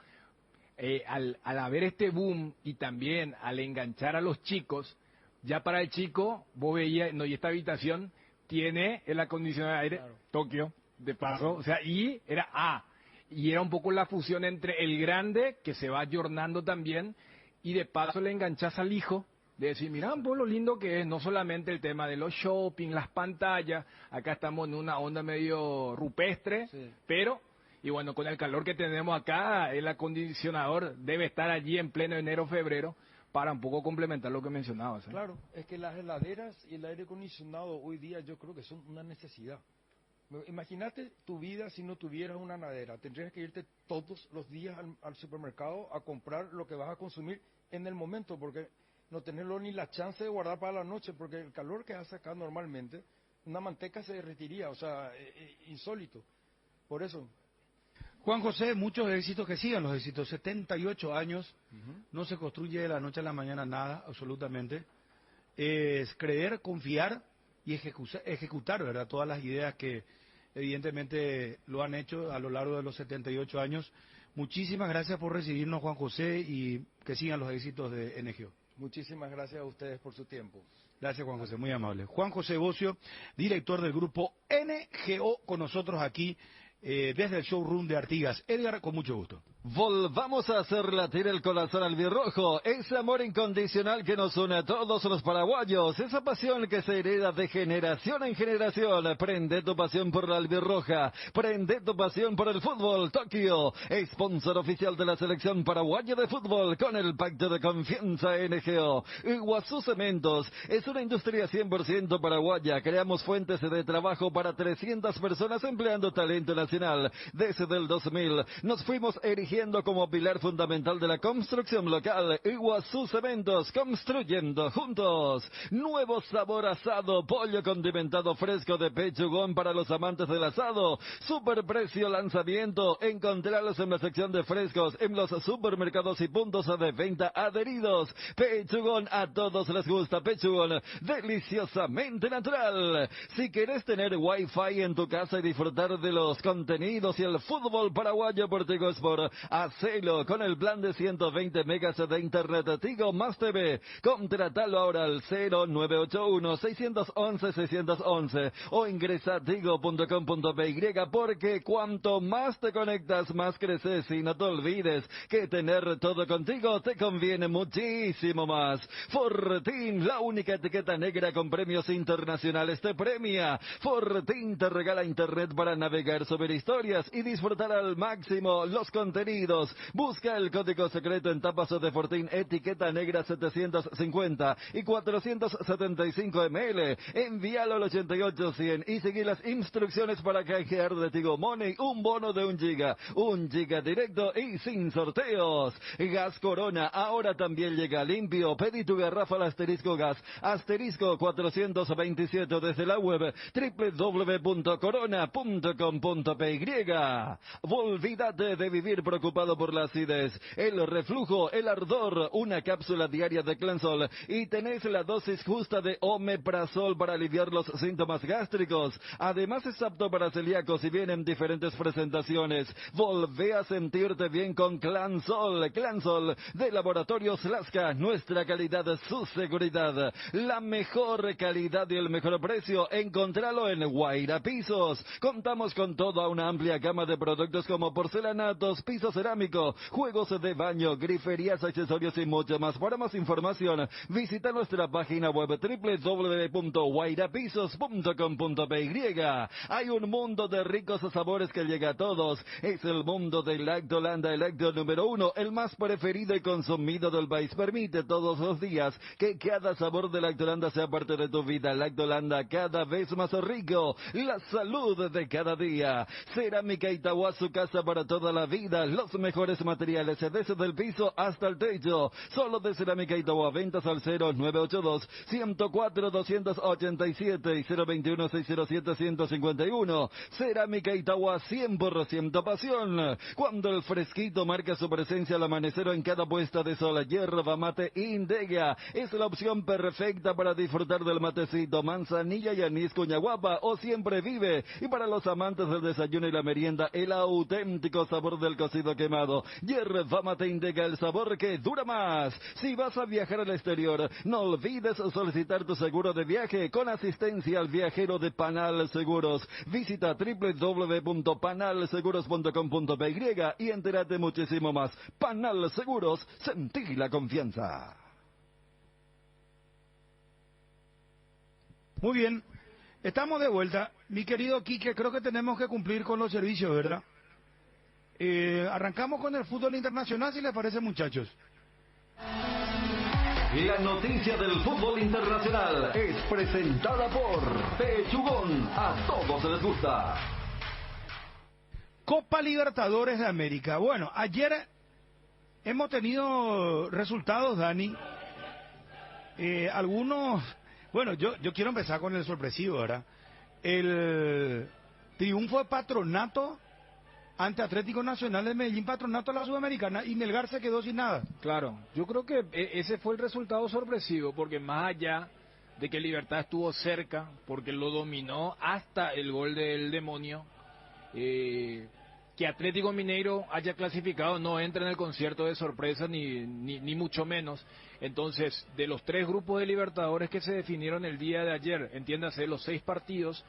Speaker 2: al haber este boom y también al enganchar a los chicos, ya para el chico, vos veías, no, y esta habitación tiene el acondicionado de aire, Tokio, de paso, o sea, y era un poco la fusión entre el grande, que se va ayornando también, y de paso le enganchas al hijo, de decir, mira, pues lo lindo que es, no solamente el tema de los shopping, las pantallas, acá estamos en una onda medio rupestre, pero, y bueno, con el calor que tenemos acá, el acondicionador debe estar allí en pleno enero, febrero, para un poco complementar lo que mencionabas.
Speaker 15: Claro, es que las heladeras y el aire acondicionado hoy día yo creo que son una necesidad. Imagínate tu vida si no tuvieras una heladera. Tendrías que irte todos los días al supermercado a comprar lo que vas a consumir en el momento, porque no tenerlo ni la chance de guardar para la noche, porque el calor que hace acá normalmente, una manteca se derretiría, o sea, insólito. Por eso.
Speaker 1: Juan José, muchos éxitos, que sigan los éxitos. 78 años, no se construye de la noche a la mañana nada, absolutamente. Es creer, confiar y ejecutar, ¿verdad? Todas las ideas que evidentemente lo han hecho a lo largo de los 78 años. Muchísimas gracias por recibirnos, Juan José, y que sigan los éxitos de NGO.
Speaker 15: Muchísimas gracias a ustedes por su tiempo.
Speaker 1: Gracias, Juan José, muy amable. Juan José Bocio, director del grupo NGO, con nosotros aquí desde el showroom de Artigas. Edgar, con mucho gusto.
Speaker 3: Volvamos a hacer latir el corazón albirrojo, ese amor incondicional que nos une a todos los paraguayos, esa pasión que se hereda de generación en generación. Prende tu pasión por la albirroja, prende tu pasión por el fútbol. Tokio, sponsor oficial de la selección paraguaya de fútbol con el pacto de confianza NGO. Iguazú Cementos es una industria 100% paraguaya. Creamos fuentes de trabajo para 300 personas empleando talento nacional. Desde el 2000 nos fuimos erigiendo como pilar fundamental de la construcción local. Iguazú Cementos, construyendo juntos. Nuevo sabor asado, pollo condimentado fresco de pechugón para los amantes del asado. Super precio lanzamiento, encontrarlos en la sección de frescos en los supermercados y puntos de venta adheridos. Pechugón, a todos les gusta pechugón, deliciosamente natural. Si querés tener wifi en tu casa y disfrutar de los contenidos contenidos y el fútbol paraguayo por Tigo Sport. Hacelo con el plan de 120 megas de internet Tigo más TV. Contratalo ahora al 0981-611-611 o ingresa a tigo.com.py porque cuanto más te conectas, más creces y no te olvides que tener todo contigo te conviene muchísimo más. Fortin, la única etiqueta negra con premios internacionales te premia. Fortin te regala internet para navegar, subir historias y disfrutar al máximo los contenidos. Busca el código secreto en tapas de Fortin, etiqueta negra 750 y 475 ml. Envíalo al 88100 y seguí las instrucciones para canjear de Tigo Money un bono de 1 giga directo y sin sorteos. Gas Corona ahora también llega limpio. Pedí tu garrafa al asterisco gas, asterisco 427 desde la web www.corona.com.py. Olvídate de vivir preocupado por la acidez, el reflujo, el ardor. Una cápsula diaria de Clensol y tenés la dosis justa de omeprazol para aliviar los síntomas gástricos. Además es apto para celíacos y viene en diferentes presentaciones. Volvé a sentirte bien con Clansol. Clansol de Laboratorios Lasca. Nuestra calidad, su seguridad. La mejor calidad y el mejor precio. Encontralo en Guaira Pisos. Contamos con toda una amplia gama de productos como porcelanatos, piso cerámico, juegos de baño, griferías, accesorios y mucho más. Para más información, visita nuestra página web www.guairapisos.com.py. Hay un mundo de ricos sabores que llega a todos. Es el mundo de Lactolanda, el lácteo número 1, el más preferido y consumido del país. Permite todos los días que cada sabor de Lactolanda sea parte de tu vida. Lactolanda, cada vez más rico. La salud de cada día. Cerámica Itaúa, su casa para toda la vida. Los mejores materiales desde el piso hasta el techo. Solo de Cerámica Itaúa. Ventas al 0982-104-287 y 021-607-151. Cerámica Itaúa, 100% pasión. Cuando el fresquito marca su presencia al amanecer o en cada puesta de sol, yerba mate Indega es la opción perfecta para disfrutar del matecito. Manzanilla y anís Cuñaguapa o Siempre Vive. Y para los amantes del desayuno y la merienda, el auténtico sabor del cocido quemado. Yerba mate Indega, el sabor que dura más. Si vas a viajar al exterior, no olvides solicitar tu seguro de viaje con asistencia al viajero de Panal Seguros. Visita www.panalseguros.com.py y entérate muchísimo más. Panal Seguros, sentí la confianza.
Speaker 1: Muy bien, estamos de vuelta. Mi querido Quique, creo que tenemos que cumplir con los servicios, ¿verdad? Arrancamos con el fútbol internacional, si les parece, muchachos.
Speaker 3: La noticia del fútbol internacional es presentada por Pechugón. A todos les gusta.
Speaker 1: Copa Libertadores de América. Bueno, ayer hemos tenido resultados, Dani. Algunos... Bueno, yo quiero empezar con el sorpresivo, ¿verdad? El triunfo de Patronato ante Atlético Nacional de Medellín, Patronato a la Sudamericana, y Melgar se quedó sin nada.
Speaker 2: Claro, yo creo que ese fue el resultado sorpresivo, porque más allá de que Libertad estuvo cerca, porque lo dominó hasta el gol del demonio, que Atlético Mineiro haya clasificado no entra en el concierto de sorpresa ni mucho menos. Entonces, de los 3 grupos de Libertadores que se definieron el día de ayer, entiéndase, los 6 partidos,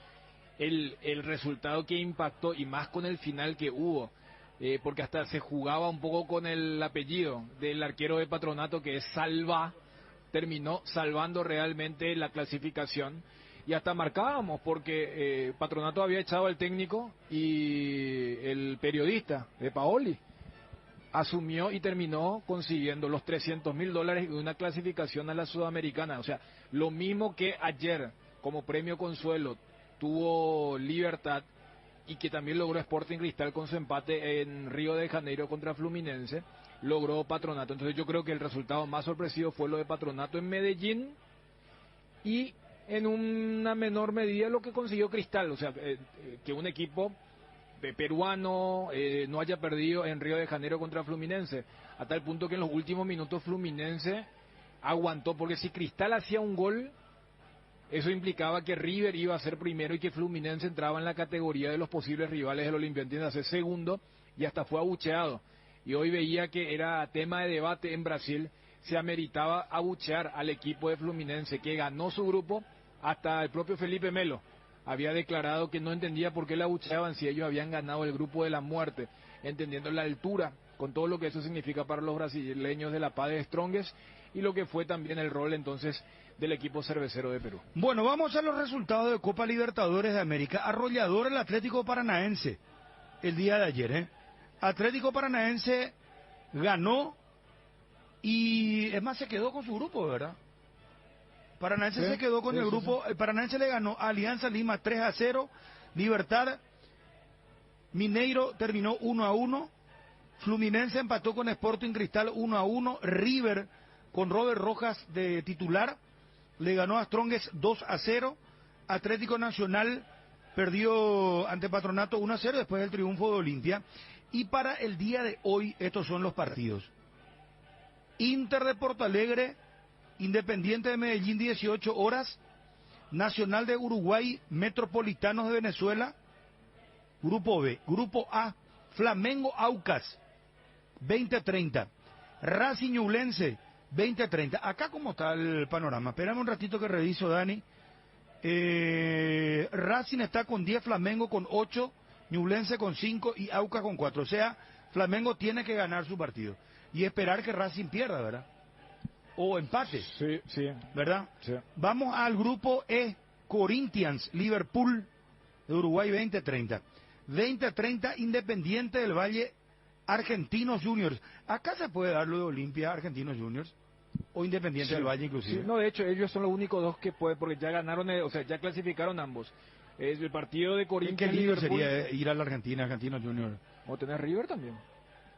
Speaker 2: el resultado que impactó, y más con el final que hubo, porque hasta se jugaba un poco con el apellido del arquero de Patronato, que es Salva, terminó salvando realmente la clasificación. Y hasta marcábamos, porque Patronato había echado al técnico y el periodista de Paoli asumió y terminó consiguiendo los $300,000 y una clasificación a la Sudamericana. O sea, lo mismo que ayer como premio consuelo tuvo Libertad, y que también logró Sporting Cristal con su empate en Río de Janeiro contra Fluminense, logró Patronato. Entonces yo creo que el resultado más sorpresivo fue lo de Patronato en Medellín, y en una menor medida lo que consiguió Cristal. O sea, que un equipo peruano no haya perdido en Río de Janeiro contra Fluminense, a tal punto que en los últimos minutos Fluminense aguantó, porque si Cristal hacía un gol, Eso implicaba que River iba a ser primero y que Fluminense entraba en la categoría de los posibles rivales del Olimpia, entiende, a ser segundo, y hasta fue abucheado. Y hoy veía que era tema de debate en Brasil, se ameritaba abuchear al equipo de Fluminense, que ganó su grupo. Hasta el propio Felipe Melo había declarado que no entendía por qué le abucheaban si ellos habían ganado el grupo de la muerte, entendiendo la altura, con todo lo que eso significa para los brasileños de la paz de Strongest, y lo que fue también el rol entonces del equipo cervecero de Perú.
Speaker 1: Bueno, vamos a los resultados de Copa Libertadores de América. Arrollador el Atlético Paranaense el día de ayer, Atlético Paranaense ganó y es más se quedó con su grupo, ¿verdad? Paranaense se quedó con el grupo. Paranaense le ganó a Alianza Lima 3-0. Libertad Mineiro terminó 1-1. Fluminense empató con Sporting Cristal 1-1. River con Robert Rojas de titular le ganó a Strongest 2-0. Atlético Nacional perdió ante Patronato 1-0 después del triunfo de Olimpia. Y para el día de hoy estos son los partidos. Inter de Porto Alegre, Independiente de Medellín 18 horas, Nacional de Uruguay, Metropolitanos de Venezuela, Grupo B. Grupo A, Flamengo Aucas 20:30, Racing Ñublense 20:30. Acá cómo está el panorama, espérame un ratito que reviso, Dani. Racing está con 10, Flamengo con 8, Ñublense con 5 y Aucas con 4. O sea, Flamengo tiene que ganar su partido y esperar que Racing pierda, ¿verdad? O empate.
Speaker 2: Sí.
Speaker 1: ¿Verdad?
Speaker 2: Sí.
Speaker 1: Vamos al grupo E, Corinthians, Liverpool de Uruguay 20:30. 20:30, Independiente del Valle, Argentinos Juniors. Acá se puede dar lo de Olimpia, Argentinos Juniors, o Independiente del Valle inclusive.
Speaker 2: Sí, no, de hecho, ellos son los únicos dos que pueden, porque ya ganaron, o sea, ya clasificaron ambos. Es el partido de Corinthians.
Speaker 1: ¿Qué líder sería ir a la Argentina, Argentinos Juniors?
Speaker 2: O tener River también.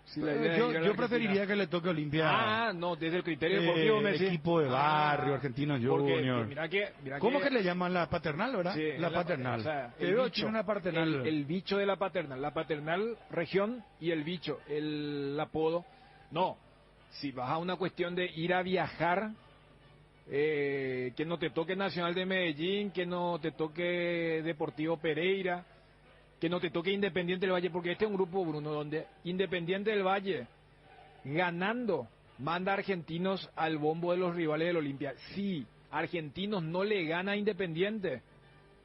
Speaker 2: Sí,
Speaker 1: yo preferiría que le toque Olimpia.
Speaker 2: No, desde el criterio deportivo me decís.
Speaker 1: Equipo de barrio, Argentinos Juniors.
Speaker 2: Mira
Speaker 1: ¿Cómo que le llaman la paternal, verdad?
Speaker 2: Sí,
Speaker 1: la paternal.
Speaker 2: O sea,
Speaker 1: el
Speaker 2: bicho de la paternal región y el bicho, el apodo. No, si vas a una cuestión de ir a viajar, que no te toque Nacional de Medellín, que no te toque Deportivo Pereira, que no te toque Independiente del Valle, porque este es un grupo, Bruno, donde Independiente del Valle, ganando, manda a Argentinos al bombo de los rivales del Olimpia. Sí, Argentinos no le gana a Independiente.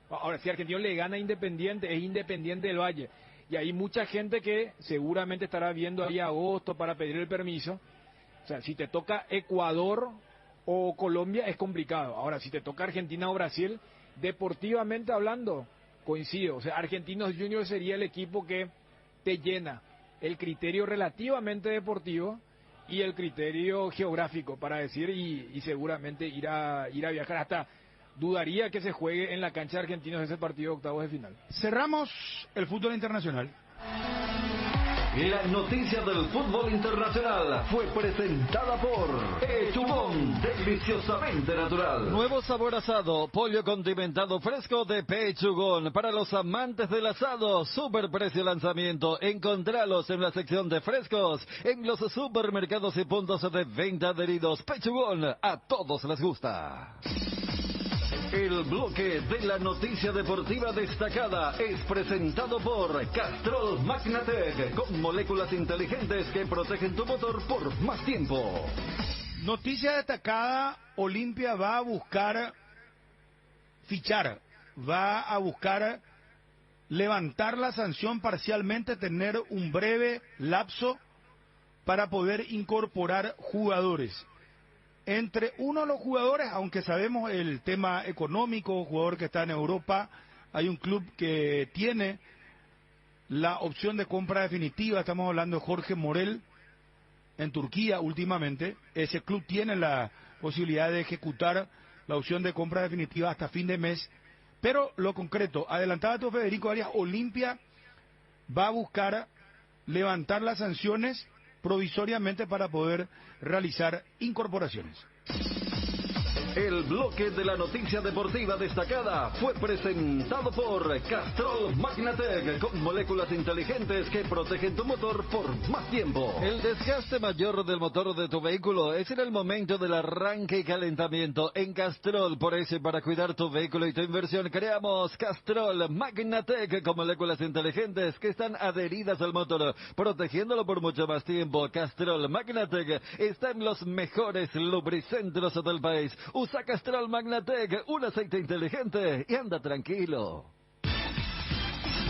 Speaker 2: Ahora, si Argentinos le gana a Independiente, es Independiente del Valle. Y hay mucha gente que seguramente estará viendo ahí agosto para pedir el permiso. O sea, si te toca Ecuador o Colombia, es complicado. Ahora, si te toca Argentina o Brasil, deportivamente hablando, coincido, o sea, Argentinos Juniors sería el equipo que te llena el criterio relativamente deportivo y el criterio geográfico para decir y seguramente ir a viajar. Hasta dudaría que se juegue en la cancha de Argentinos ese partido de octavos de final.
Speaker 1: Cerramos el fútbol internacional.
Speaker 3: La noticia del fútbol internacional fue presentada por Pechugón, deliciosamente natural. Nuevo sabor asado, pollo condimentado fresco de Pechugón. Para los amantes del asado, super precio lanzamiento. Encontralos en la sección de frescos, en los supermercados y puntos de venta adheridos. Pechugón, a todos les gusta. El bloque de la noticia deportiva destacada es presentado por Castrol Magnatec, con moléculas inteligentes que protegen tu motor por más tiempo.
Speaker 1: Noticia destacada, Olimpia va a buscar fichar, va a buscar levantar la sanción parcialmente, tener un breve lapso para poder incorporar jugadores. Entre uno de los jugadores, aunque sabemos el tema económico, jugador que está en Europa, hay un club que tiene la opción de compra definitiva, estamos hablando de Jorge Morel, en Turquía últimamente, ese club tiene la posibilidad de ejecutar la opción de compra definitiva hasta fin de mes, pero lo concreto, adelantaba tú Federico Arias, Olimpia va a buscar levantar las sanciones provisoriamente para poder realizar incorporaciones.
Speaker 3: El bloque de la noticia deportiva destacada fue presentado por Castrol Magnatec, con moléculas inteligentes que protegen tu motor por más tiempo. El desgaste mayor del motor de tu vehículo es en el momento del arranque y calentamiento. En Castrol, por eso y para cuidar tu vehículo y tu inversión, creamos Castrol Magnatec con moléculas inteligentes que están adheridas al motor, protegiéndolo por mucho más tiempo. Castrol Magnatec está en los mejores lubricentros del país. Usa Castrol Magnatec, un aceite inteligente y anda tranquilo.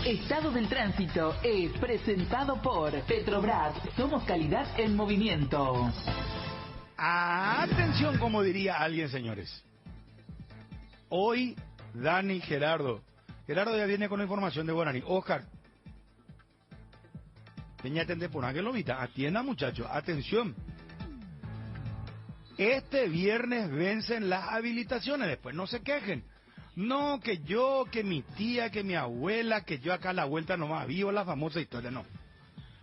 Speaker 16: Estado del Tránsito es presentado por Petrobras. Somos calidad en movimiento.
Speaker 1: Atención, como diría alguien, señores. Hoy, Dani, Gerardo ya viene con la información de Guaraní. Oscar, venía a atender por aquel lobita. Atienda, muchachos, atención. Este viernes vencen las habilitaciones, después no se quejen. No, que yo, que mi tía, que mi abuela, que yo acá a la vuelta nomás vivo la famosa historia, no.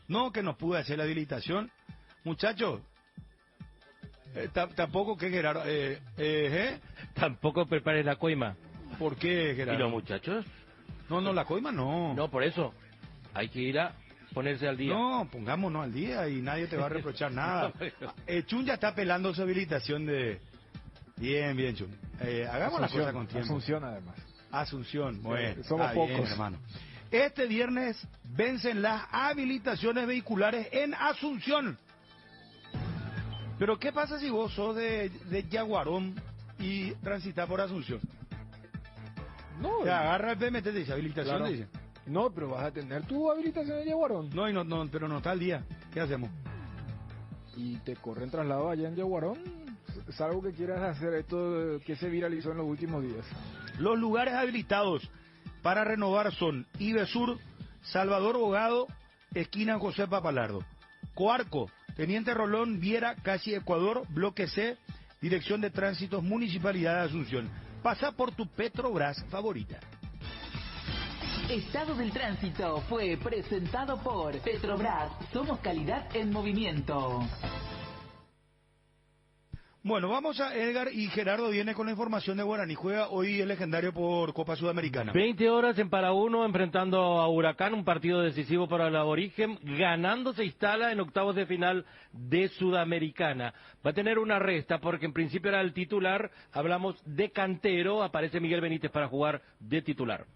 Speaker 1: No, que no pude hacer la habilitación. Muchachos, tampoco que Gerardo...
Speaker 17: Tampoco prepare la coima.
Speaker 1: ¿Por qué, Gerardo?
Speaker 17: ¿Y los muchachos?
Speaker 1: No, la coima no.
Speaker 17: No, por eso. Hay que ir a ponerse al día.
Speaker 1: No, pongámonos al día y nadie te va a reprochar nada. Chun ya está apelando su habilitación de... Bien, Chun. Hagamos la cosa con tiempo.
Speaker 2: Asunción, además.
Speaker 1: Asunción, bueno.
Speaker 2: Somos pocos.
Speaker 1: Bien, hermano. Este viernes vencen las habilitaciones vehiculares en Asunción. Pero ¿qué pasa si vos sos de Yaguarón y transitas por Asunción?
Speaker 2: No.
Speaker 1: Te agarra el PMT, te dice habilitación,
Speaker 2: Claro.
Speaker 1: dice.
Speaker 2: No, pero vas a tener tu habilitación de Yaguarón.
Speaker 1: No, pero no está al día. ¿Qué hacemos?
Speaker 2: Y te corren traslado allá en Yaguarón. Es algo que quieras hacer, esto que se viralizó en los últimos días.
Speaker 1: Los lugares habilitados para renovar son Ibesur, Salvador Bogado, esquina José Papalardo. Coarco, Teniente Rolón, Viera, casi Ecuador, bloque C, Dirección de Tránsitos, Municipalidad de Asunción. Pasa por tu Petrobras favorita.
Speaker 16: Estado del Tránsito fue presentado por Petrobras. Somos calidad en movimiento.
Speaker 1: Bueno, vamos a Edgar y Gerardo viene con la información de Guaraní. Juega hoy el legendario por Copa Sudamericana.
Speaker 17: 20 horas en Paraguno enfrentando a Huracán, un partido decisivo para el aborigen. Ganando se instala en octavos de final de Sudamericana. Va a tener una resta porque en principio era el titular. Hablamos de cantero. Aparece Miguel Benítez para jugar de titular.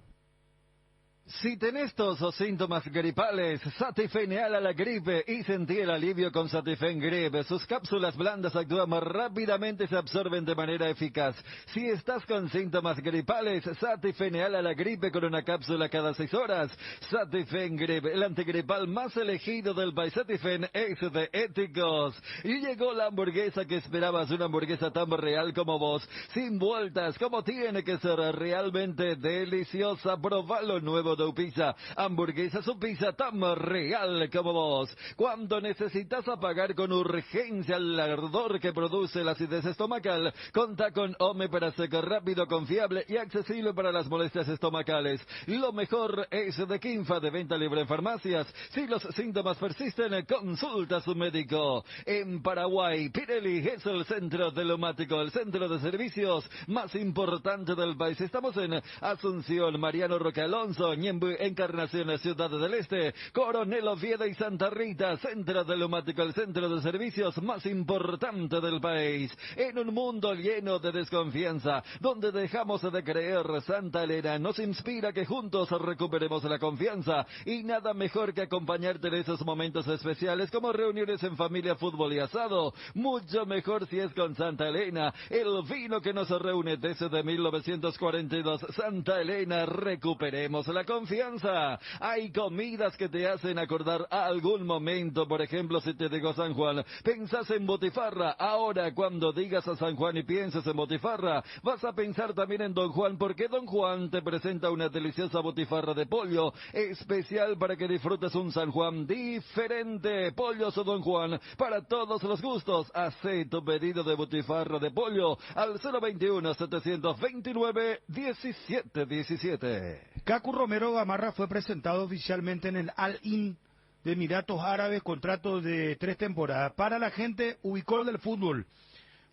Speaker 3: Si tenés tos o síntomas gripales, Satifeneal a la gripe y sentí el alivio con Satifen Grip. Sus cápsulas blandas actúan más rápidamente y se absorben de manera eficaz. Si estás con síntomas gripales, Satifeneal a la gripe con una cápsula cada 6 horas. Satifen Grip, el antigripal más elegido del país. Satifen es de éticos. Y llegó la hamburguesa que esperabas, una hamburguesa tan real como vos, sin vueltas, como tiene que ser, realmente deliciosa. Probalo nuevo de Pizza, hamburguesa su pizza tan real como vos. Cuando necesitas apagar con urgencia el ardor que produce la acidez estomacal, conta con Ome para secar rápido, confiable y accesible para las molestias estomacales. Lo mejor es de Quinfa, de venta libre en farmacias. Si los síntomas persisten, consulta a su médico. En Paraguay, Pirelli es el centro telomático, el centro de servicios más importante del país. Estamos en Asunción, Mariano Roque Alonso, Ñemby, Encarnación, Ciudad del Este, Coronel Oviedo y Santa Rita, centro telomático, el centro de servicios más importante del país. En un mundo lleno de desconfianza, donde dejamos de creer, Santa Elena nos inspira que juntos recuperemos la confianza, y nada mejor que acompañarte en esos momentos especiales como reuniones en familia, fútbol y asado. Mucho mejor si es con Santa Elena, el vino que nos reúne desde 1942. Santa Elena, recuperemos la confianza. Hay comidas que te hacen acordar a algún momento. Por ejemplo, si te digo San Juan, pensás en botifarra. Ahora, cuando digas a San Juan y pienses en botifarra, vas a pensar también en Don Juan, porque Don Juan te presenta una deliciosa botifarra de pollo, especial para que disfrutes un San Juan diferente. Pollos o Don Juan, para todos los gustos. Hacé tu pedido de botifarra de pollo al 021-729-1717.
Speaker 1: Cacu Romero Gamarra fue presentado oficialmente en el Al-In de Emiratos Árabes, contrato de 3 temporadas. Para la gente ubicó del fútbol.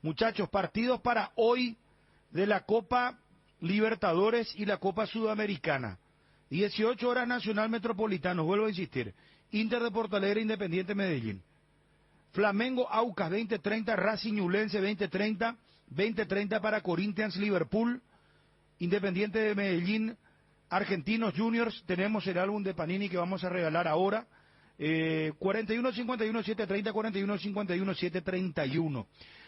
Speaker 1: Muchachos, partidos para hoy de la Copa Libertadores y la Copa Sudamericana. 18 horas Nacional Metropolitano, vuelvo a insistir. Inter de Porto Alegre, Independiente Medellín. Flamengo Aucas 20:30, Racing Ñublense 20:30 para Corinthians Liverpool, Independiente de Medellín, Argentinos Juniors. Tenemos el álbum de Panini que vamos a regalar ahora. 41-51-730, 41-51-731.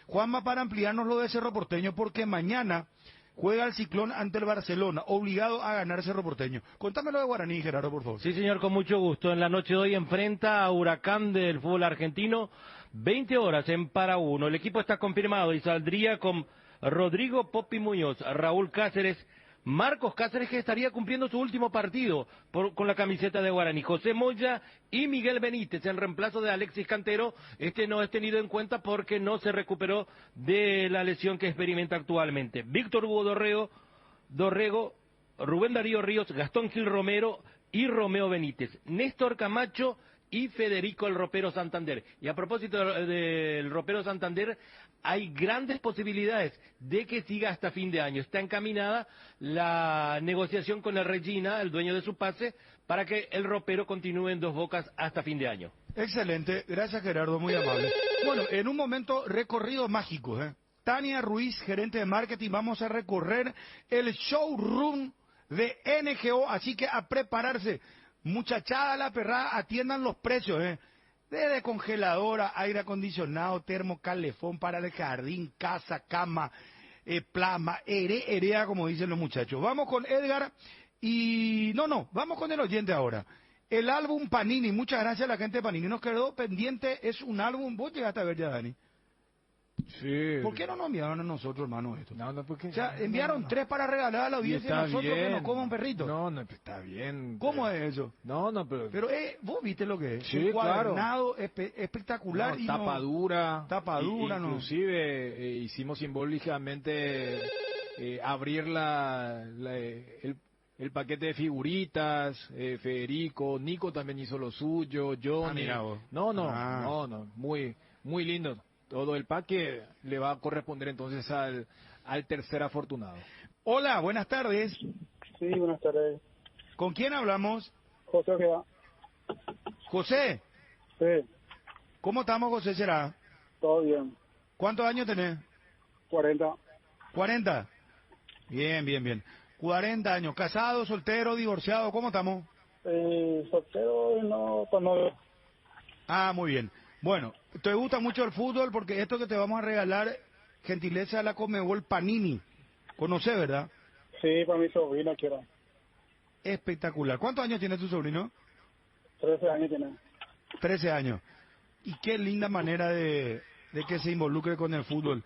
Speaker 1: Juanma, para ampliarnos lo de Cerro Porteño, porque mañana juega el Ciclón ante el Barcelona, obligado a ganar Cerro Porteño. Contámelo de Guaraní, Gerardo, por favor.
Speaker 17: Sí, señor, con mucho gusto. En la noche de hoy enfrenta a Huracán del fútbol argentino, 20 horas en para uno. El equipo está confirmado y saldría con Rodrigo Popi Muñoz, Raúl Cáceres, Marcos Cáceres, que estaría cumpliendo su último partido con la camiseta de Guaraní, José Moya y Miguel Benítez, en reemplazo de Alexis Cantero. Este no es tenido en cuenta porque no se recuperó de la lesión que experimenta actualmente. Víctor Hugo Dorrego, Rubén Darío Ríos, Gastón Gil Romero y Romeo Benítez, Néstor Camacho y Federico el Ropero Santander. Y a propósito del Ropero Santander, hay grandes posibilidades de que siga hasta fin de año. Está encaminada la negociación con el Regina, el dueño de su pase, para que el Ropero continúe en Dos Bocas hasta fin de año.
Speaker 1: Excelente, gracias Gerardo, muy amable. Bueno, en un momento recorrido mágico, Tania Ruiz, gerente de marketing, vamos a recorrer el showroom de NGO, así que a prepararse. Muchachada la perrada, atiendan los precios, desde congeladora, aire acondicionado, termo, calefón para el jardín, casa, cama, plasma, herea, como dicen los muchachos. Vamos con Edgar y... vamos con el oyente ahora. El álbum Panini, muchas gracias a la gente de Panini. Nos quedó pendiente, es un álbum, vos llegaste a ver ya, Dani.
Speaker 2: Sí.
Speaker 1: ¿Por qué no nos enviaron a nosotros, hermano, esto?
Speaker 2: Porque...
Speaker 1: O sea, enviaron 3 para regalar a la audiencia y nosotros
Speaker 2: bien.
Speaker 1: que nos coma un perrito.
Speaker 2: No, está bien.
Speaker 1: ¿Cómo es eso?
Speaker 2: Pero...
Speaker 1: Pero vos viste lo que es.
Speaker 2: Sí,
Speaker 1: un cuadernado
Speaker 2: claro.
Speaker 1: Espectacular.
Speaker 2: Tapadura.
Speaker 1: Inclusive,
Speaker 2: hicimos simbólicamente abrir el paquete de figuritas. Federico, Nico también hizo lo suyo, Johnny. Muy, muy lindo. Todo el pack que le va a corresponder entonces al tercer afortunado.
Speaker 1: Hola, buenas tardes.
Speaker 7: Sí, buenas tardes.
Speaker 1: ¿Con quién hablamos?
Speaker 7: José Ojeda.
Speaker 1: ¿José?
Speaker 7: Sí.
Speaker 1: ¿Cómo estamos, José? ¿Será?
Speaker 7: Todo bien.
Speaker 1: ¿Cuántos años tenés?
Speaker 7: 40.
Speaker 1: ¿40? Bien. 40 años. ¿Casado, soltero, divorciado? ¿Cómo estamos?
Speaker 7: Soltero, no.
Speaker 1: Ah, muy bien. Bueno, te gusta mucho el fútbol porque esto que te vamos a regalar, gentileza de la Conmebol Panini. ¿Conoce, verdad?
Speaker 7: Sí, para mi sobrino quiero.
Speaker 1: Espectacular. ¿Cuántos años tiene tu sobrino?
Speaker 7: 13 años tiene.
Speaker 1: 13 años. Y qué linda manera de que se involucre con el fútbol.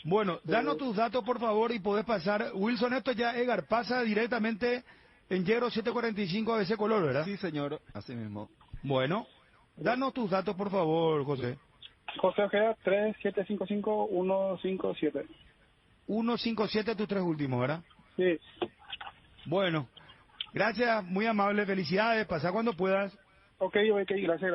Speaker 1: Bueno, danos tus datos, por favor, y podés pasar. Wilson, esto ya, Edgar, pasa directamente en Yero 745 ABC Color, ¿verdad?
Speaker 3: Sí, señor, así mismo.
Speaker 1: Bueno, danos tus datos, por favor, José.
Speaker 7: José Ojeda, 3755-157.
Speaker 1: 157, tus 3 últimos, ¿verdad?
Speaker 7: Sí.
Speaker 1: Bueno, gracias, muy amable, felicidades, pasa cuando puedas.
Speaker 7: Ok, gracias.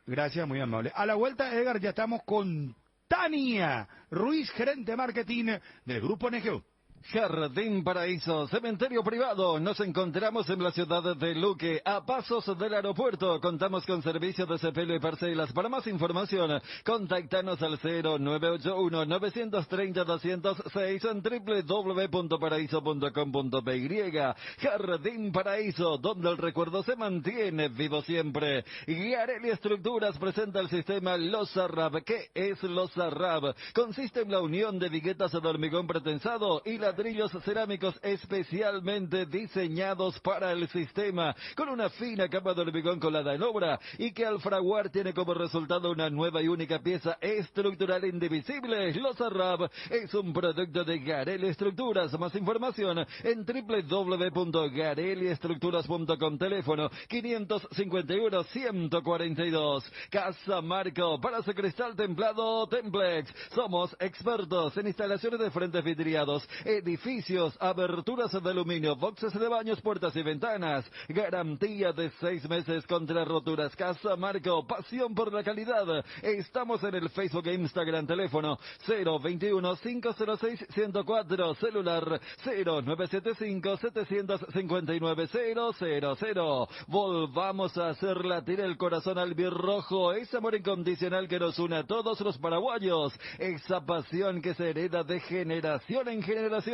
Speaker 1: Gracias, muy amable. A la vuelta, Edgar, ya estamos con Tania Ruiz, gerente de marketing del Grupo NGO.
Speaker 3: Jardín Paraíso, cementerio privado. Nos encontramos en la ciudad de Luque, a pasos del aeropuerto. Contamos con servicio de sepelio y parcelas. Para más información, contactanos al 0981-930-206 en www.paraíso.com.py. Jardín Paraíso, donde el recuerdo se mantiene vivo siempre. Garelli Estructuras presenta el sistema Losarrab. ¿Qué es Losarrab? Consiste en la unión de viguetas de hormigón pretensado y ladrillos cerámicos especialmente diseñados para el sistema, con una fina capa de hormigón colada en obra y que al fraguar tiene como resultado una nueva y única pieza estructural indivisible. Losarrab es un producto de Garelli Estructuras. Más información en www.garelliestructuras.com. Teléfono 551-142. Casa Marco, Palacio Cristal Templado Templex. Somos expertos en instalaciones de frentes vidriados, Edificios, aberturas de aluminio, boxes de baños, puertas y ventanas. Garantía de 6 meses contra roturas. Casamarco, pasión por la calidad. Estamos en el Facebook e Instagram. Teléfono 021-506-104. Celular 0975-759-000. Volvamos a hacer latir el corazón albirrojo. Ese amor incondicional que nos une a todos los paraguayos. Esa pasión que se hereda de generación en generación.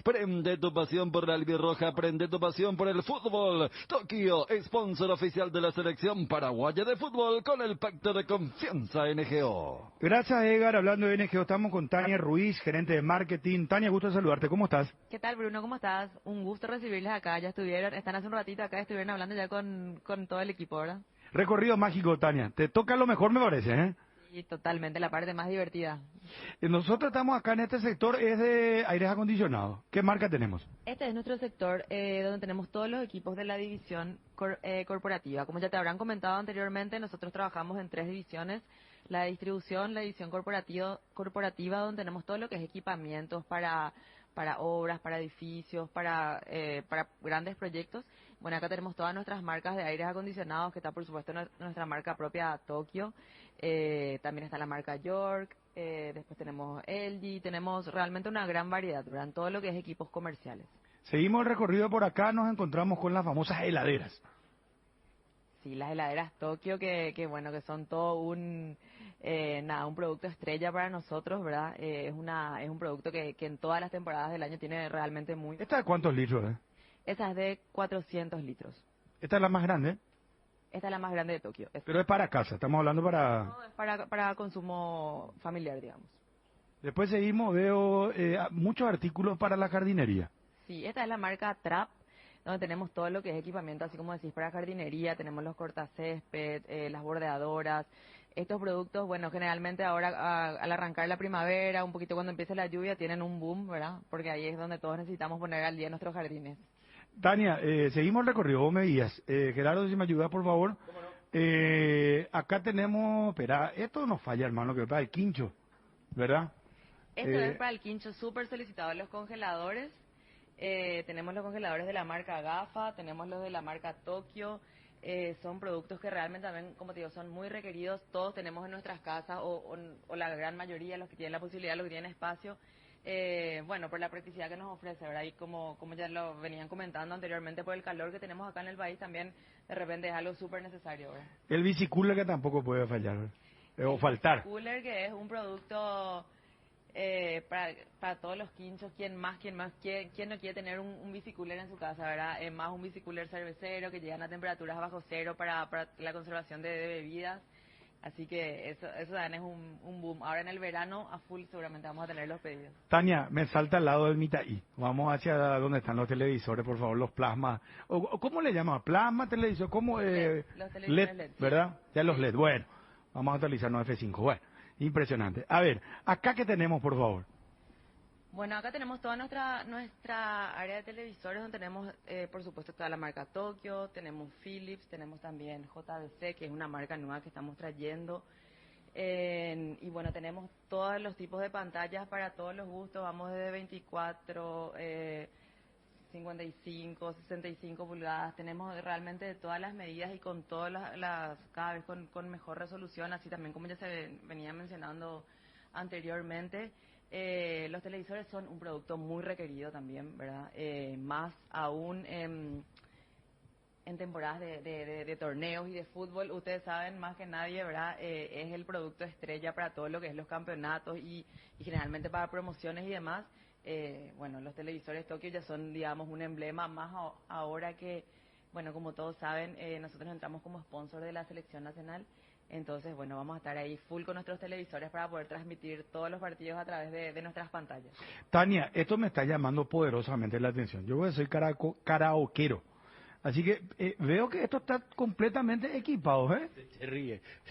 Speaker 3: Prende tu pasión por la albirroja. Prende tu pasión por el fútbol. Tokio, sponsor oficial de la selección paraguaya de fútbol con el pacto de confianza NGO.
Speaker 1: Gracias, Edgar. Hablando de NGO, estamos con Tania Ruiz, gerente de marketing. Tania, gusto saludarte. ¿Cómo estás?
Speaker 18: ¿Qué tal, Bruno? ¿Cómo estás? Un gusto recibirles acá. Ya están hace un ratito acá, estuvieron hablando ya con todo el equipo, ¿verdad?
Speaker 1: Recorrido mágico, Tania. Te toca lo mejor, me parece, ¿eh?
Speaker 18: Sí, totalmente, la parte más divertida.
Speaker 1: Nosotros estamos acá en este sector, es de aires acondicionados. ¿Qué marca tenemos?
Speaker 18: Este es nuestro sector donde tenemos todos los equipos de la división corporativa. Como ya te habrán comentado anteriormente, nosotros trabajamos en 3 divisiones. La distribución, la división corporativa, donde tenemos todo lo que es equipamientos para obras, para edificios, para grandes proyectos. Bueno, acá tenemos todas nuestras marcas de aires acondicionados, que está por supuesto nuestra marca propia Tokio. También está la marca York, después tenemos LG, tenemos realmente una gran variedad, ¿verdad? En todo lo que es equipos comerciales.
Speaker 1: Seguimos el recorrido por acá, nos encontramos con las famosas heladeras.
Speaker 18: Sí, las heladeras Tokio, que bueno, que son todo un producto estrella para nosotros, ¿verdad? Es un producto que en todas las temporadas del año tiene realmente muy...
Speaker 1: ¿Esta de cuántos litros,
Speaker 18: Esa es de 400 litros.
Speaker 1: ¿Esta es la más grande?
Speaker 18: Esta es la más grande de Tokio.
Speaker 1: Pero es para casa, estamos hablando para...
Speaker 18: No, es para consumo familiar, digamos.
Speaker 1: Después seguimos, veo muchos artículos para la jardinería.
Speaker 18: Sí, esta es la marca Trap, donde tenemos todo lo que es equipamiento, así como decís, para jardinería. Tenemos los cortacésped, las bordeadoras. Estos productos, bueno, generalmente ahora al arrancar la primavera, un poquito cuando empiece la lluvia, tienen un boom, ¿verdad? Porque ahí es donde todos necesitamos poner al día nuestros jardines.
Speaker 1: Tania, seguimos el recorrido, vos me guías. Gerardo, si me ayudas, por favor. Acá tenemos, espera, esto no falla, hermano, que es para el quincho, ¿verdad?
Speaker 18: Esto es para el quincho, súper solicitado. Los congeladores, tenemos los congeladores de la marca GAFA, tenemos los de la marca Tokio. Son productos que realmente también, como te digo, son muy requeridos. Todos tenemos en nuestras casas, o la gran mayoría, los que tienen la posibilidad, los que tienen espacio. Bueno, por la practicidad que nos ofrece, ¿verdad? Y como ya lo venían comentando anteriormente, por el calor que tenemos acá en el país, también de repente es algo súper necesario, ¿verdad?
Speaker 1: El bicicooler que tampoco puede fallar, o faltar.
Speaker 18: El bicicooler, que es un producto para todos los quinchos. ¿Quién no quiere tener un bicicooler en su casa, verdad? Más un bicicooler cervecero que llegan a temperaturas bajo cero para la conservación de bebidas. Así que eso también es un boom. Ahora en el verano, a full, seguramente vamos a tener los pedidos.
Speaker 1: Tania, me salta al lado del Mitaí. Vamos hacia donde están los televisores, por favor, los plasmas. ¿Cómo le llaman? ¿Plasma, televisor? ¿Cómo?
Speaker 18: Los televisores LED,
Speaker 1: ¿verdad? Ya los LED. Bueno, vamos a actualizarnos F5. Bueno, impresionante. A ver, ¿acá qué tenemos, por favor?
Speaker 18: Bueno, acá tenemos toda nuestra área de televisores, donde tenemos, por supuesto, toda la marca Tokio, tenemos Philips, tenemos también JBC, que es una marca nueva que estamos trayendo. Y bueno, tenemos todos los tipos de pantallas para todos los gustos, vamos desde 24, 55, 65 pulgadas, tenemos realmente de todas las medidas y con todas cada vez con mejor resolución, así también como ya se venía mencionando anteriormente. Los televisores son un producto muy requerido también, ¿verdad? Más aún en temporadas de torneos y de fútbol. Ustedes saben más que nadie, ¿verdad? Es el producto estrella para todo lo que es los campeonatos y generalmente para promociones y demás. Bueno, los televisores Tokio ya son, digamos, un emblema más ahora que, bueno, como todos saben, nosotros entramos como sponsor de la selección nacional. Entonces, bueno, vamos a estar ahí full con nuestros televisores para poder transmitir todos los partidos a través de nuestras pantallas.
Speaker 1: Tania, esto me está llamando poderosamente la atención. Yo soy karaoquero. Así que veo que esto está completamente equipado, ¿eh?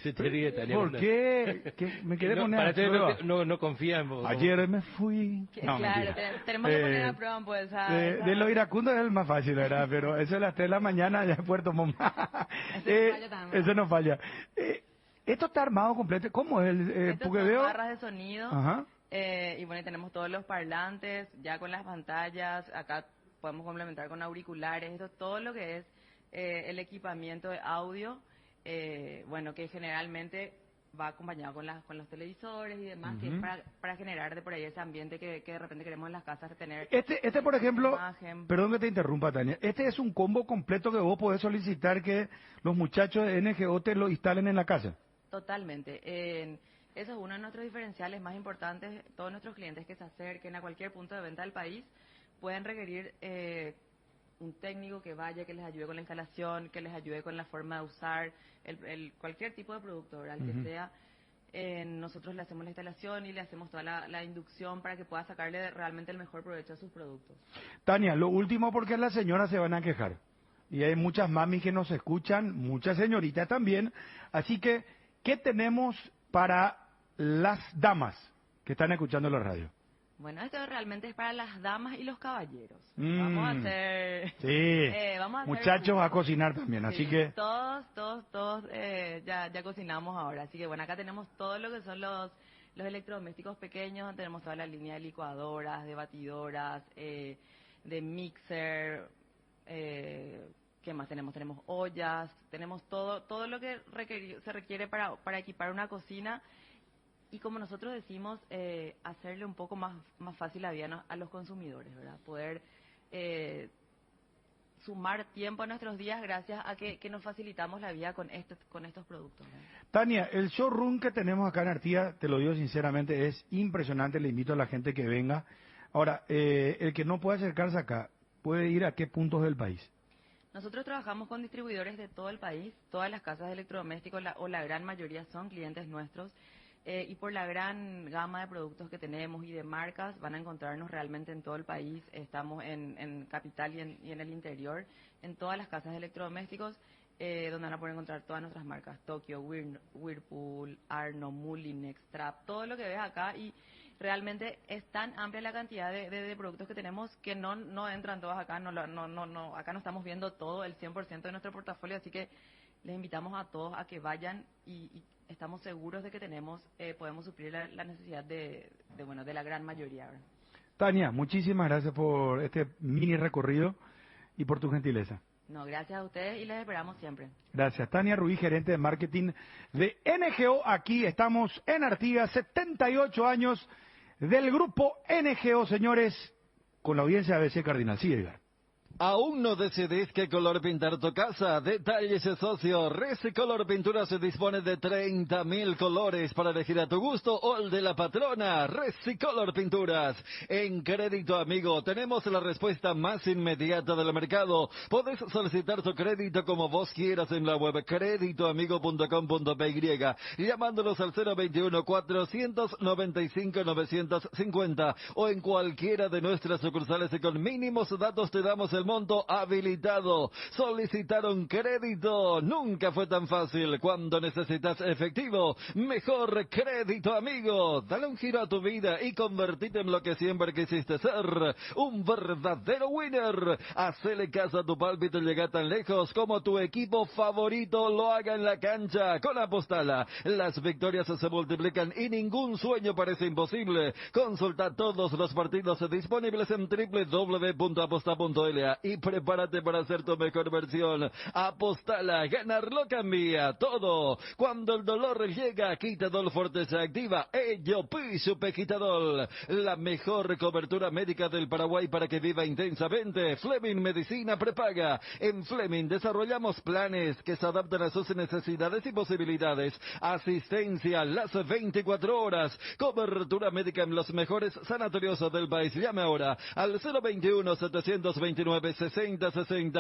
Speaker 17: Se te ríe, Tania.
Speaker 1: ¿Por qué? Me quedé poner a prueba.
Speaker 17: No confía en vos.
Speaker 1: Ayer me fui.
Speaker 18: No, claro, tenemos que poner a prueba, pues.
Speaker 1: De lo iracundo es el más fácil, ¿verdad? Pero eso es las 3 de la mañana ya en Puerto Montt. Eso no falla. Esto está armado completo. ¿Cómo es?
Speaker 18: Estas son barras de sonido.
Speaker 1: Ajá.
Speaker 18: Y bueno, tenemos todos los parlantes, ya con las pantallas, acá podemos complementar con auriculares, esto, todo lo que es el equipamiento de audio, bueno, que generalmente va acompañado con los televisores y demás, que es para generar de por ahí ese ambiente que de repente queremos en las casas tener.
Speaker 1: Este por ejemplo,
Speaker 18: imagen.
Speaker 1: perdón que te interrumpa, Tania, este es un combo completo que vos podés solicitar que los muchachos de NGO te lo instalen en la casa.
Speaker 18: Totalmente. Eso es uno de nuestros diferenciales más importantes. Todos nuestros clientes que se acerquen a cualquier punto de venta del país pueden requerir un técnico que vaya, que les ayude con la instalación, que les ayude con la forma de usar cualquier tipo de producto, ¿verdad? El que sea. Nosotros le hacemos la instalación y le hacemos toda la inducción para que pueda sacarle realmente el mejor provecho a sus productos.
Speaker 1: Tania, lo último porque las señoras se van a quejar. Y hay muchas mamis que nos escuchan, muchas señoritas también. Así que, ¿qué tenemos para las damas que están escuchando la radio?
Speaker 18: Bueno, esto realmente es para las damas y los caballeros. Vamos a hacer...
Speaker 1: Sí,
Speaker 18: vamos a hacer
Speaker 1: muchachos a cocinar también, así que...
Speaker 18: Todos ya cocinamos ahora. Así que bueno, acá tenemos todo lo que son los electrodomésticos pequeños. Tenemos toda la línea de licuadoras, de batidoras, de mixer... ¿qué más tenemos? Tenemos ollas, tenemos todo lo que se requiere para equipar una cocina. Y como nosotros decimos, hacerle un poco más fácil la vida a los consumidores, ¿verdad? Poder sumar tiempo a nuestros días gracias a que nos facilitamos la vida con estos productos, ¿verdad?
Speaker 1: Tania, el showroom que tenemos acá en Artigas, te lo digo sinceramente, es impresionante. Le invito a la gente que venga. Ahora, el que no puede acercarse acá, ¿puede ir a qué puntos del país?
Speaker 18: Nosotros trabajamos con distribuidores de todo el país. Todas las casas de electrodomésticos, o la gran mayoría, son clientes nuestros. Y por la gran gama de productos que tenemos y de marcas, van a encontrarnos realmente en todo el país. Estamos en Capital y en el interior, en todas las casas de electrodomésticos, donde van a poder encontrar todas nuestras marcas: Tokyo, Whirlpool, Arno, Mulinex, Trap, todo lo que ves acá. Y realmente es tan amplia la cantidad de productos que tenemos que no entran todos acá. Acá no estamos viendo todo, el 100% de nuestro portafolio, así que les invitamos a todos a que vayan y estamos seguros de que podemos suplir la necesidad de la gran mayoría, ¿verdad?
Speaker 1: Tania, muchísimas gracias por este mini recorrido y por tu gentileza.
Speaker 18: No, gracias a ustedes y les esperamos siempre.
Speaker 1: Gracias. Tania Rubí, gerente de marketing de NGO. Aquí estamos en Artigas, 78 años del grupo NGO, señores, con la audiencia de ABC Cardinal. Sí, Edgar.
Speaker 3: ¿Aún no decidís qué color pintar tu casa? Detalles, socio. Resicolor Pintura se dispone de 30.000 colores para elegir a tu gusto o el de la patrona. Resicolor Pinturas. En Crédito Amigo tenemos la respuesta más inmediata del mercado. Podés solicitar tu crédito como vos quieras en la web creditoamigo.com.py, llamándolos al 021-495-950 o en cualquiera de nuestras sucursales, y con mínimos datos te damos el monto habilitado. Solicitaron crédito. Nunca fue tan fácil. Cuando necesitas efectivo, mejor Crédito Amigo. Dale un giro a tu vida y convertite en lo que siempre quisiste ser, un verdadero winner. Hacele caso a tu pálpito y llega tan lejos como tu equipo favorito lo haga en la cancha. Con Apostala, las victorias se multiplican y ningún sueño parece imposible. Consulta todos los partidos disponibles en www.aposta.la y prepárate para hacer tu mejor versión. Apostala, ganarlo cambia todo. Cuando el dolor llega, Quitadol Forte se activa. Ello Piso Quitadol, la mejor cobertura médica del Paraguay para que viva intensamente. Fleming Medicina Prepaga. En Fleming desarrollamos planes que se adaptan a sus necesidades y posibilidades. Asistencia las 24 horas. Cobertura médica en los mejores sanatorios del país. Llame ahora al 021-729-6060.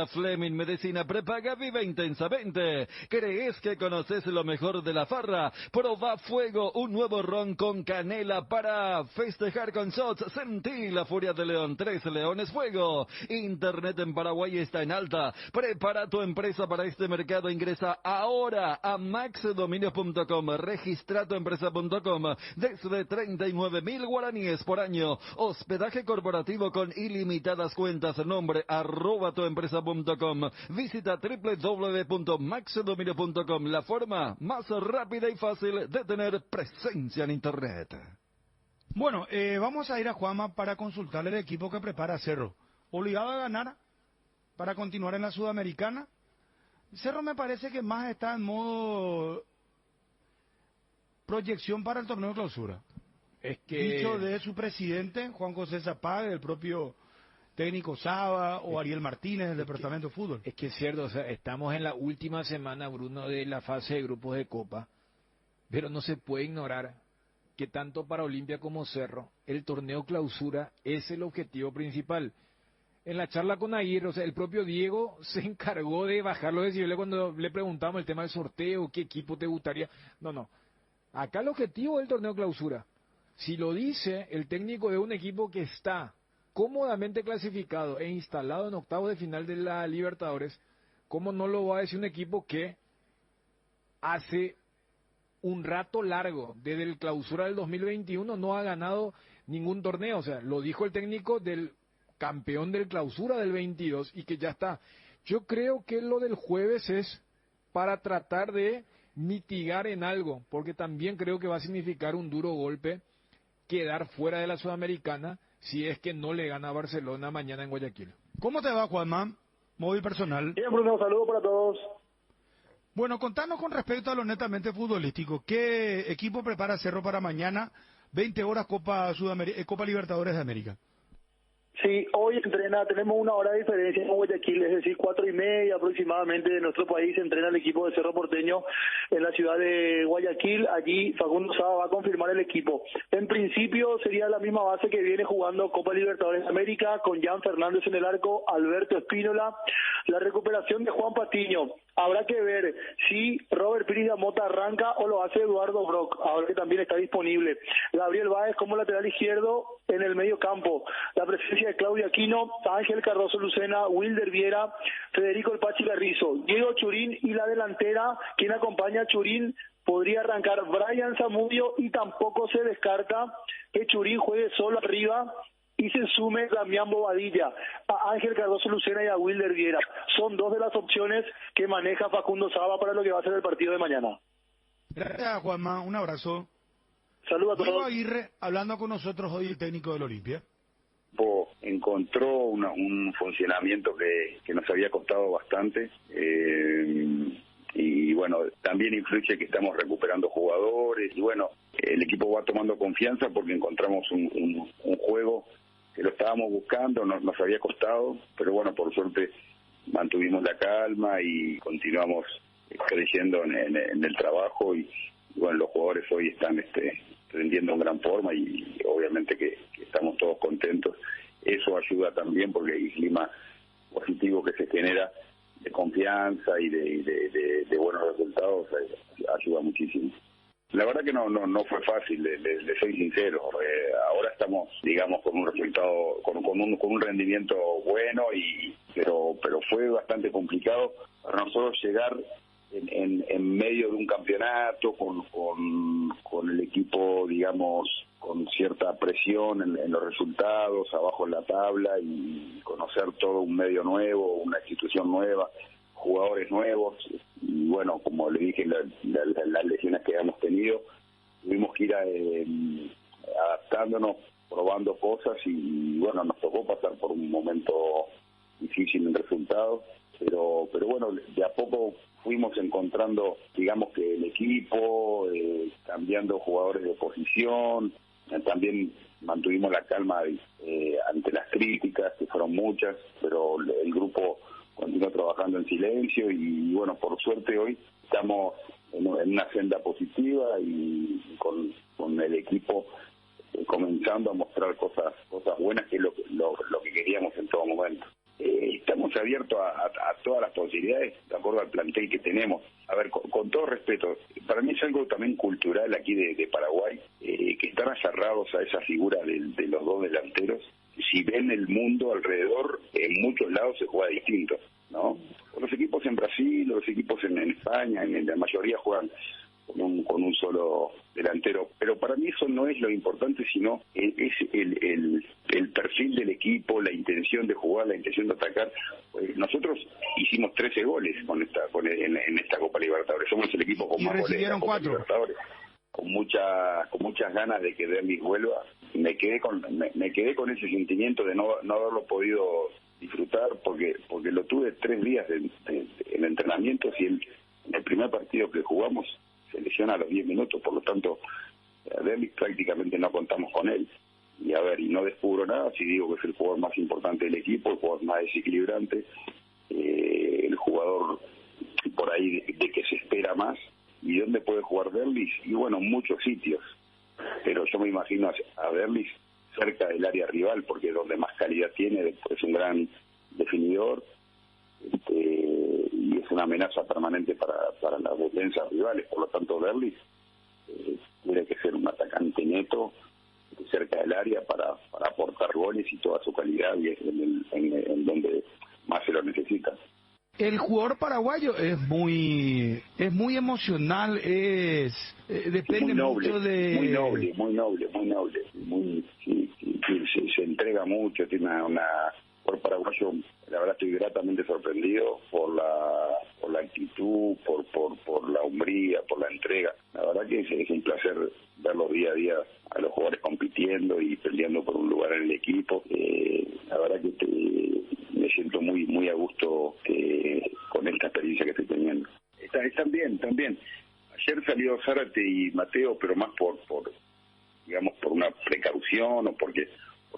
Speaker 3: Fleming Medicina Prepaga, vive intensamente. ¿Crees que conoces lo mejor de la farra? Proba Fuego, un nuevo ron con canela para festejar con shots. Sentí la furia de León. 3 Leones Fuego. Internet en Paraguay está en alta. Prepara tu empresa para este mercado. Ingresa ahora a maxdominios.com. Registra tu empresa.com desde 39.000 guaraníes por año. Hospedaje corporativo con ilimitadas cuentas. Nombre @tuempresa.com. Visita www.maxdominio.com, la forma más rápida y fácil de tener presencia en Internet.
Speaker 1: Bueno, vamos a ir a Juanma para consultarle el equipo que prepara Cerro. ¿Obligado a ganar para continuar en la Sudamericana? Cerro me parece que más está en modo proyección para el torneo de clausura.
Speaker 2: Es que...
Speaker 1: Dicho de su presidente, Juan José Zapag, el propio técnico Saba o Ariel Martínez del Departamento de Fútbol.
Speaker 2: Es que es cierto, o sea, estamos en la última semana, Bruno, de la fase de grupos de Copa, pero no se puede ignorar que tanto para Olimpia como Cerro, el torneo clausura es el objetivo principal. En la charla con Aguirre, o sea, el propio Diego se encargó de bajar los decibeles cuando le preguntamos el tema del sorteo, qué equipo te gustaría. No. Acá el objetivo es el torneo clausura. Si lo dice el técnico de un equipo que está cómodamente clasificado e instalado en octavos de final de la Libertadores, ¿cómo no lo va a decir un equipo que hace un rato largo, desde el clausura del 2021, no ha ganado ningún torneo? O sea, lo dijo el técnico del campeón del clausura del 22 y que ya está. Yo creo que lo del jueves es para tratar de mitigar en algo, porque también creo que va a significar un duro golpe quedar fuera de la Sudamericana si es que no le gana a Barcelona mañana en Guayaquil.
Speaker 1: ¿Cómo te va, Juanma? Móvil personal.
Speaker 7: Bien, Bruno, saludos para todos.
Speaker 1: Bueno, contanos con respecto a lo netamente futbolístico. ¿Qué equipo prepara Cerro para mañana? 20 horas Copa Libertadores de América.
Speaker 7: Sí, hoy entrena, tenemos una hora de diferencia en Guayaquil, es decir, 4:30 aproximadamente de nuestro país entrena el equipo de Cerro Porteño en la ciudad de Guayaquil. Allí Facundo Saba va a confirmar el equipo. En principio sería la misma base que viene jugando Copa Libertadores de América, con Jan Fernández en el arco, Alberto Espínola, la recuperación de Juan Patiño. Habrá que ver si Robert Pires Mota arranca o lo hace Eduardo Brock, ahora que también está disponible. Gabriel Báez como lateral izquierdo en el medio campo. La presencia de Claudio Aquino, Ángel Cardoso Lucena, Wilder Viera, Federico El Pachi Carrizo, Diego Churín, y la delantera, quien acompaña a Churín, podría arrancar Brian Zamudio, y tampoco se descarta que Churín juegue solo arriba y se sume Damián Bobadilla, a Ángel Cardoso Lucena y a Wilder Viera. Son dos de las opciones que maneja Facundo Saba para lo que va a ser el partido de mañana.
Speaker 1: Gracias, Juanma. Un abrazo.
Speaker 7: Saludos a todos.
Speaker 1: Diego Aguirre, hablando con nosotros hoy, el técnico del Olimpia.
Speaker 5: Encontró un funcionamiento que nos había costado bastante, y bueno, también influye que estamos recuperando jugadores, y bueno, el equipo va tomando confianza porque encontramos un juego que lo estábamos buscando, nos había costado, pero bueno, por suerte mantuvimos la calma y continuamos creciendo en el trabajo, y bueno, los jugadores hoy están rendiendo en gran forma, y obviamente que estamos todos contentos. Eso ayuda también porque hay clima positivo que se genera de confianza y de buenos resultados, ayuda muchísimo. La verdad que no fue fácil, le soy sincero. Ahora estamos, digamos, con un resultado, con un rendimiento bueno, pero fue bastante complicado para nosotros llegar en medio de un campeonato con el equipo, digamos, con cierta presión en los resultados, abajo en la tabla, y conocer todo un medio nuevo, una institución nueva, jugadores nuevos, y bueno, como le dije, las lesiones que hemos tenido, tuvimos que ir adaptándonos, probando cosas, y bueno, nos tocó pasar por un momento difícil en resultados, pero bueno, de a poco fuimos encontrando, digamos, que el equipo, cambiando jugadores de posición, también mantuvimos la calma ante las críticas, que fueron muchas, pero el grupo continuó trabajando en silencio, y bueno, por suerte hoy estamos en una senda positiva, y con el equipo comenzando a mostrar cosas buenas, que es lo que queríamos en todo momento. Estamos abiertos a todas las posibilidades de acuerdo al plantel que tenemos. A ver, con todo respeto, para mí es algo también cultural aquí de Paraguay, que están aferrados a esa figura de los dos delanteros. Si ven el mundo alrededor, en muchos lados se juega distinto, ¿no? Los equipos en Brasil, los equipos en España, en la mayoría juegan con un solo delantero, pero para mí eso no es lo importante, sino es el perfil del equipo, la intención de jugar, la intención de atacar. Nosotros hicimos 13 goles en esta Copa Libertadores, somos el equipo con más goles de la Copa Libertadores, con muchas ganas de que Derlis vuelva, me quedé con ese sentimiento de no haberlo podido disfrutar porque lo tuve 3 días en entrenamientos y en el primer partido que jugamos se lesiona a los 10 minutos, por lo tanto Derlis prácticamente no contamos con él. Y a ver, y no descubro nada si digo que es el jugador más importante del equipo, el jugador más desequilibrante, el jugador por ahí de que se espera más. ¿Y dónde puede jugar Derlis? Y bueno, muchos sitios, pero yo me imagino a Derlis cerca del área rival, porque es donde más calidad tiene, es un gran definidor, y es una amenaza permanente para las defensas rivales. Por lo tanto, Derlis tiene que ser un atacante neto cerca del área para aportar goles y toda su calidad y en donde más se lo necesita.
Speaker 1: El jugador paraguayo es muy emocional, depende
Speaker 5: muy noble,
Speaker 1: mucho de...
Speaker 5: Muy noble, se entrega mucho, tiene una por paraguayo, la verdad estoy gratamente sorprendido por la actitud, por la hombría, por la entrega. La verdad que es un placer verlos día a día a los jugadores compitiendo y peleando por un lugar en el equipo. La verdad que me siento muy a gusto con esta experiencia que estoy teniendo. Están bien. Ayer salió Zárate y Mateo, pero más por una precaución o por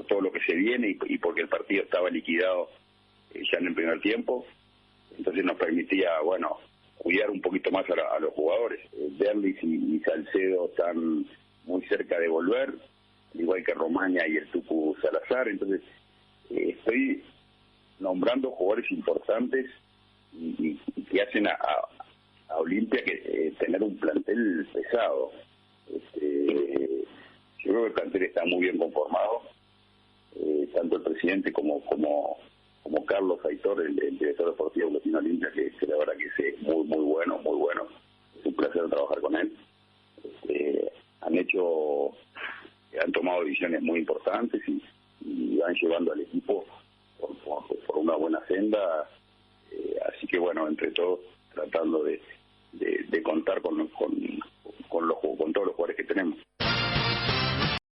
Speaker 5: todo lo que se viene y porque el partido estaba liquidado ya en el primer tiempo. Entonces nos permitía, cuidar un poquito más a los jugadores. Derlis y Salcedo están muy cerca de volver, igual que Romaña y el Tucu Salazar. Entonces estoy nombrando jugadores importantes y que hacen a Olimpia que tener un plantel pesado. Yo creo que el plantel está muy bien conformado, tanto el presidente como Carlos Aitor, el director deportivo de Latino Olimpia, que la verdad que es muy bueno. Es un placer trabajar con él. Han tomado decisiones muy importantes y van llevando al equipo por una buena senda, así que entre todos tratando de contar con todos los jugadores que tenemos.